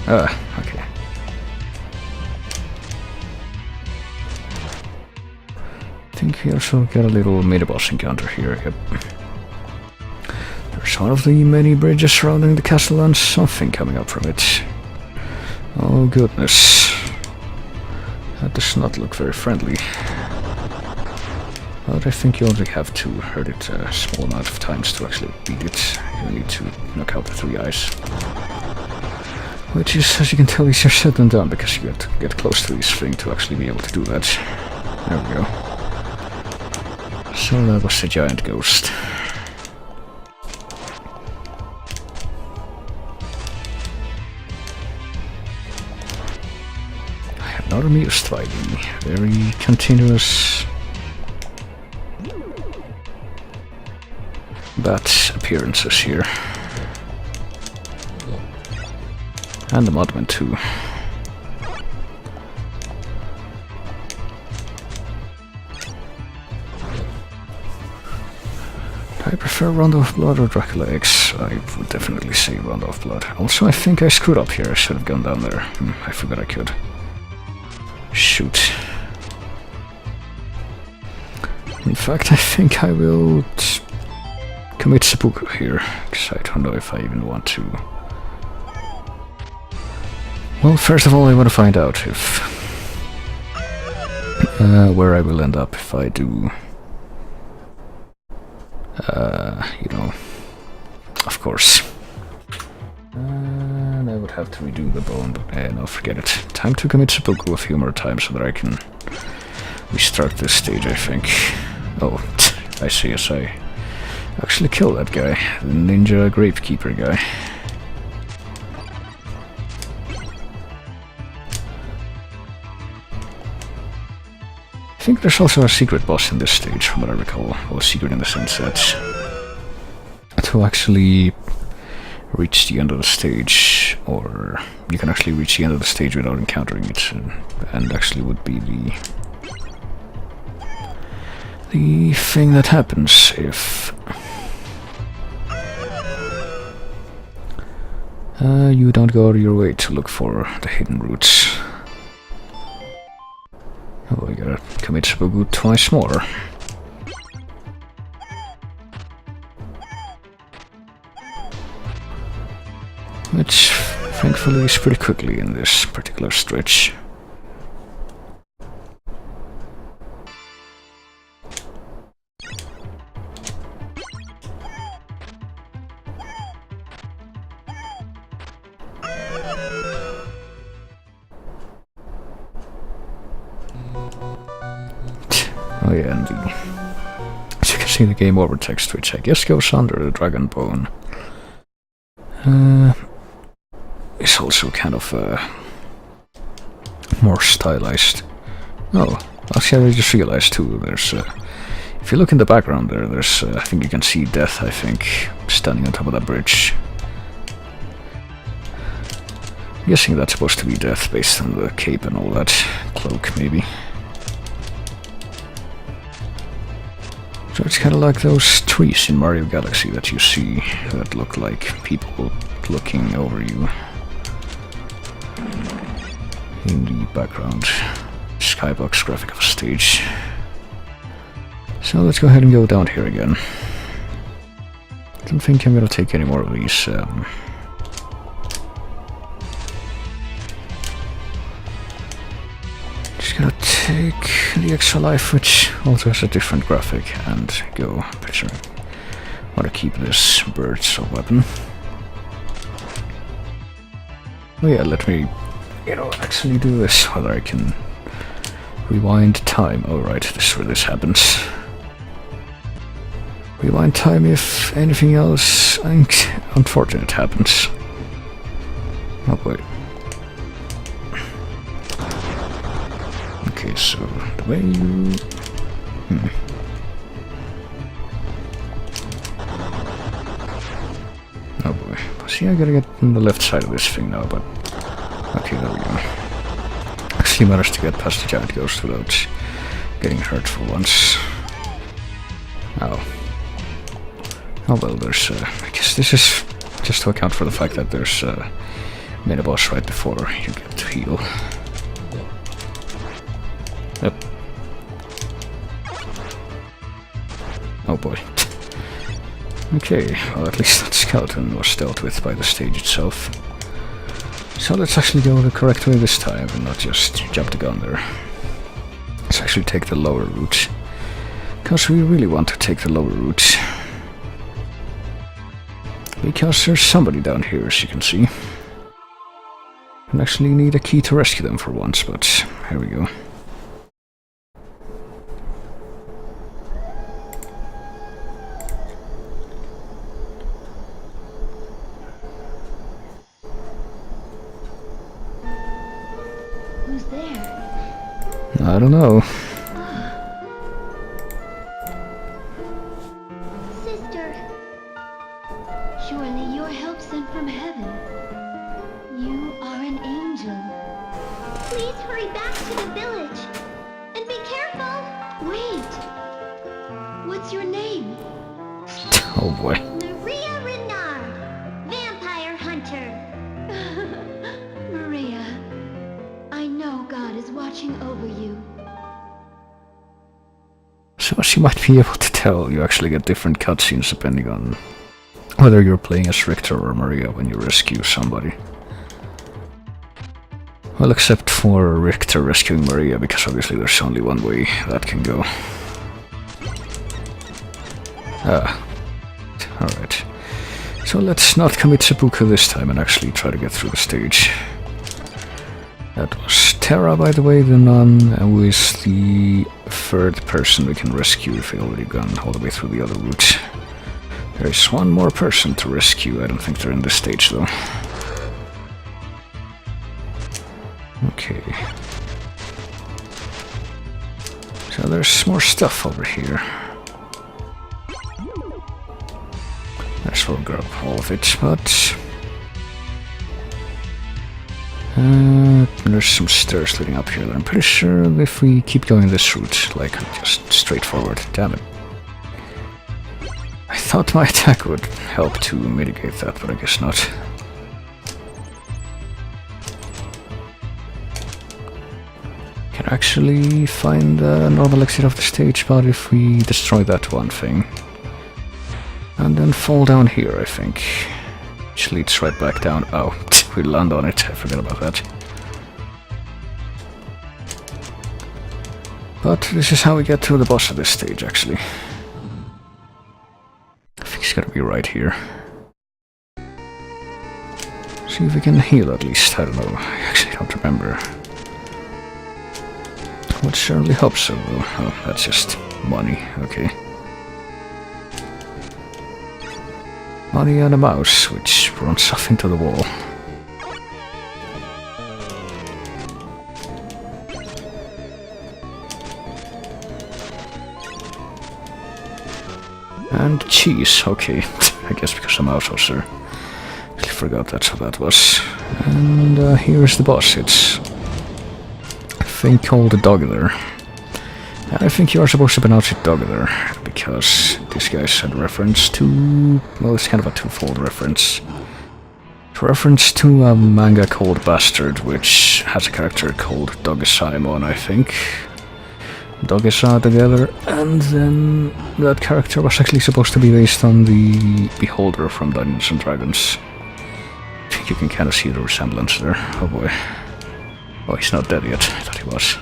Okay. I think we also got a little mini-boss encounter here. Yep. There's one of the many bridges surrounding the castle and something coming up from it. Oh goodness. That does not look very friendly. But I think you only have to hurt it a small amount of times to actually beat it. You need to knock out the 3 eyes. Which is, as you can tell, easier said than done, because you have to get close to this thing to actually be able to do that. There we go. So that was the giant ghost. I am not amused by the very continuous bat appearances here. And the Mudman too. I prefer Rondo of Blood or Dracula X. I would definitely say Rondo of Blood. Also, I think I screwed up here. I should have gone down there. I forgot I could. Shoot. In fact, I think I will commit seppuku here, because I don't know if I even want to. Well, first of all, I want to find out if where I will end up if I do. You know, of course. And I would have to redo the bone, but no, forget it. Time to commit seppuku a few more times so that I can restart this stage, I think. Oh, I see, yes, I actually killed that guy, the ninja grapekeeper guy. I think there's also a secret boss in this stage, from what I recall. Well, secret in the sense that to actually reach the end of the stage, or you can actually reach the end of the stage without encountering it, and actually would be the thing that happens if you don't go out of your way to look for the hidden roots. Oh, I gotta commit seppuku twice more. Which, thankfully, is pretty quickly in this particular stretch. Oh yeah, and as you can see, the game over text, which I guess goes under the dragon bone, is also kind of more stylized. Oh, actually I just realized too, there's if you look in the background there's I think you can see Death, I think, standing on top of that bridge. I'm guessing that's supposed to be Death based on the cape and all that, cloak maybe. So it's kind of like those trees in Mario Galaxy that you see that look like people looking over you in the background. Skybox graphic of a stage. So let's go ahead and go down here again. Don't think I'm gonna take any more of these. Just gonna take the extra life, which also has a different graphic, and go picture. Want to keep this bird as a weapon. Oh yeah, let me, actually do this, whether I can rewind time. Oh right, this is where this happens. Rewind time if anything else unfortunate happens. Oh boy. Okay, so the way you... Oh boy. See, I gotta get on the left side of this thing now, but... Okay, there we go. Actually managed to get past the giant ghost without getting hurt for once. Oh. Oh well, there's... I guess this is just to account for the fact that there's a mini-boss right before you get to heal. Yep. Oh boy. Okay, well at least that skeleton was dealt with by the stage itself. So let's actually go the correct way this time and not just jump the gun there. Let's actually take the lower route. Because we really want to take the lower route. Because there's somebody down here, as you can see. And actually need a key to rescue them for once, but here we go. Who's there? I don't know. Sister. Surely you're help sent from heaven. You are an angel. Please hurry back to the village. And be careful. Wait. What's your name? Oh boy. Maria Renard, vampire hunter. Maria, I know God is watching over you. So as you might be able to tell, you actually get different cutscenes depending on whether you're playing as Richter or Maria when you rescue somebody. Well, except for Richter rescuing Maria, because obviously there's only one way that can go. Alright. So let's not commit seppuku this time and actually try to get through the stage. That was Terra, by the way, the nun, who is the third person we can rescue if we already gone all the way through the other route. There's one more person to rescue. I don't think they're in this stage, though. Okay. So there's more stuff over here. Let's well grab all of it, but... there's some stairs leading up here that I'm pretty sure if we keep going this route, like just straight forward, damn it. I thought my attack would help to mitigate that, but I guess not. Can actually find a normal exit of the stage, but if we destroy that one thing, and then fall down here, I think. Which leads right back down. Oh, we land on it. I forgot about that. But this is how we get to the boss of this stage, actually. I think it's gotta be right here. See if we can heal at least. I don't know. I actually don't remember. Would certainly hope so, though. Oh, that's just money. Okay. Money and a mouse, which runs off into the wall. And cheese, okay. I guess because I'm out also. I forgot that's what that was. And here's the boss. It's a thing called a Doggler. I think you are supposed to pronounce it Doggler, because this guy's a reference to... well, it's kind of a twofold reference. It's a reference to a manga called Bastard, which has a character called Doggesaimon, I think. Doggesa together, and then that character was actually supposed to be based on the Beholder from Dungeons and Dragons. I think you can kind of see the resemblance there. Oh boy. Oh, he's not dead yet. I thought he was.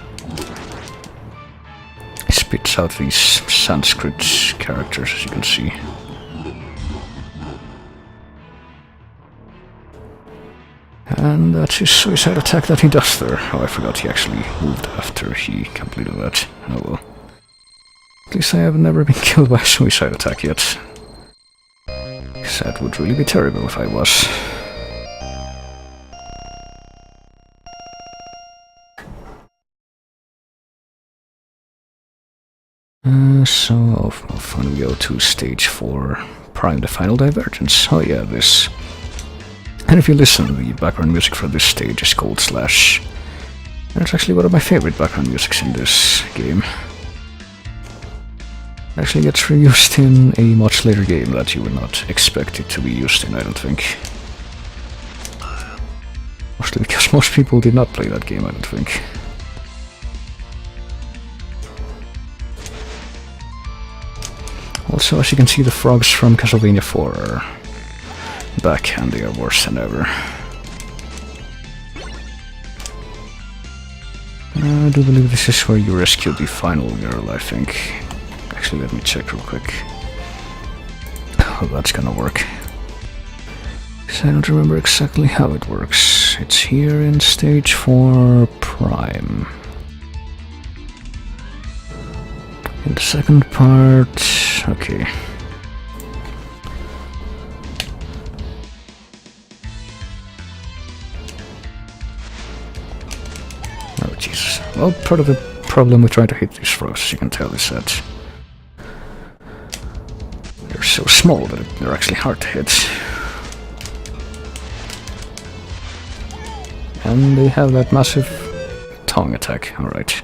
Spits out these Sanskrit characters, as you can see. And that's his suicide attack that he does there. Oh, I forgot he actually moved after he completed that. Oh well. At least I have never been killed by a suicide attack yet. Because that would really be terrible if I was. So off we go to stage 4, Prime the Final Divergence. Oh yeah, this. And if you listen, the background music for this stage is called Slash. And it's actually one of my favorite background musics in this game. It actually gets reused in a much later game that you would not expect it to be used in, I don't think. Mostly because most people did not play that game, I don't think. Also, as you can see, the frogs from Castlevania 4 are back, and they are worse than ever. I do believe this is where you rescue the final girl, I think. Actually, let me check real quick. Oh, that's gonna work. Because I don't remember exactly how it works. It's here in stage 4 Prime. In the second part... okay. Oh, Jesus. Well, part of the problem with trying to hit these frogs, as you can tell, is that they're so small that they're actually hard to hit. And they have that massive tongue attack, alright.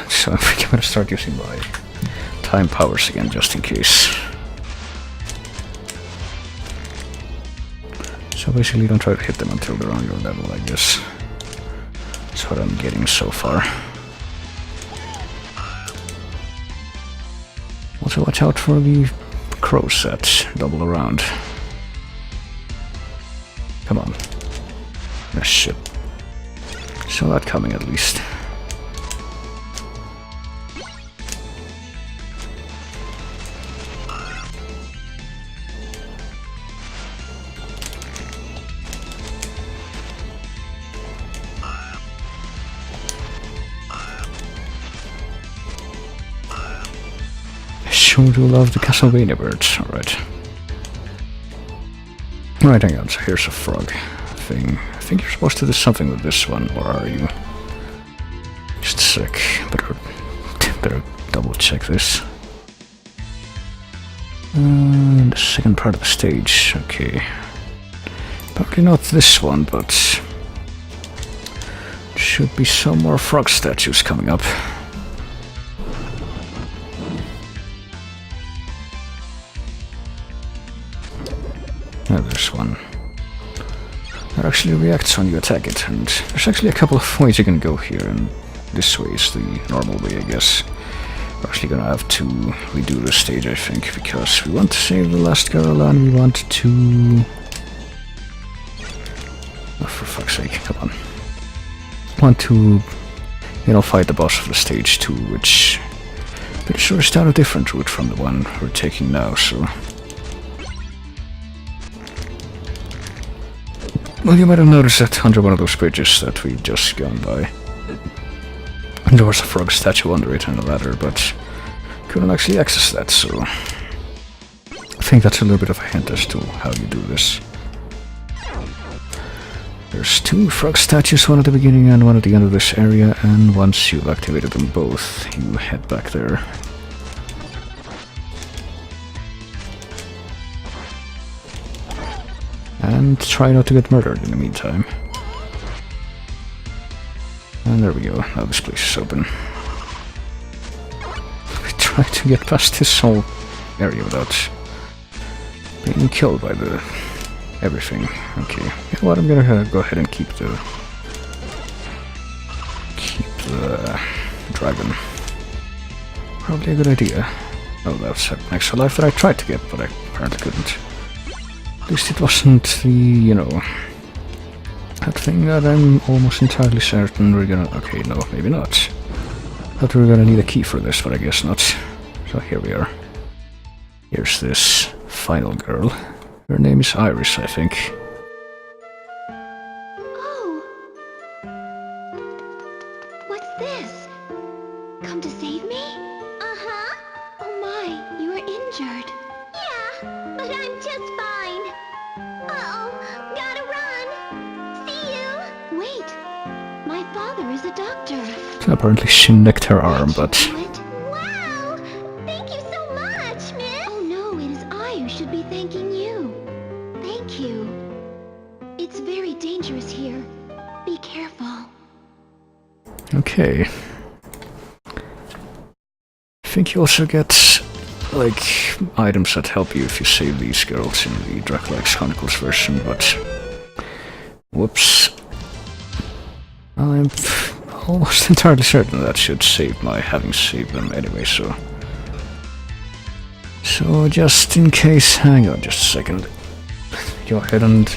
So I think I'm gonna start using my time powers again, just in case. So basically don't try to hit them until they're on your level, I guess. That's what I'm getting so far. Also watch out for the crows that double around. Come on. Ah, shit. Saw that coming at least. who do love the Castlevania birds. Alright. Right, hang on, so here's a frog thing. I think you're supposed to do something with this one, or are you? Just a sec. Better double check this. The second part of the stage, okay. Probably not this one, but should be some more frog statues coming up. There's one. That actually reacts when you attack it, and there's actually a couple of ways you can go here, and this way is the normal way, I guess. We're actually gonna have to redo the stage, I think, because we want to save the last girl, and we want to... Oh, for fuck's sake, come on. Want to, you know, fight the boss of the stage too, which... pretty sure is down a different route from the one we're taking now, so... Well, you might have noticed that under one of those bridges that we just gone by. And there was a frog statue under it and a ladder, but couldn't actually access that, so... I think that's a little bit of a hint as to how you do this. There's 2 frog statues, one at the beginning and one at the end of this area, and once you've activated them both, you head back there. And try not to get murdered in the meantime. And there we go, now this place is open. I try to get past this whole area without being killed by the everything. Okay, you know what, I'm gonna go ahead and keep the dragon. Probably a good idea. Oh, that's an extra life that I tried to get, but I apparently couldn't. At least it wasn't the, you know, that thing that I'm almost entirely certain we're gonna... Okay, no, maybe not. Thought we were gonna need a key for this, but I guess not. So here we are. Here's this final girl. Her name is Iris, I think. Oh. What's this? Come to save me? Uh-huh. Oh my, you were injured. Yeah, but I'm just fine. Uh-oh, gotta run. See you. Wait, my father is a doctor. So apparently she nicked her arm, but... Wow, thank you so much, miss. Oh no, it is I who should be thanking you. Thank you. It's very dangerous here. Be careful. Okay. I think you also get, like, items that help you if you save these girls in the Dracula X Chronicles version, but... Whoops. I'm almost entirely certain that should save my having saved them anyway, so... So, just in case... Hang on just a second. Go ahead and...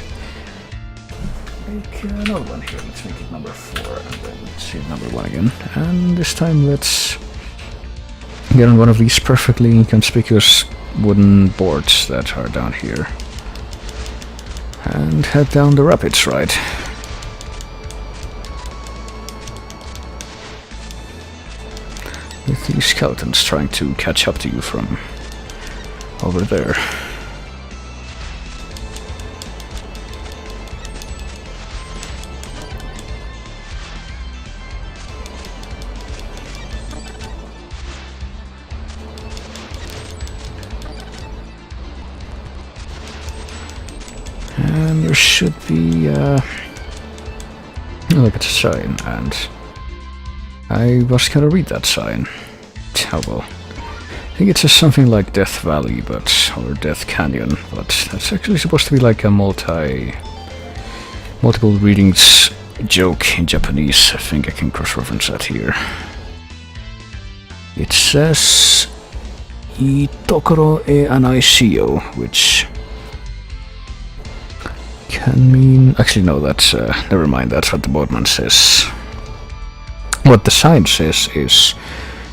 make another one here. Let's make it number 4, and then save number 1 again. And this time let's... get on one of these perfectly inconspicuous wooden boards that are down here. And head down the rapids, right? With these skeletons trying to catch up to you from over there. And there should be, look at the sign, and I was gonna read that sign. Oh well. I think it says something like Death Valley, but, or Death Canyon, but that's actually supposed to be like a multiple readings joke in Japanese. I think I can cross-reference that here. It says Itokoro e Anaishio, which can mean... Actually, no, that's... never mind, that's what the boardman says. What the sign says is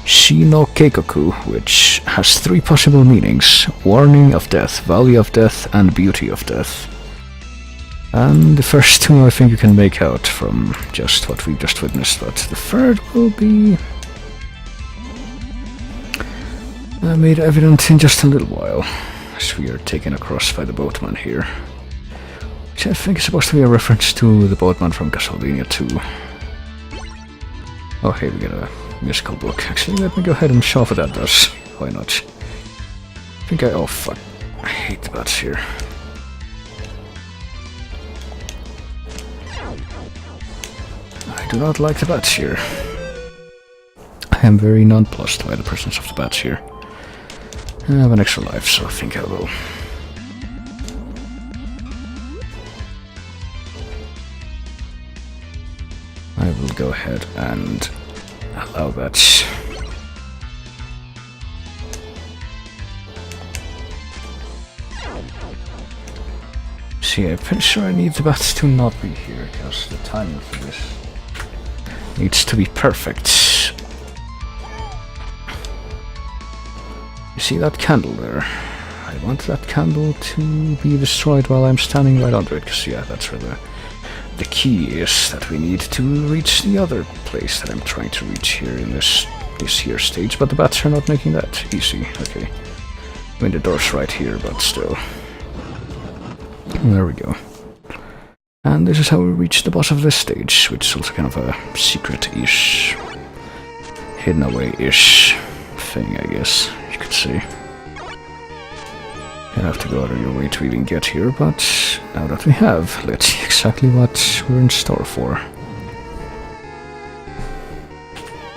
Shi no Keikoku, which has 3 possible meanings: warning of death, valley of death, and beauty of death. And the first 2 I think you can make out from just what we just witnessed, but the third will be... made evident in just a little while, as we are taken across by the boatman here. Which I think is supposed to be a reference to the boatman from Castlevania 2. Oh hey, we got a musical book. Actually, let me go ahead and show off what that does. Why not? oh fuck. I hate the bats here. I do not like the bats here. I am very nonplussed by the presence of the bats here. I have an extra life, so I think I will. I will go ahead and allow that. See, I'm pretty sure I need the bats to not be here, because the timing for this needs to be perfect. You see that candle there? I want that candle to be destroyed while I'm standing right under it, because yeah, that's where the key is that we need to reach the other place that I'm trying to reach here in this here stage, but the bats are not making that easy. Okay. I mean, the door's right here, but still. There we go. And this is how we reach the boss of this stage, which is also kind of a secret-ish, hidden away-ish thing, I guess you could say. You have to go out of your way to even get here, but now that we have, let's see exactly what we're in store for.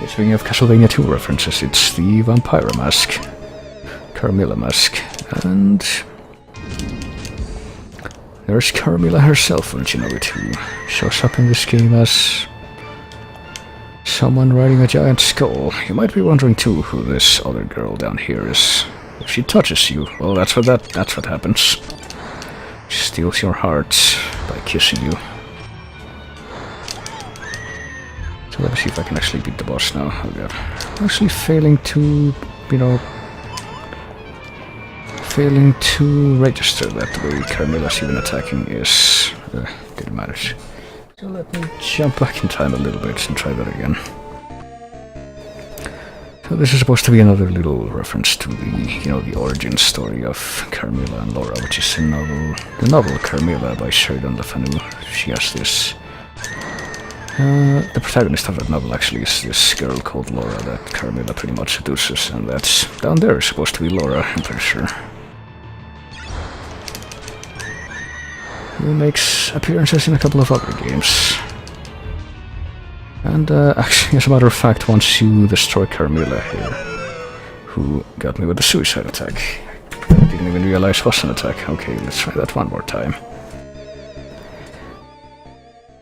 Speaking of Castlevania 2 references, it's the Vampire Mask, Carmilla Mask, and there's Carmilla herself, wouldn't you know it, who shows up in this game as someone riding a giant skull. You might be wondering too who this other girl down here is. If she touches you, well, that's what happens. She steals your heart by kissing you. So let me see if I can actually beat the boss now. Oh god. I'm actually failing to, failing to register that the way Carmilla's even attacking is... didn't matter. So let me jump back in time a little bit and try that again. So this is supposed to be another little reference to the, the origin story of Carmilla and Laura, which is the novel Carmilla by Sheridan Le Fanu. She has this... the protagonist of that novel actually is this girl called Laura that Carmilla pretty much seduces, and that's down there is supposed to be Laura, I'm pretty sure. Who makes appearances in a couple of other games. And actually, as a matter of fact, once you destroy Carmilla here, who got me with a suicide attack. I didn't even realize was an attack. Okay, let's try that one more time.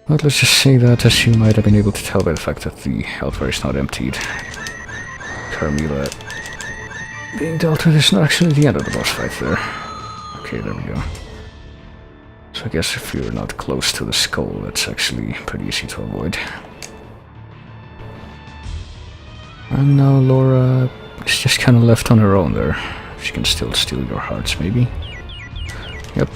But let's just say that, as you might have been able to tell by the fact that the health bar is not emptied, Carmilla being dealt with is not actually the end of the boss fight there. Okay, there we go. So I guess if you're not close to the skull, that's actually pretty easy to avoid. And now Laura is just kind of left on her own there. She can still steal your hearts, maybe. Yep.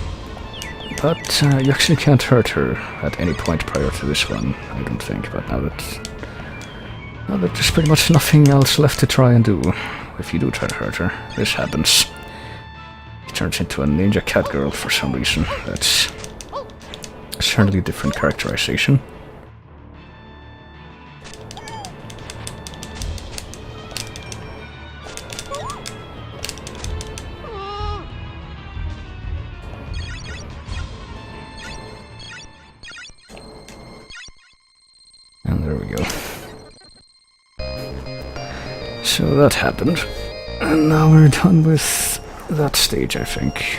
But you actually can't hurt her at any point prior to this one, I don't think. But now that there's pretty much nothing else left to try and do, if you do try to hurt her, this happens. She turns into a ninja cat girl for some reason. That's certainly a different characterization. And there we go. So that happened. And now we're done with that stage, I think.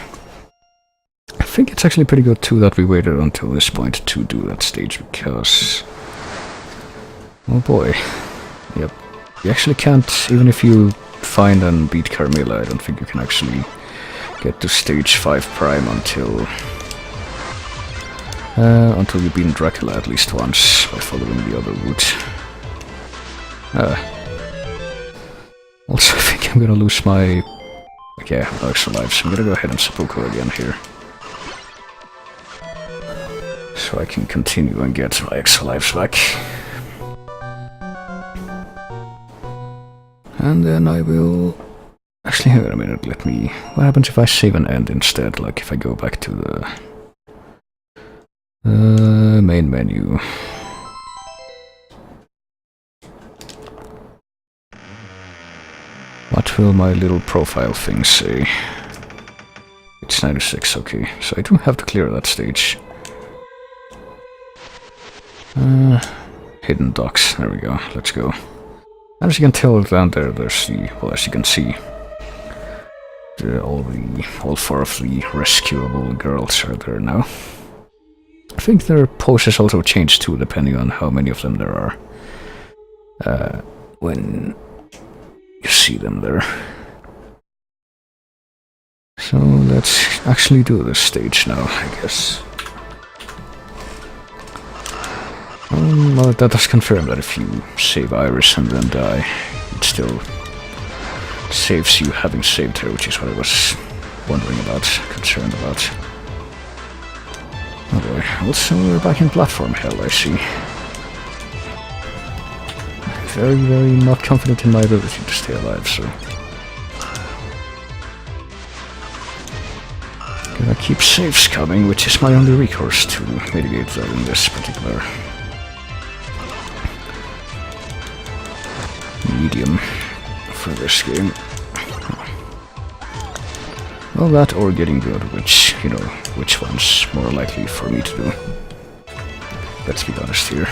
I think it's actually pretty good too that we waited until this point to do that stage, because... oh boy. Yep. You actually can't, even if you find and beat Carmilla, I don't think you can actually get to stage 5 Prime until you've beaten Dracula at least once by following the other route. Also, I think I'm gonna lose my... okay, I have no extra lives, so I'm gonna go ahead and seppuku again here. So I can continue and get my extra lives back. And then I will Actually, hang on a minute, what happens if I save and end instead? Like, if I go back to the main menu. What will my little profile thing say? It's 96, okay. So I do have to clear that stage. Hidden docks, there we go, let's go. As you can tell down there, there's the, well, as you can see, all 4 of the rescuable girls are there now. I think their poses also change too, depending on how many of them there are. When you see them there. So let's actually do this stage now, I guess. Well, that does confirm that if you save Iris and then die, it still saves you having saved her, which is what I was wondering about, concerned about. Oh boy, also we're back in platform hell, I see. Very, very not confident in my ability to stay alive, so... Gotta keep saves coming, which is my only recourse to mitigate that in this particular medium for this game. Well, that or getting good, which, you know, which one's more likely for me to do. Let's be honest here.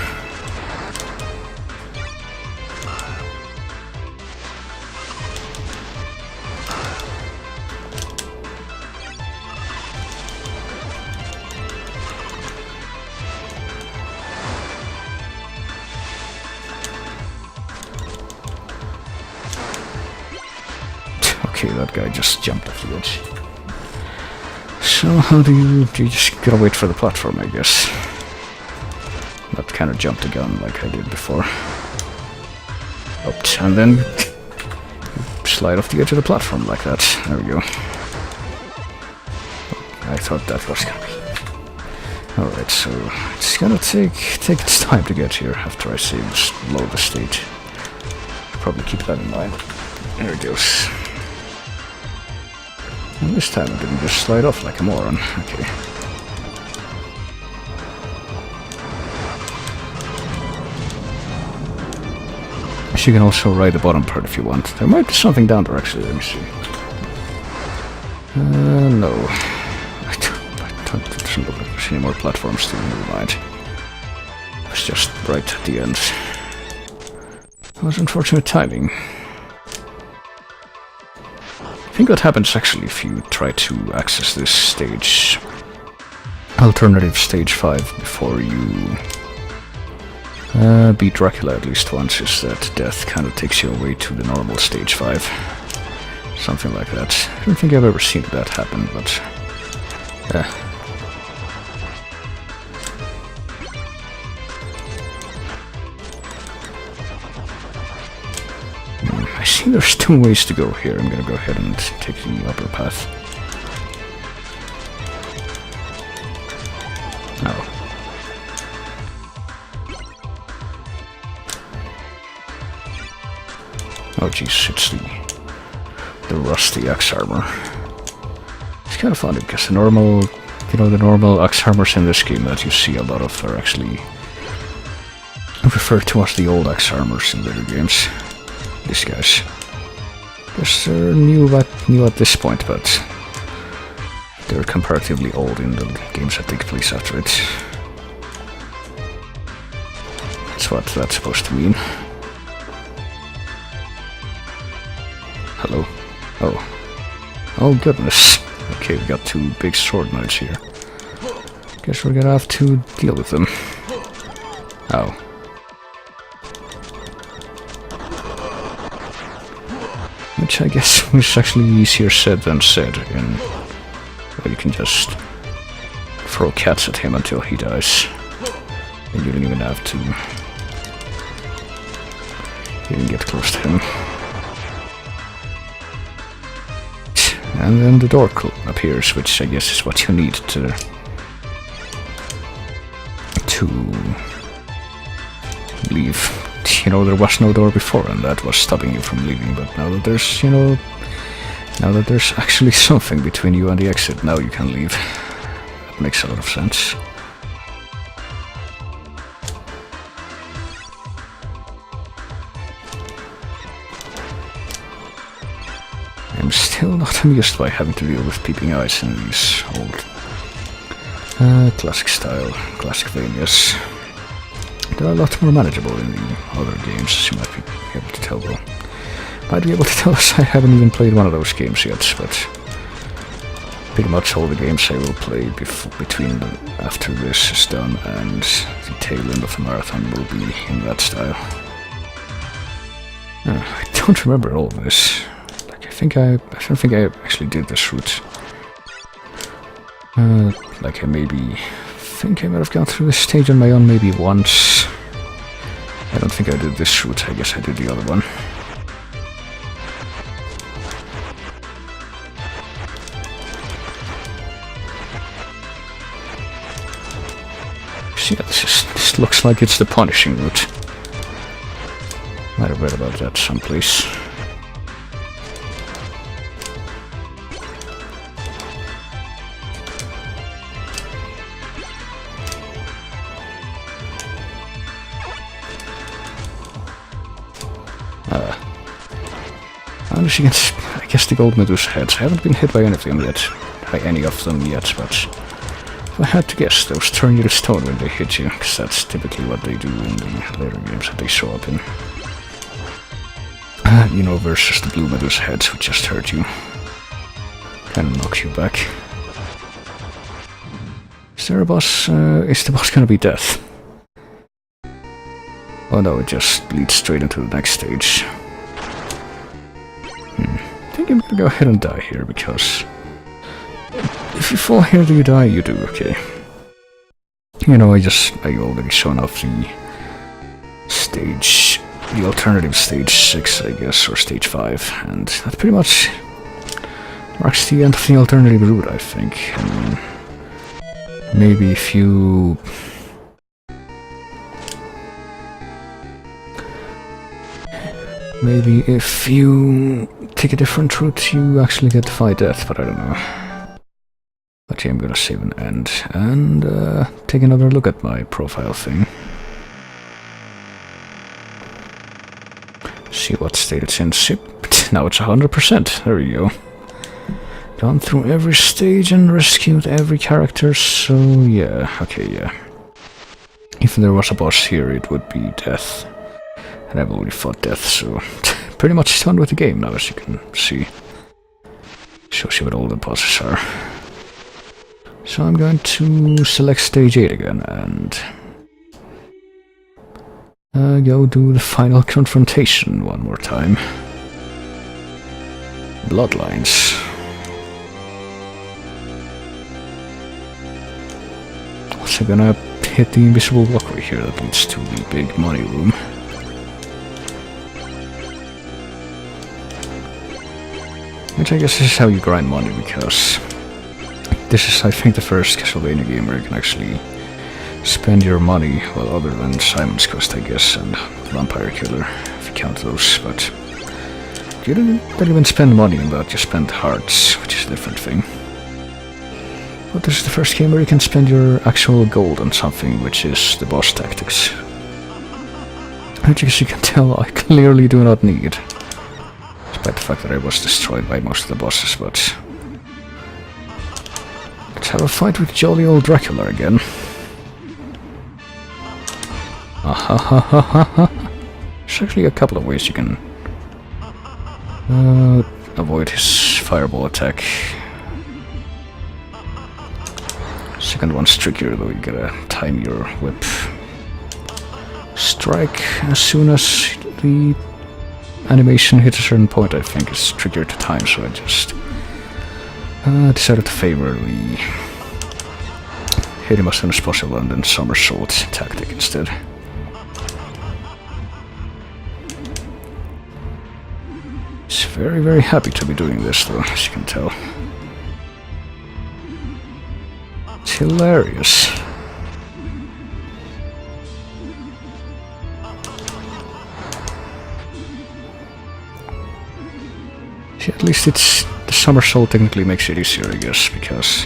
Okay, that guy just jumped off the edge. So how do you just gotta wait for the platform, I guess. Not kind of jump the gun like I did before. Oops, and then slide off the edge of the platform like that. There we go. I thought that was gonna be... Alright, so it's gonna take its time to get here after I load the stage. Probably keep that in mind. There it goes. And this time I didn't just slide off like a moron. Okay. So you can also ride the bottom part if you want. There might be something down there actually, let me see. No. I don't there's no any more platforms to never mind. It was just right at the end. It was unfortunate timing. I think what happens actually if you try to access this stage, alternative stage 5, before you beat Dracula at least once, is that death kind of takes you away to the normal stage 5. Something like that. I don't think I've ever seen that happen, but... I see there's 2 ways to go here. I'm gonna go ahead and take the upper path. Oh. Oh jeez, it's the rusty axe armor. It's kind of funny because the normal, the normal axe armors in this game that you see a lot of are actually referred to as the old axe armors in later games. These guys. Guess they're new at this point, but they're comparatively old in the games that take place after it. That's what that's supposed to mean. Hello? Oh. Oh goodness. Okay, we got 2 big sword knights here. Guess we're gonna have to deal with them. Ow. Which I guess was actually easier said than said, in where you can just throw cats at him until he dies. And you don't even have to even get close to him. And then the door appears, which I guess is what you need to leave. There was no door before, and that was stopping you from leaving, but now that there's, Now that there's actually something between you and the exit, now you can leave. That makes a lot of sense. I'm still not amused by having to deal with peeping eyes in these old classic style Castlevanias. They're a lot more manageable in the other games, as you might be able to tell though. Might be able to tell us I haven't even played one of those games yet, but pretty much all the games I will play after this is done and the tail end of the marathon will be in that style. I don't remember all of this. I don't think I actually did this route. Like I think I might have gone through this stage on my own maybe once. I don't think I did this route, I guess I did the other one. See, this looks like it's the punishing route. Might have read about that someplace. I guess the gold Medusa heads. I haven't been hit by any of them yet, but if I had to guess, those turn you to stone when they hit you, because that's typically what they do in the later games that they show up in. Versus the blue Medusa heads, which just hurt you. Kind of knocks you back. Is there a boss? Is the boss gonna be death? Oh no, it just leads straight into the next stage. I think I'm gonna go ahead and die here, because if you fall here, do you die? You do, okay. I already shown off the stage, the alternative stage 6, I guess, or stage 5, and that pretty much marks the end of the alternative route, I think. I mean, maybe if you take a different route, you actually get to fight death, but I don't know. But yeah, I'm gonna save an end and take another look at my profile thing. See what state it's in. Now it's 100%. There we go. Gone through every stage and rescued every character, so yeah, okay, yeah. If there was a boss here, it would be death. And I've already fought death, so pretty much done with the game now, as you can see. Shows you what all the bosses are. So I'm going to select stage 8 again and go do the final confrontation one more time. Bloodlines. Also gonna hit the invisible walkway here that leads to the big money room. Which I guess is how you grind money, because this is, I think, the first Castlevania game where you can actually spend your money, well, other than Simon's Quest, I guess, and Vampire Killer, if you count those, but you don't even spend money on that, you spend hearts, which is a different thing. But this is the first game where you can spend your actual gold on something, which is the boss tactics. Which, as you can tell, I clearly do not need. Despite the fact that I was destroyed by most of the bosses, but let's have a fight with jolly old Dracula again. There's actually a couple of ways you can avoid his fireball attack. Second one's trickier though, you gotta time your whip. Strike as soon as the animation hits a certain point, I think, is trickier to time, so I just decided to favor the hit him as soon as possible and then somersault tactic instead. He's very, very happy to be doing this though, as you can tell. It's hilarious. See, at least it's the somersault technically makes it easier, I guess, because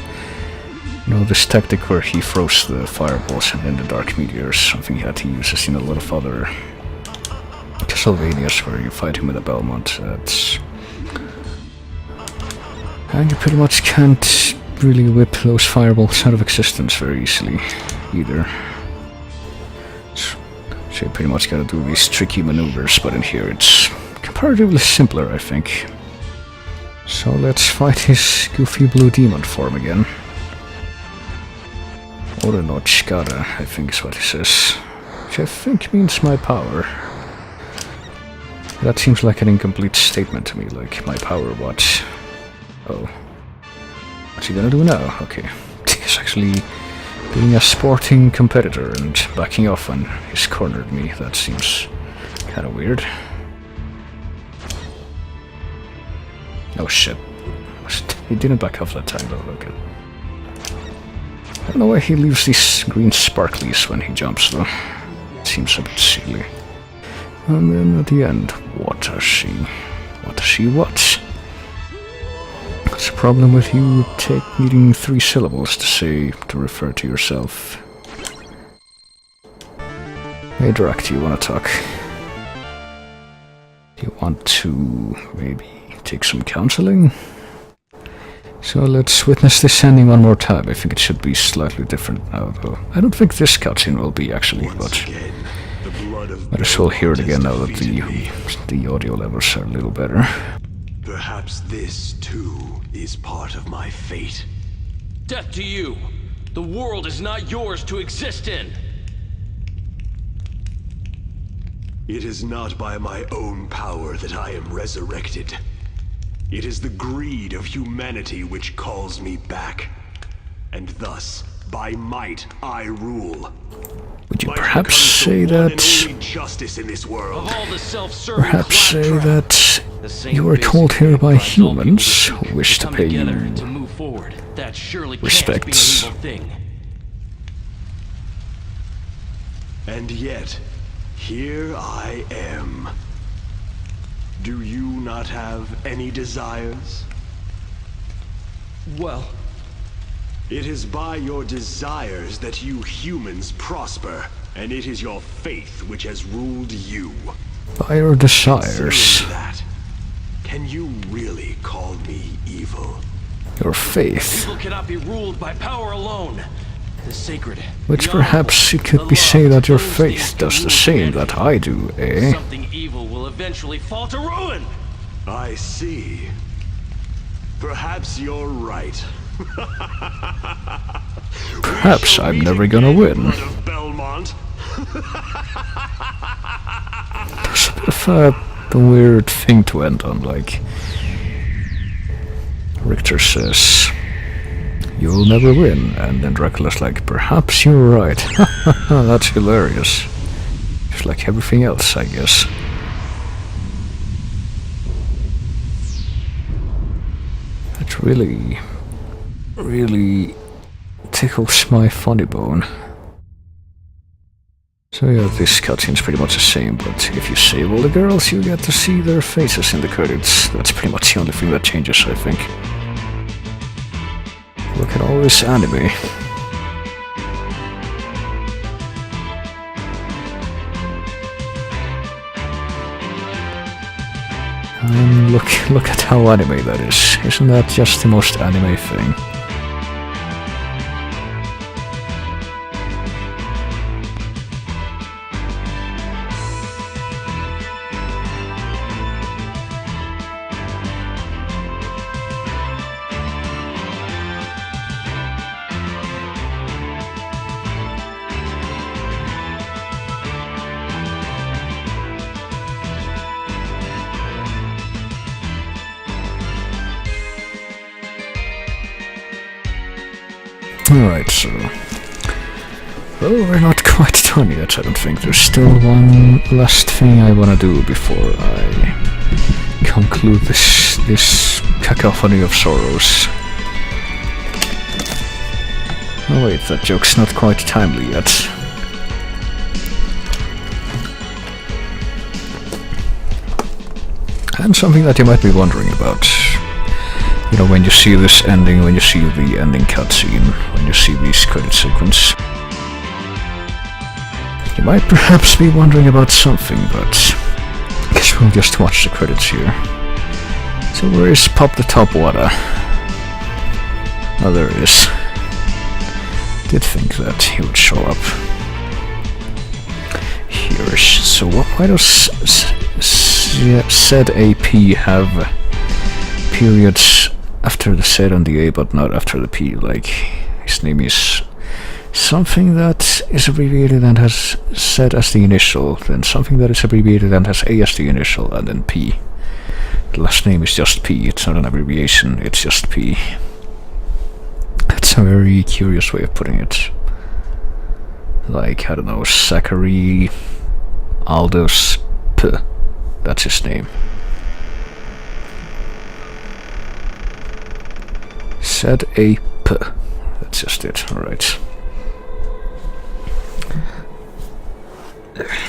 you know this tactic where he throws the fireballs and then the dark meteors, something that he uses in a lot of other Castlevanias where you fight him with a Belmont. And you pretty much can't really whip those fireballs out of existence very easily either. So you pretty much gotta do these tricky maneuvers, but in here it's comparatively simpler, I think. So let's fight his goofy blue demon form again. Orenochkara, I think is what he says. Which I think means my power. That seems like an incomplete statement to me, like, my power what? Oh. What's he gonna do now? Okay. He's actually being a sporting competitor and backing off when he's cornered me. That seems kinda weird. Oh shit. He didn't back off that time though, okay. I don't know why he leaves these green sparklies when he jumps though. It seems a bit silly. And then at the end, Watashi. Watashi what? What's the problem with you needing 3 syllables to refer to yourself? Hey Drac, do you want to talk? Do you want to maybe take some counseling? So let's witness this ending one more time. I think it should be slightly different now though. I don't think this cutscene will be actually, but might as well hear it again now that the audio levels are a little better. Perhaps this, too, is part of my fate. Death to you! The world is not yours to exist in! It is not by my own power that I am resurrected. It is the greed of humanity which calls me back. And thus, by might, I rule. Would you perhaps say that... Perhaps say that you were told here by humans who wish to pay you respects. And yet, here I am. Do you not have any desires? Well... It is by your desires that you humans prosper, and it is your faith which has ruled you. By your desires. That, can you really call me evil? Your faith. People cannot be ruled by power alone. The sacred. Which perhaps it could be said that your faith does the same that I do, eh? Something evil will eventually fall to ruin. I see. Perhaps you're right. Perhaps I'm never gonna win. That's a bit of a weird thing to end on, like... Richter says, you'll never win, and then Dracula's like, perhaps you're right. That's hilarious. Just like everything else, I guess. That really tickles my funny bone. So yeah, this cutscene's pretty much the same, but if you save all the girls, you get to see their faces in the credits. That's pretty much the only thing that changes, I think. Look at all this anime. And look at how anime that is. Isn't that just the most anime thing? Alright, so... well, we're not quite done yet, I don't think. There's still one last thing I wanna do before I conclude this cacophony of sorrows. Oh wait, that joke's not quite timely yet. And something that you might be wondering about. You know, when you see this ending, when you see the ending cutscene, when you see these credit sequence, you might perhaps be wondering about something, but I guess we'll just watch the credits here. So where is Pop the Top Water? Oh, there he is. Did think that he would show up. Here, so why does said AP have periods after the Z and the A but not after the P? Like, his name is something that is abbreviated and has Z as the initial, then something that is abbreviated and has A as the initial, and then P. The last name is just P, it's not an abbreviation, it's just P. That's a very curious way of putting it. Like, I don't know, Zachary Aldous P. That's his name. Said a P. That's just it, alright.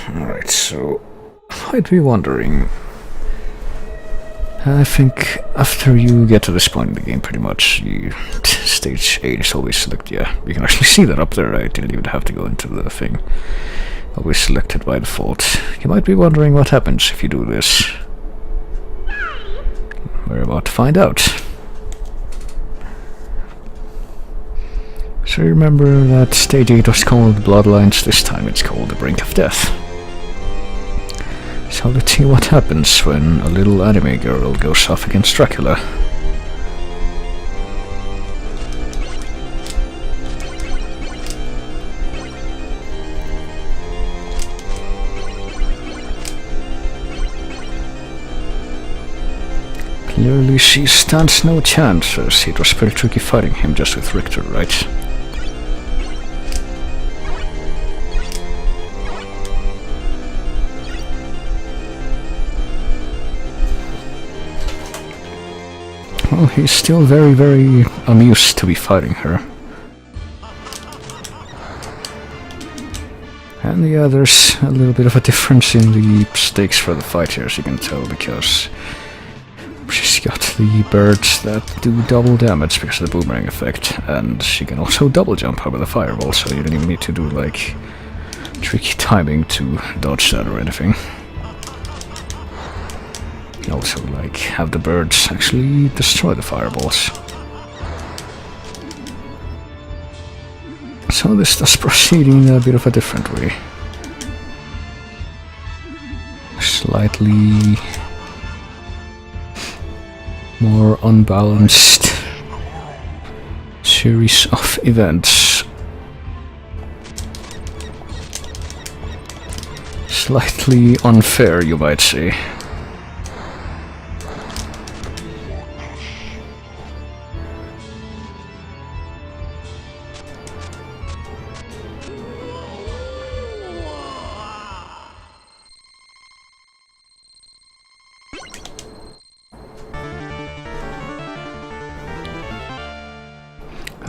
Alright, so I might be wondering. I think after you get to this point in the game, pretty much, stage 8 is always selected. Yeah, you can actually see that up there. I didn't even have to go into the thing. Always selected by default. You might be wondering what happens if you do this. We're about to find out. So remember that stage 8 was called Bloodlines, this time it's called The Brink of Death. So let's see what happens when a little anime girl goes off against Dracula. Clearly she stands no chance, as it was pretty tricky fighting him just with Richter, right? Well, he's still very, very amused to be fighting her. And yeah, there's a little bit of a difference in the stakes for the fight here, as you can tell, because she's got the birds that do double damage because of the boomerang effect, and she can also double jump over the fireball, so you don't even need to do, like, tricky timing to dodge that or anything. Also, like, have the birds actually destroy the fireballs. So this does proceed in a bit of a different way. Slightly more unbalanced series of events. Slightly unfair, you might say.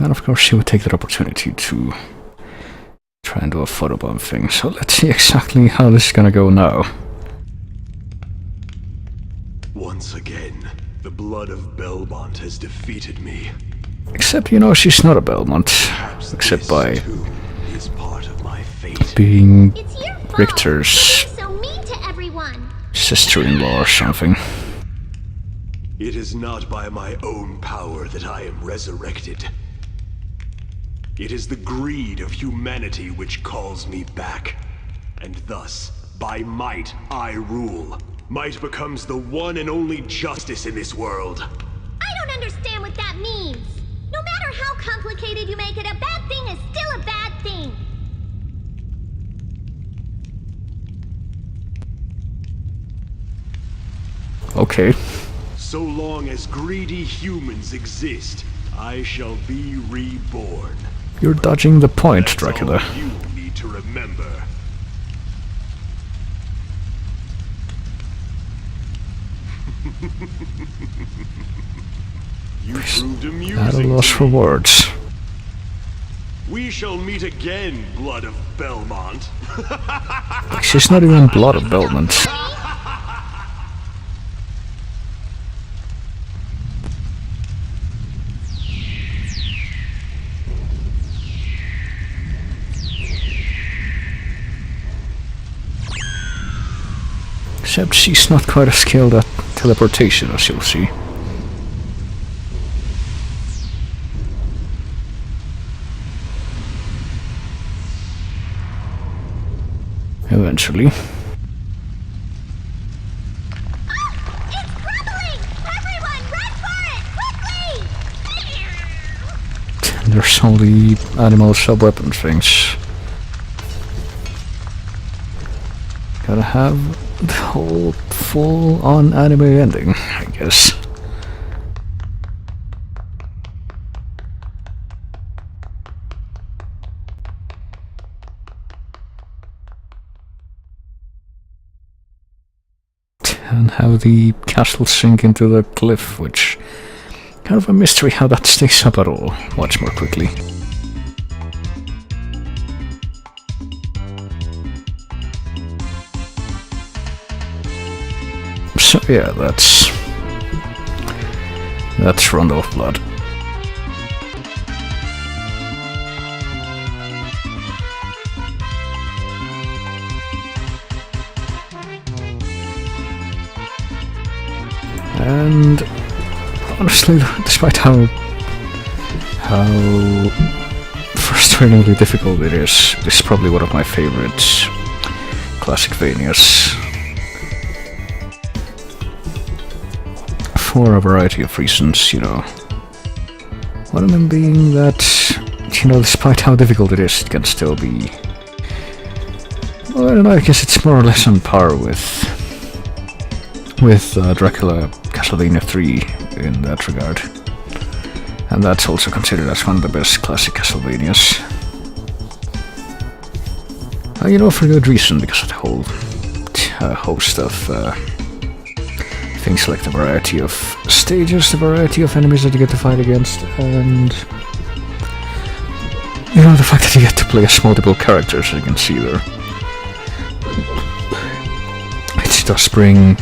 And of course she would take that opportunity to try and do a photobomb thing. So let's see exactly how this is gonna go now. Once again, the blood of Belmont has defeated me. Except, you know, she's not a Belmont. Except by is part of my fate. being It's your fault. Richter's You're so mean to everyone. sister-in-law or something. It is not by my own power that I am resurrected. It is the greed of humanity which calls me back. And thus, by might, I rule. Might becomes the one and only justice in this world. I don't understand what that means. No matter how complicated you make it, a bad thing is still a bad thing. Okay. So long as greedy humans exist, I shall be reborn. You're dodging the point, That's Dracula. all you need to remember. You proved amusing. At a loss to for me. words. We shall meet again, blood of Belmont. She's not even blood of Belmont. Except she's not quite as skilled at teleportation, as you'll see. Eventually. It's crumbling! Everyone, run for it! Quickly! There's all the animal sub-weapon things. Gotta have the whole full-on anime ending, I guess. And have the castle sink into the cliff, which kind of a mystery how that stays up at all. Watch more quickly. So yeah, that's Rondo of Blood. And honestly, despite how frustratingly difficult it is, this is probably one of my favorite Classicvanias. For a variety of reasons, you know. One of them being that, you know, despite how difficult it is, it can still be... Well, I don't know, I guess it's more or less on par with Dracula Castlevania 3 in that regard. And that's also considered as one of the best classic Castlevanias. You know, for good reason, because of the whole host of things like the variety of stages, the variety of enemies that you get to fight against, and you know, the fact that you get to play as multiple characters, as you can see there. It does bring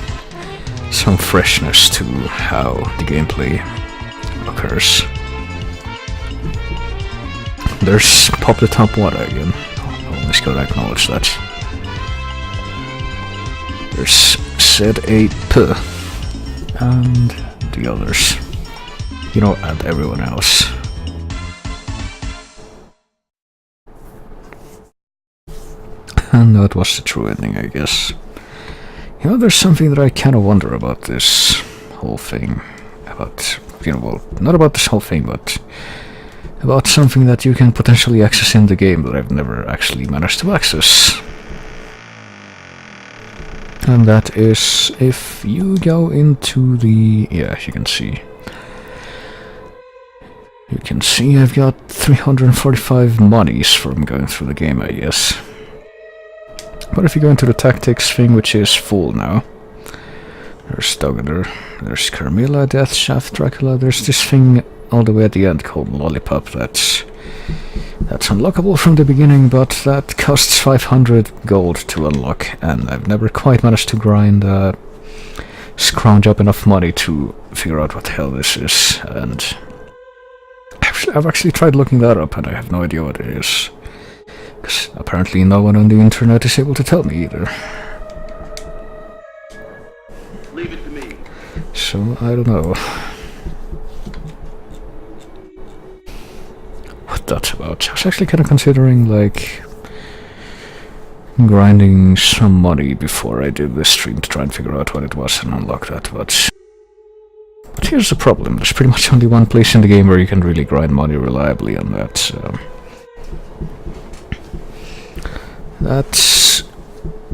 some freshness to how the gameplay occurs. There's Pop the Top Water again. Always gotta acknowledge that. There's Said 8P and the others. You know, and everyone else. And that was the true ending, I guess. You know, there's something that I kind of wonder about this whole thing. About, you know, well, not about this whole thing, but about something that you can potentially access in the game that I've never actually managed to access. And that is if you go into the... yeah, you can see. You can see I've got 345 monies from going through the game, I guess. But if you go into the tactics thing, which is full now, there's Dogger, there's Carmilla, Death Shaft, Dracula, there's this thing all the way at the end called Lollipop that's unlockable from the beginning, but that costs 500 gold to unlock, and I've never quite managed to scrounge up enough money to figure out what the hell this is, and I've actually tried looking that up and I have no idea what it is. Because apparently no one on the internet is able to tell me either. Leave it to me. So, I don't know what that's about. I was actually kind of considering, like, grinding some money before I did this stream to try and figure out what it was and unlock that, but here's the problem. There's pretty much only one place in the game where you can really grind money reliably, and that's... that's,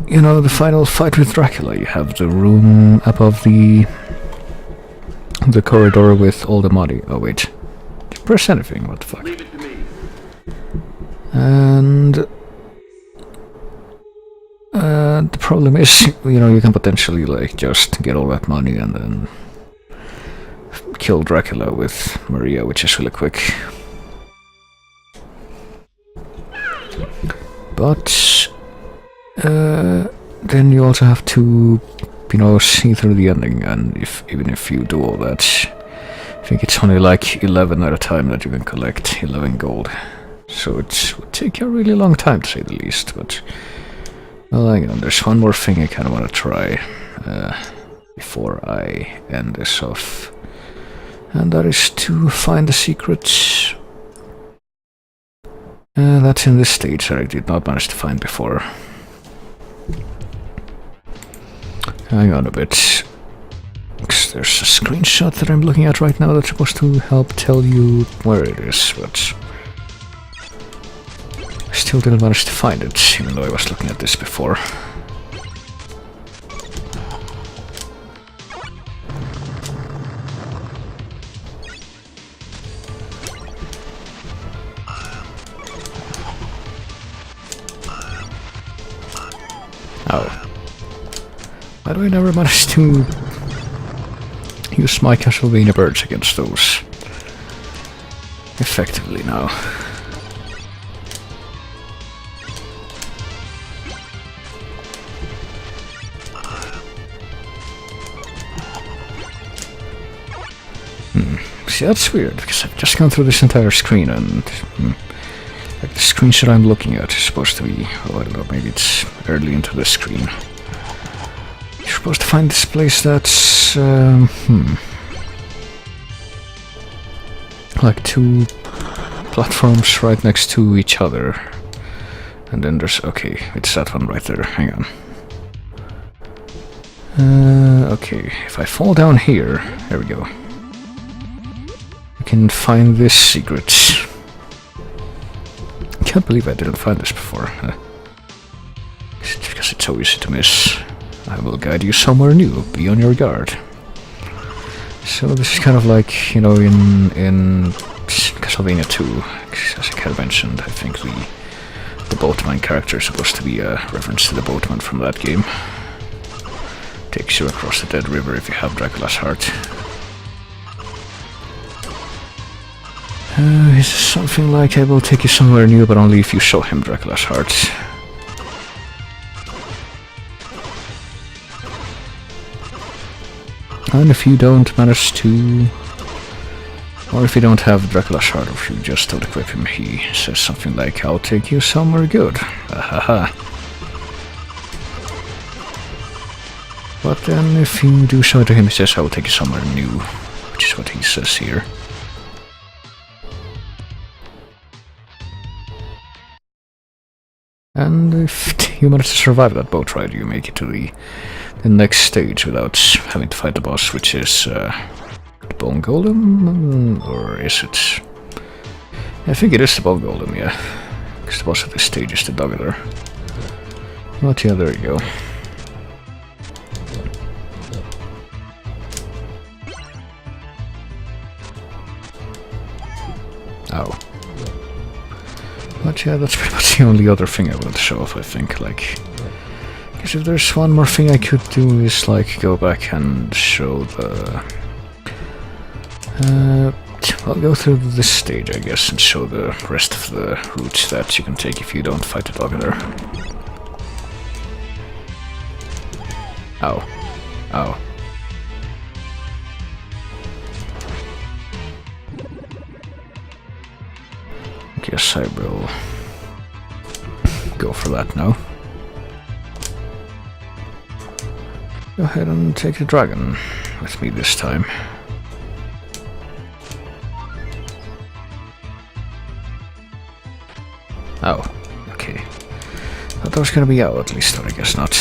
you know, the final fight with Dracula. You have the room above the corridor with all the money. Oh wait, did you press anything? What the fuck? Leave it to me. And the problem is, you know, you can potentially like just get all that money and then kill Dracula with Maria, which is really quick. But then you also have to, you know, see through the ending, and even if you do all that, I think it's only like 11 at a time that you can collect 11 gold. So it would take a really long time, to say the least. But well, hang on, there's one more thing I kind of want to try, before I end this off. And that is to find the secrets. That's in this stage that I did not manage to find before. Hang on a bit. Because there's a screenshot that I'm looking at right now that's supposed to help tell you where it is, but I still didn't manage to find it, even though I was looking at this before. Oh. Why do I never manage to use my Castlevania birds against those effectively now? See, that's weird, because I've just gone through this entire screen and like the screenshot I'm looking at is supposed to be, oh, I don't know, maybe it's early into the screen. You're supposed to find this place that's, like two platforms right next to each other. And then there's, okay, it's that one right there, hang on. Okay, if I fall down here, there we go. I can find this secret. I can't believe I didn't find this before. It's because it's so easy to miss. I will guide you somewhere new. Be on your guard. So this is kind of like, you know, in Castlevania 2, as I kind of mentioned, I think the boatman character is supposed to be a reference to the boatman from that game. Takes you across the dead river if you have Dracula's heart. Is something like I will take you somewhere new, but only if you show him Dracula's heart. And if you don't manage to, or if you don't have Dracula's heart, or if you just don't equip him, he says something like, I'll take you somewhere good. Ahaha. But then if you do show it to him, he says, I will take you somewhere new, which is what he says here. And if you manage to survive that boat ride, you make it to the next stage without having to fight the boss, which is the Bone Golem, or is it? I think it is the Bone Golem, yeah. Because the boss at this stage is the Dogger. But yeah, there you go. Ow. But yeah, that's pretty much the only other thing I wanted to show off, I think. Like, because if there's one more thing I could do is like go back and show the... I'll go through this stage, I guess, and show the rest of the routes that you can take if you don't fight the dog there. Ow. Ow. Guess I will go for that now. Go ahead and take the dragon with me this time. Oh, okay. Thought that was gonna be out at least, but I guess not.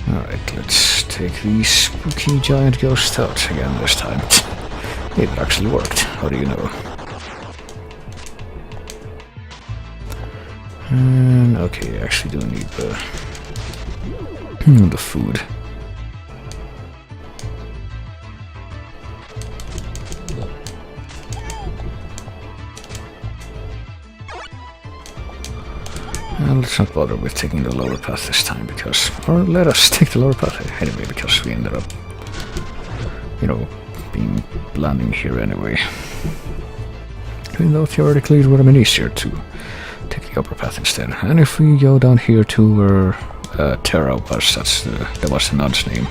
Alright, let's take the spooky giant ghost out again this time. It actually worked, how do you know? Okay, I actually do need the food. Let's not bother with taking the lower path this time, because... Or let us take the lower path anyway, because we ended up, you know, landing here anyway. Even though theoretically it would have been easier to take the upper path instead. And if we go down here to where Terra was, that was the nun's name.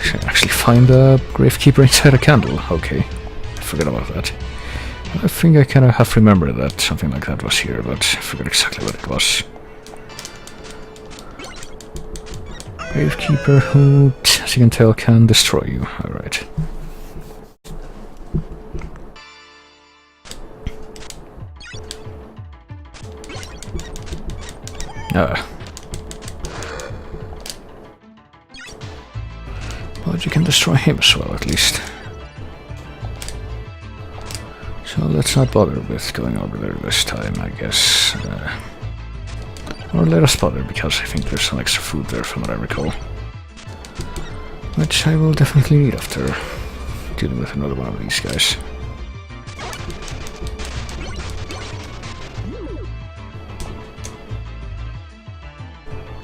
Should I actually find a Gravekeeper inside a candle? Okay, I forgot about that. I think I kind of half remembered that something like that was here, but I forgot exactly what it was. Gravekeeper who, as you can tell, can destroy you. Alright. But you can destroy him as well, at least. So let's not bother with going over there this time, I guess. Or let us bother, because I think there's some extra food there from what I recall. Which I will definitely need after dealing with another one of these guys.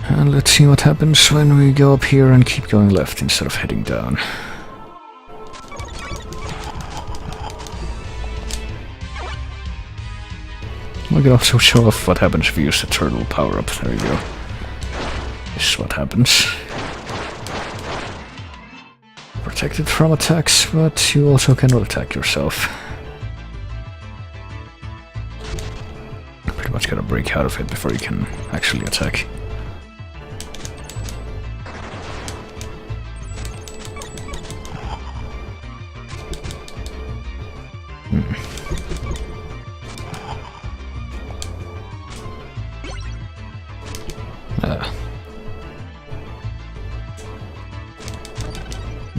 And let's see what happens when we go up here and keep going left instead of heading down. We can also show off what happens if you use the turtle power-up. There you go. This is what happens. Protected from attacks, but you also cannot attack yourself. Pretty much gotta break out of it before you can actually attack.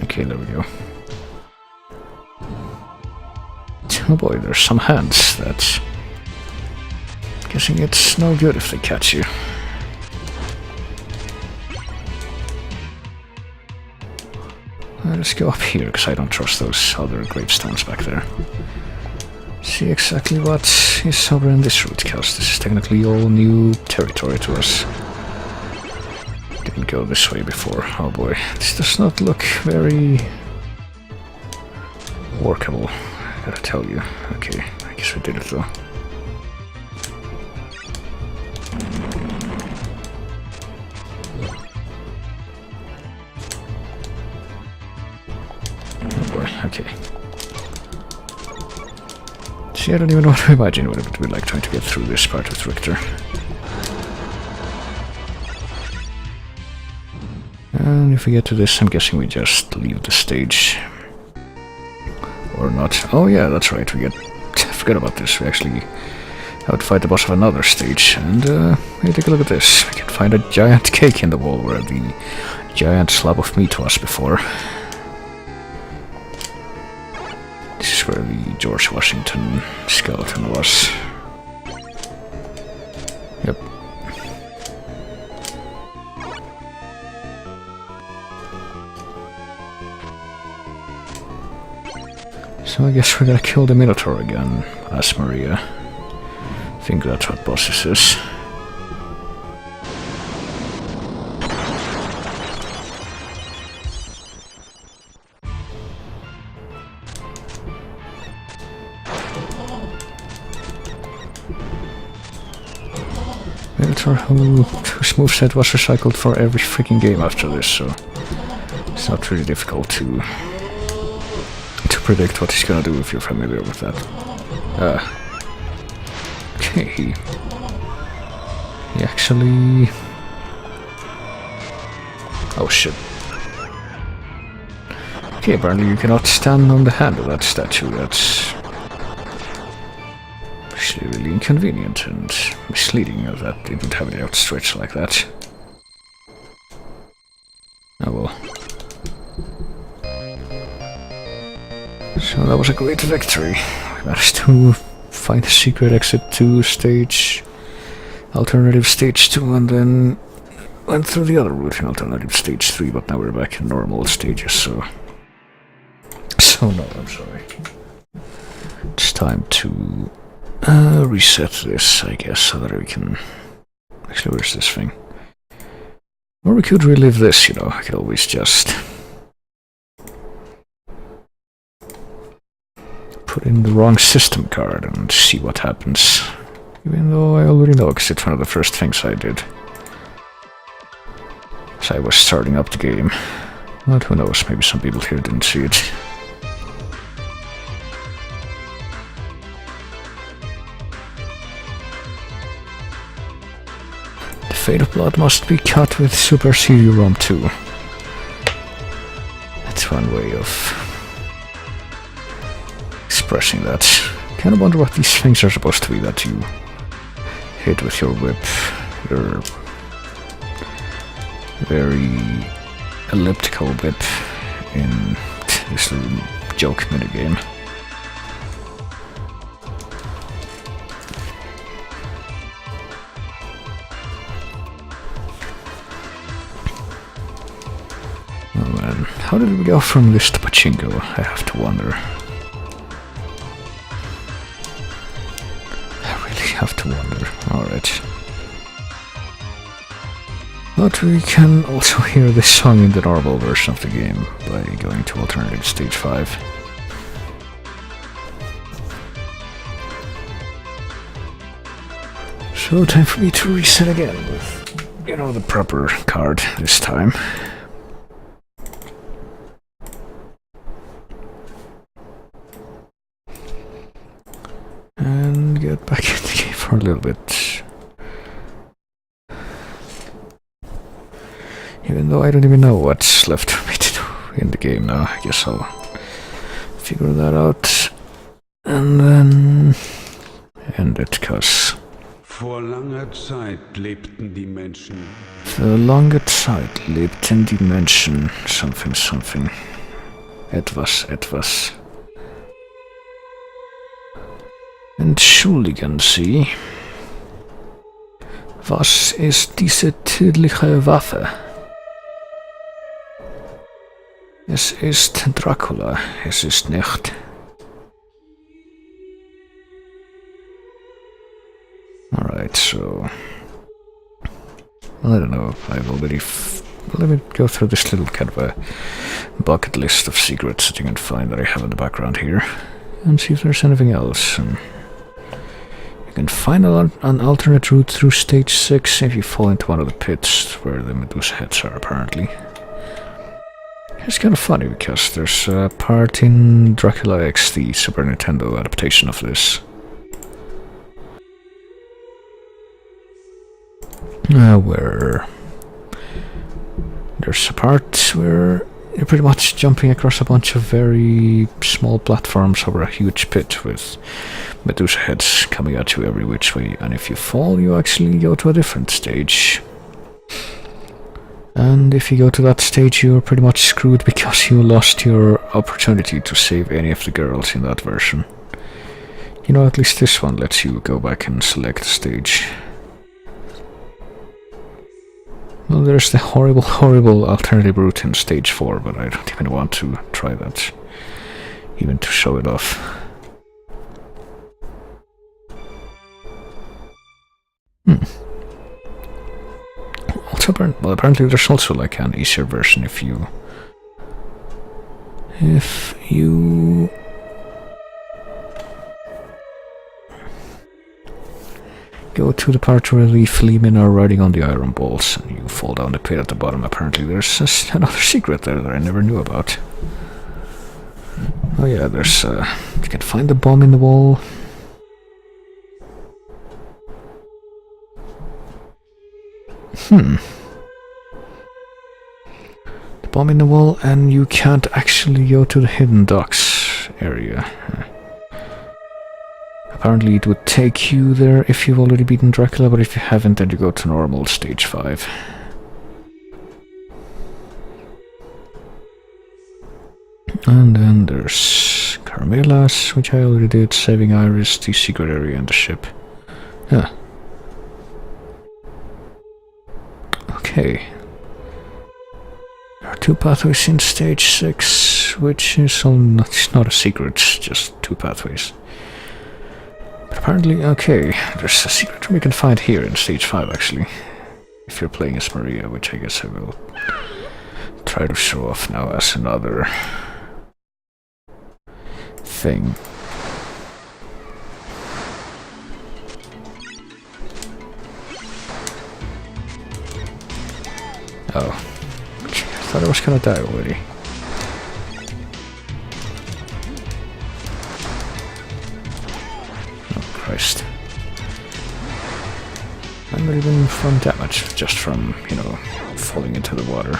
Okay, there we go. Oh boy, there's some hands. That's... guessing it's no good if they catch you. Let's go up here, because I don't trust those other gravestones back there. See exactly what is over in this route, because this is technically all new territory to us. Didn't go this way before. Oh boy, this does not look very workable, I gotta tell you. Okay, I guess we did it though. Oh boy, okay. See, I don't even know what to imagine what it would be like trying to get through this part with Richter. And if we get to this, I'm guessing we just leave the stage. Or not. Oh yeah, that's right, we get... I forgot about this, we actually have to fight the boss of another stage. And, hey, take a look at this. We can find a giant cake in the wall where the giant slab of meat was before. This is where the George Washington skeleton was. Yep. So I guess we're gonna kill the Minotaur again, as Maria. I think that's what bosses is. Minotaur whose moveset was recycled for every freaking game after this, so it's not really difficult to predict what he's gonna do if you're familiar with that. Okay. He actually... oh shit. Okay, apparently you cannot stand on the hand of that statue. That's actually really inconvenient and misleading that it would have it outstretched like that. Oh well. So that was a great victory. We managed to find a secret exit to stage... alternative stage 2, and then went through the other route in alternative stage 3, but now we're back in normal stages, so... So no, I'm sorry. It's time to reset this, I guess, so that we can... Actually, where's this thing? Or we could relive this, you know, I could always just... put in the wrong system card and see what happens. Even though I already know, because it's one of the first things I did. as I was starting up the game. But who knows, maybe some people here didn't see it. The fate of blood must be cut with Super CD-ROM 2. That's one way of expressing that. Kinda wonder what these things are supposed to be that you hit with your whip. Your very elliptical whip in this little joke minigame. Oh man, how did we go from this to pachinko? I have to wonder. I really have to wonder. Alright. But we can also hear this song in the normal version of the game by going to alternative stage 5. So time for me to reset again with, you know, the proper card this time. And get back in the game for a little bit. Even though I don't even know what's left for me to do in the game now, I guess I'll figure that out and then end it, cause Vor langer Zeit lebten die Menschen. Für lange Zeit lebten die Menschen something. Etwas. Entschuldigen Sie. Was ist diese tödliche Waffe? Es ist Dracula, es ist nicht. Alright, so... I don't know, I've already... let me go through this little kind of a bucket list of secrets that you can find that I have in the background here. And see if there's anything else. You can find an alternate route through stage 6 if you fall into one of the pits where the Medusa heads are apparently. It's kind of funny because there's a part in Dracula X, the Super Nintendo adaptation of this. Where there's a part where you're pretty much jumping across a bunch of very small platforms over a huge pit with Medusa heads coming at you every which way, and if you fall you actually go to a different stage. And if you go to that stage you're pretty much screwed because you lost your opportunity to save any of the girls in that version. You know, at least this one lets you go back and select the stage. Well, there's the horrible alternative route in stage 4, but I don't even want to try that, even to show it off. Also, well, apparently there's also like an easier version if you go to the part where the Fleamen are riding on the iron balls and you fall down the pit at the bottom. Apparently there's another secret there that I never knew about. Oh yeah, there's you can find the bomb in the wall. The bomb in the wall, and you can't actually go to the hidden docks area. Apparently it would take you there if you've already beaten Dracula, but if you haven't, then you go to normal stage 5. And then there's Carmelas, which I already did, saving Iris, the secret area and the ship. Yeah. Okay. There are 2 pathways in stage 6, which is not a secret, it's just 2 pathways. But apparently, okay, there's a secret room you can find here in stage 5 actually. If you're playing as Maria, which I guess I will try to show off now as another thing. Oh, thought I was gonna die already. Oh Christ. I'm not even from damage, just from, you know, falling into the water.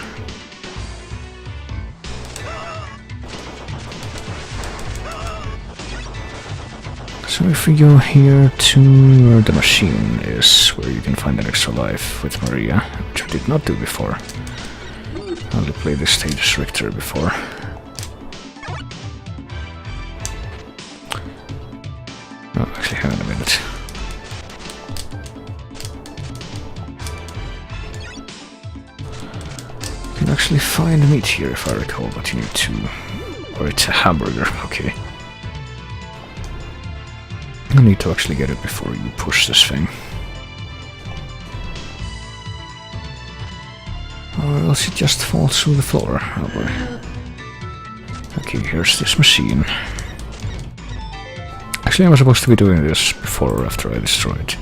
So if we go here to where the machine is, where you can find an extra life with Maria, which I did not do before. I only played this stage as Richter before. Oh, actually, hang on a minute. You can actually find meat here if I recall, but you need to... Or it's a hamburger, okay. I need to actually get it before you push this thing. Or else it just falls through the floor. Oh boy. Okay, here's this machine. Actually, I was supposed to be doing this before or after I destroy it.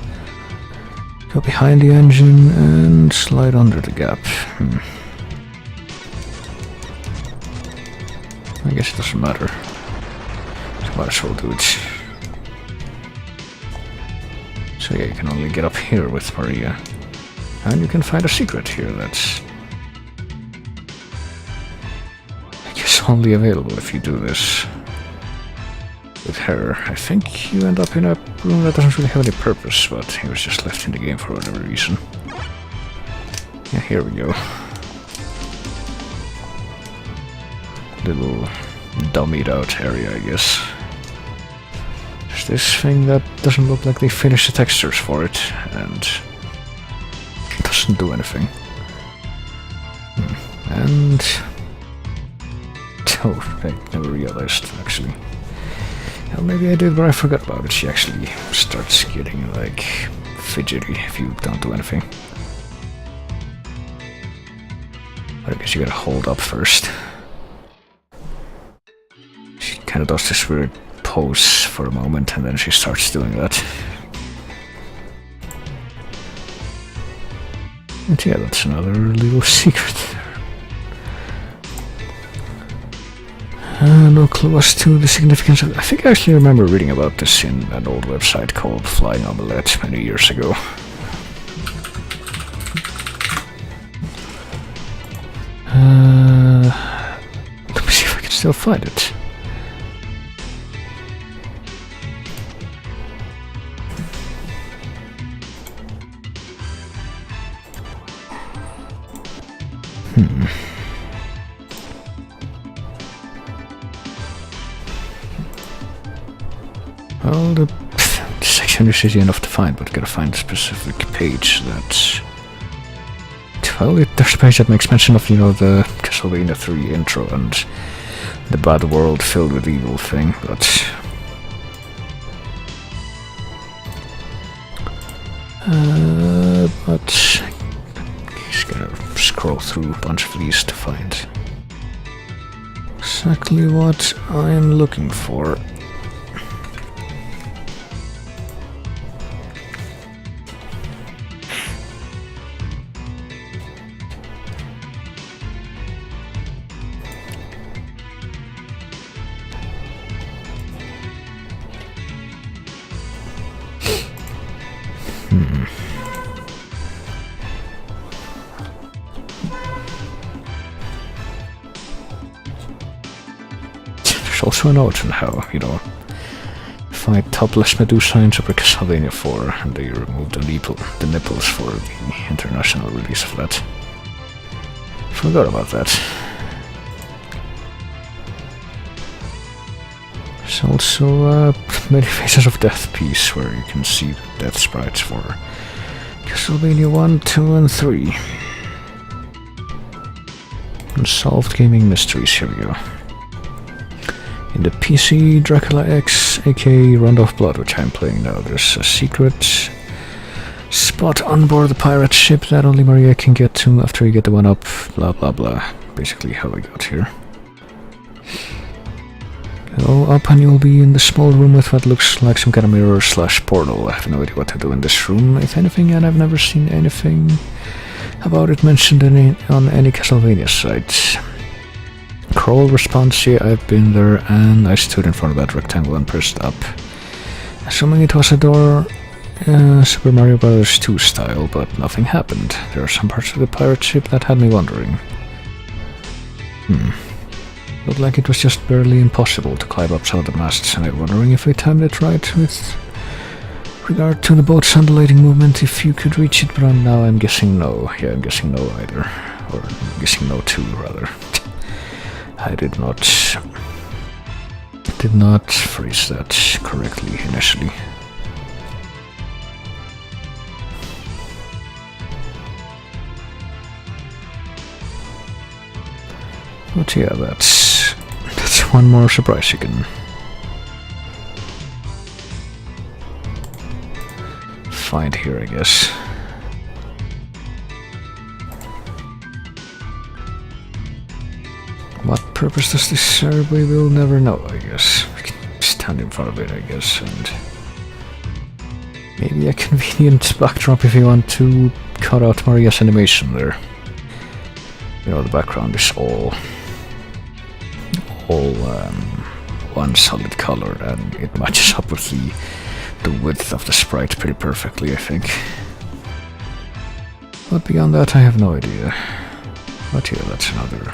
Go behind the engine and slide under the gap. I guess it doesn't matter. So might as well do it. So yeah, you can only get up here with Maria. And you can find a secret here that's... I guess only available if you do this with her. I think you end up in a room that doesn't really have any purpose, but he was just left in the game for whatever reason. Yeah, here we go. Little dummied out area, I guess. There's this thing that doesn't look like they finished the textures for it, and doesn't do anything. And... oh, I never realized, actually. Well, maybe I did, but I forgot about it. She actually starts getting, like, fidgety if you don't do anything. But I guess you gotta hold up first. She kinda does this weird pose for a moment, and then she starts doing that. And yeah, that's another little secret. No clue as to the significance of it. I think I actually remember reading about this in an old website called Flying Omelette many years ago. Let me see if I can still find it. Well, the section is easy enough to find, but gotta find a specific page that... Well, there's a page that makes mention of, you know, the Castlevania 3 intro and the bad world filled with evil thing, but... Just gotta scroll through a bunch of these to find exactly what I'm looking for. There's also a note on how, you know, fight topless Medusa in Super Castlevania 4, and they removed the nipples for the international release of that. Forgot about that. There's also a Many Faces of Death piece where you can see the death sprites for Castlevania 1, 2, and 3. Unsolved gaming mysteries, here we go. In the PC Dracula X, aka Rondo of Blood, which I'm playing now, there's a secret spot on board the pirate ship that only Maria can get to after you get the one up, blah blah blah. Basically how I got here. Go up and you'll be in the small room with what looks like some kind of mirror / portal. I have no idea what to do in this room, if anything, and I've never seen anything about it mentioned on any Castlevania site. Kroll responds, yeah, I've been there, and I stood in front of that rectangle and pressed up. Assuming it was a door, Super Mario Bros. 2 style, but nothing happened. There are some parts of the pirate ship that had me wondering. Looked like it was just barely impossible to climb up some of the masts, and I'm wondering if I timed it right with regard to the boat's undulating movement, if you could reach it, but now I'm guessing no. Yeah, I'm guessing no either. Or I'm guessing no too, rather. I did not phrase that correctly initially. But yeah, that's one more surprise you can find here, I guess. What purpose does this serve? We will never know, I guess. We can stand in front of it, I guess, and maybe a convenient backdrop if you want to cut out Maria's animation there. You know, the background is all one solid color, and it matches up with the width of the sprite pretty perfectly, I think. But beyond that, I have no idea. But yeah, that's another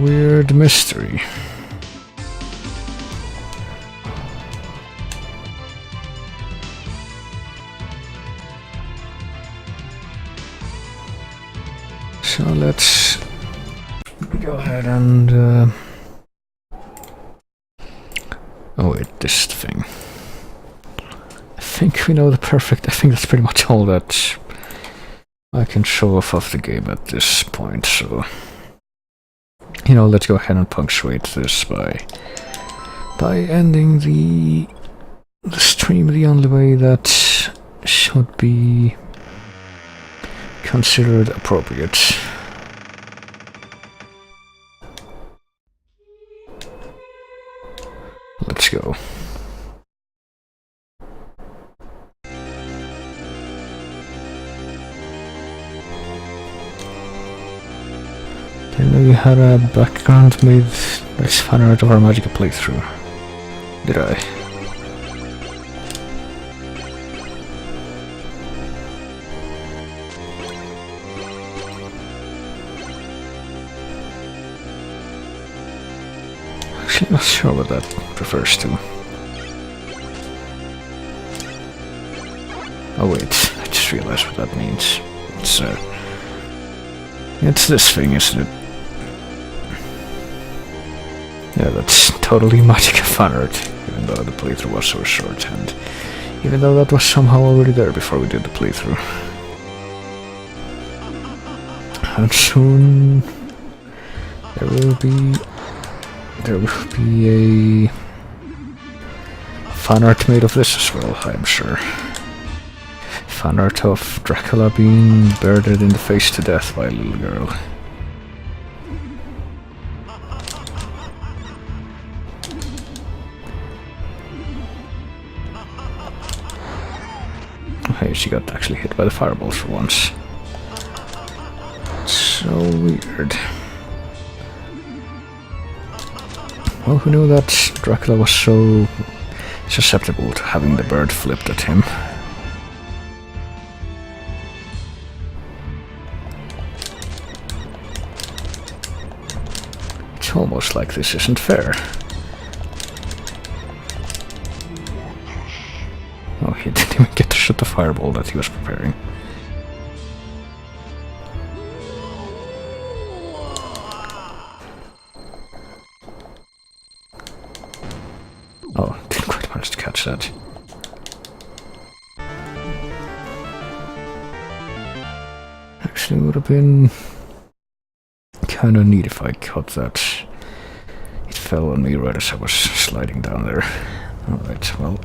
weird mystery. So let's go ahead and oh wait, this thing. I think we know the perfect. I think that's pretty much all that I can show off of the game at this point, so you know, let's go ahead and punctuate this by ending the stream the only way that should be considered appropriate. Let's go. Didn't know you had a background made nice fan art of our Magica playthrough. Did I? Actually, not sure what that refers to. Oh wait, I just realized what that means. It's this thing, isn't it? Yeah, that's totally Magica fan art, even though the playthrough was so short, and even though that was somehow already there before we did the playthrough. And soon there will be a fan art made of this as well, I'm sure. Fan art of Dracula being bearded in the face to death by a little girl. Hey, she got actually hit by the fireballs for once. So weird. Well, who knew that Dracula was so susceptible to having the bird flipped at him? It's almost like this isn't fair. Oh, he didn't even get to shoot the fireball that he was preparing. Oh, didn't quite manage to catch that. Actually, it would have been kind of neat if I caught that. It fell on me right as I was sliding down there. Alright, well.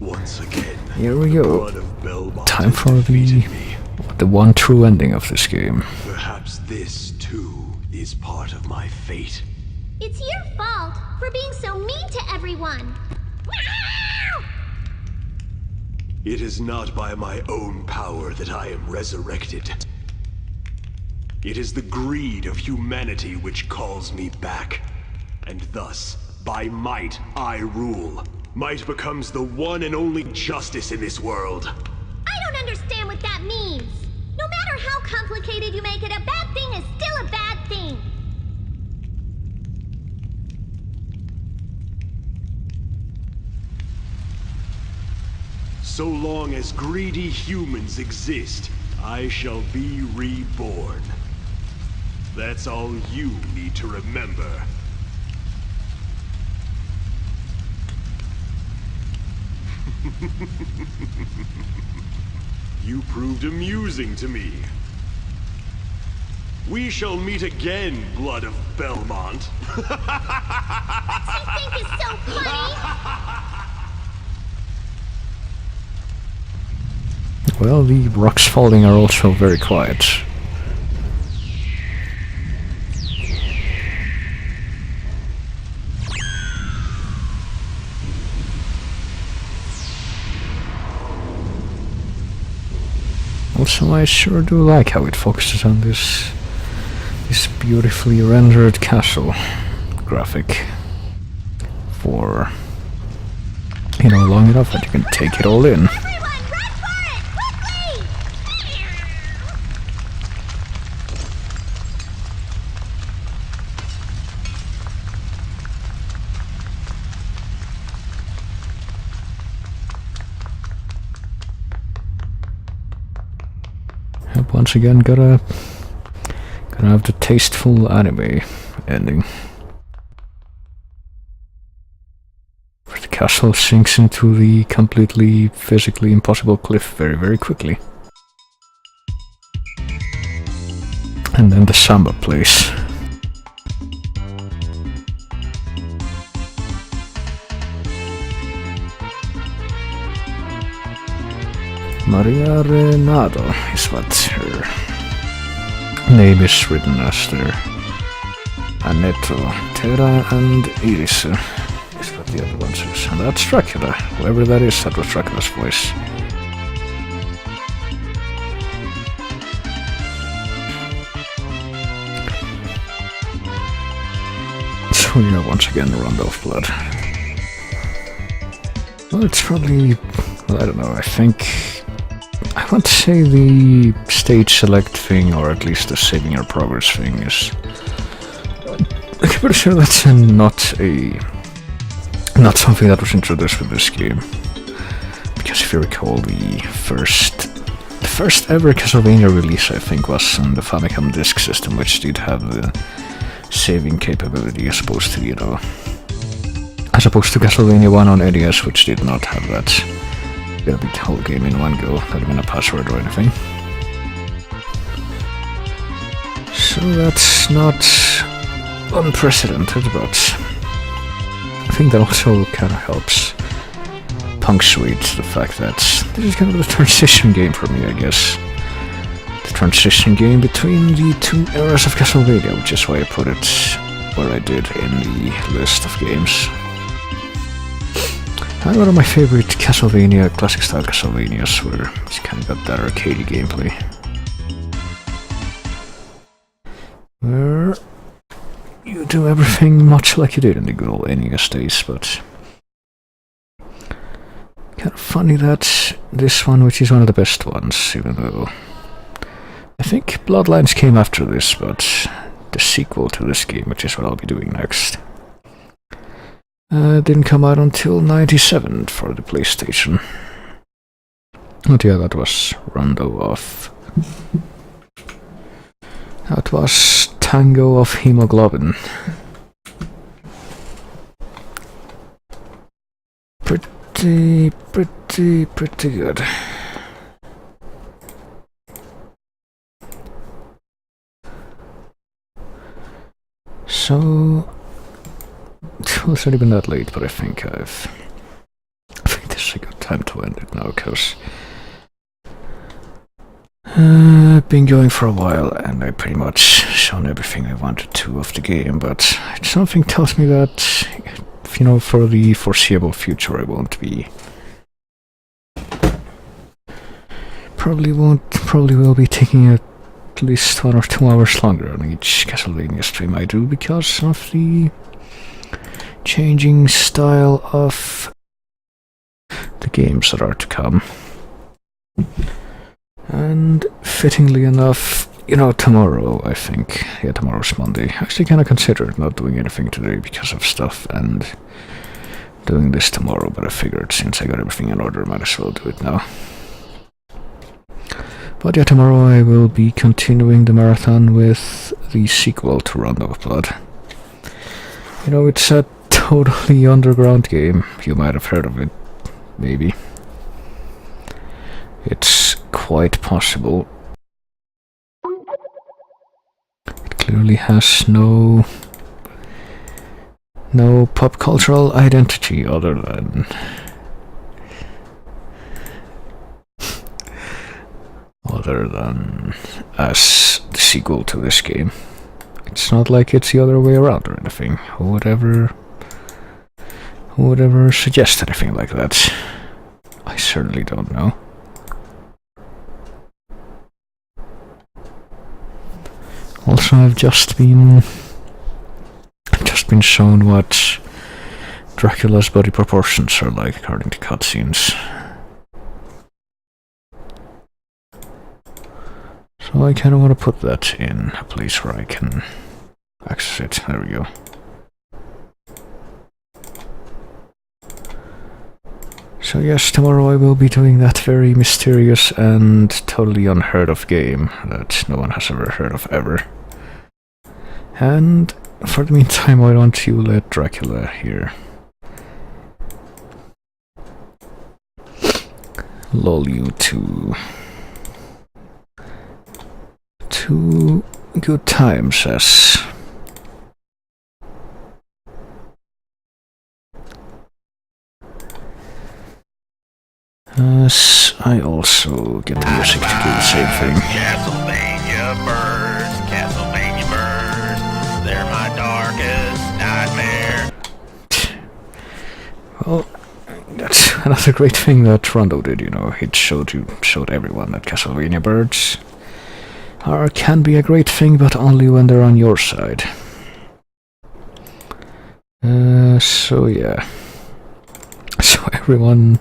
Once again, here we go. Time for the one true ending of this game. Perhaps this too is part of my fate. It's your fault for being so mean to everyone. It is not by my own power that I am resurrected. It is the greed of humanity which calls me back. And thus, by might, I rule. Might becomes the one and only justice in this world. I don't understand what that means. No matter how complicated you make it, a bad thing is still a bad thing. So long as greedy humans exist, I shall be reborn. That's all you need to remember. You proved amusing to me. We shall meet again, Blood of Belmont. What you think is so funny? Well, the rocks falling are also very quiet. Also, I sure do like how it focuses on this beautifully rendered castle graphic for, you know, long enough that you can take it all in. Once again, gotta have the tasteful anime ending. Where the castle sinks into the completely physically impossible cliff very, very quickly. And then the samba plays. Maria Renado is what her name is written as there. Annetto, Terra, and Iris is what the other ones is. And that's Dracula. Whoever that is, that was Dracula's voice. So yeah, once again, the Rondo of Blood. Well, it's probably, well, I don't know, I want to say the stage select thing, or at least the saving your progress thing, is... I'm pretty sure that's not something that was introduced with this game. Because if you recall, the first ever Castlevania release, I think, was on the Famicom Disk System, which did have the saving capability as opposed to, you know... as opposed to Castlevania 1 on NES, which did not have that. Gotta beat the whole game in one go, not even a password or anything. So that's not unprecedented, but I think that also kind of helps punctuate the fact that this is kind of the transition game for me, I guess. The transition game between the two eras of Castlevania, which is why I put it where I did in the list of games. And one of my favorite Castlevania, classic style Castlevanias, where it's kind of got that arcadey gameplay. Where you do everything much like you did in the good old NES days, but kind of funny that this one, which is one of the best ones, even though I think Bloodlines came after this, but the sequel to this game, which is what I'll be doing next, didn't come out until '97 for the PlayStation. But yeah, that was Rondo of... that was Tango of Hemoglobin. Pretty good. So... well, it's not even that late, but I think this is a good time to end it now, because I've been going for a while, and I pretty much shown everything I wanted to of the game, but something tells me that, you know, for the foreseeable future I won't be Probably will be taking at least 1 or 2 hours longer on each Castlevania stream I do because of the changing style of the games that are to come. And fittingly enough, tomorrow, I think. Yeah, tomorrow's Monday. I actually kind of considered not doing anything today because of stuff and doing this tomorrow, but I figured since I got everything in order, might as well do it now. But yeah, tomorrow I will be continuing the marathon with the sequel to Rondo of Blood. It's a totally underground game. You might have heard of it, maybe. It's quite possible. It clearly has no pop cultural identity other than as the sequel to this game. It's not like it's the other way around or anything. Who would ever suggest anything like that? I certainly don't know. Also, I've just been shown what Dracula's body proportions are like according to cutscenes. So I kind of want to put that in a place where I can access it. There we go. So yes, tomorrow I will be doing that very mysterious and totally unheard of game that no one has ever heard of ever. And for the meantime, why don't you let Dracula here lull you to good times as I also get the music to do the same thing. Castlevania birds, they're my darkest nightmare. Well, that's another great thing that Rondo did, It showed everyone that Castlevania birds can be a great thing, but only when they're on your side. So yeah. So everyone,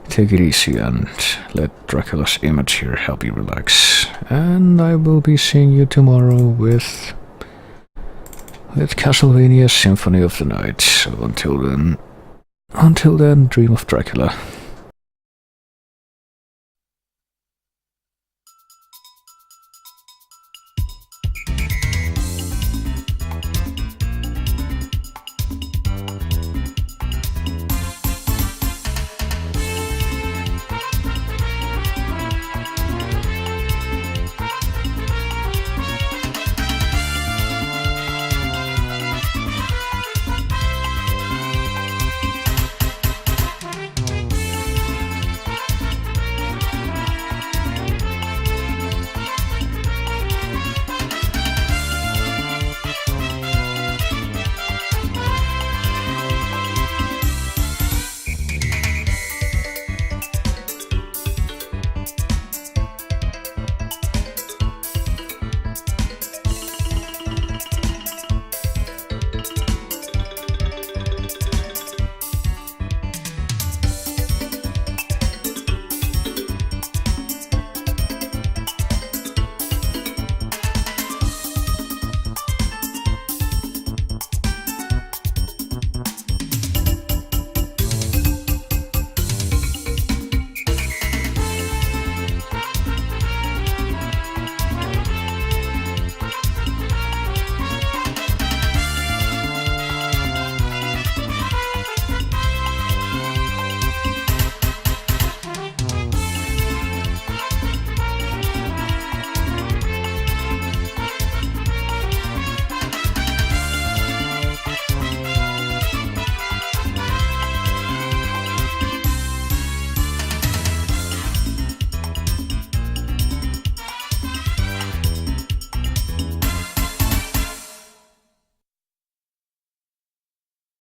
take it easy and let Dracula's image here help you relax. And I will be seeing you tomorrow with Castlevania Symphony of the Night. So until then, dream of Dracula.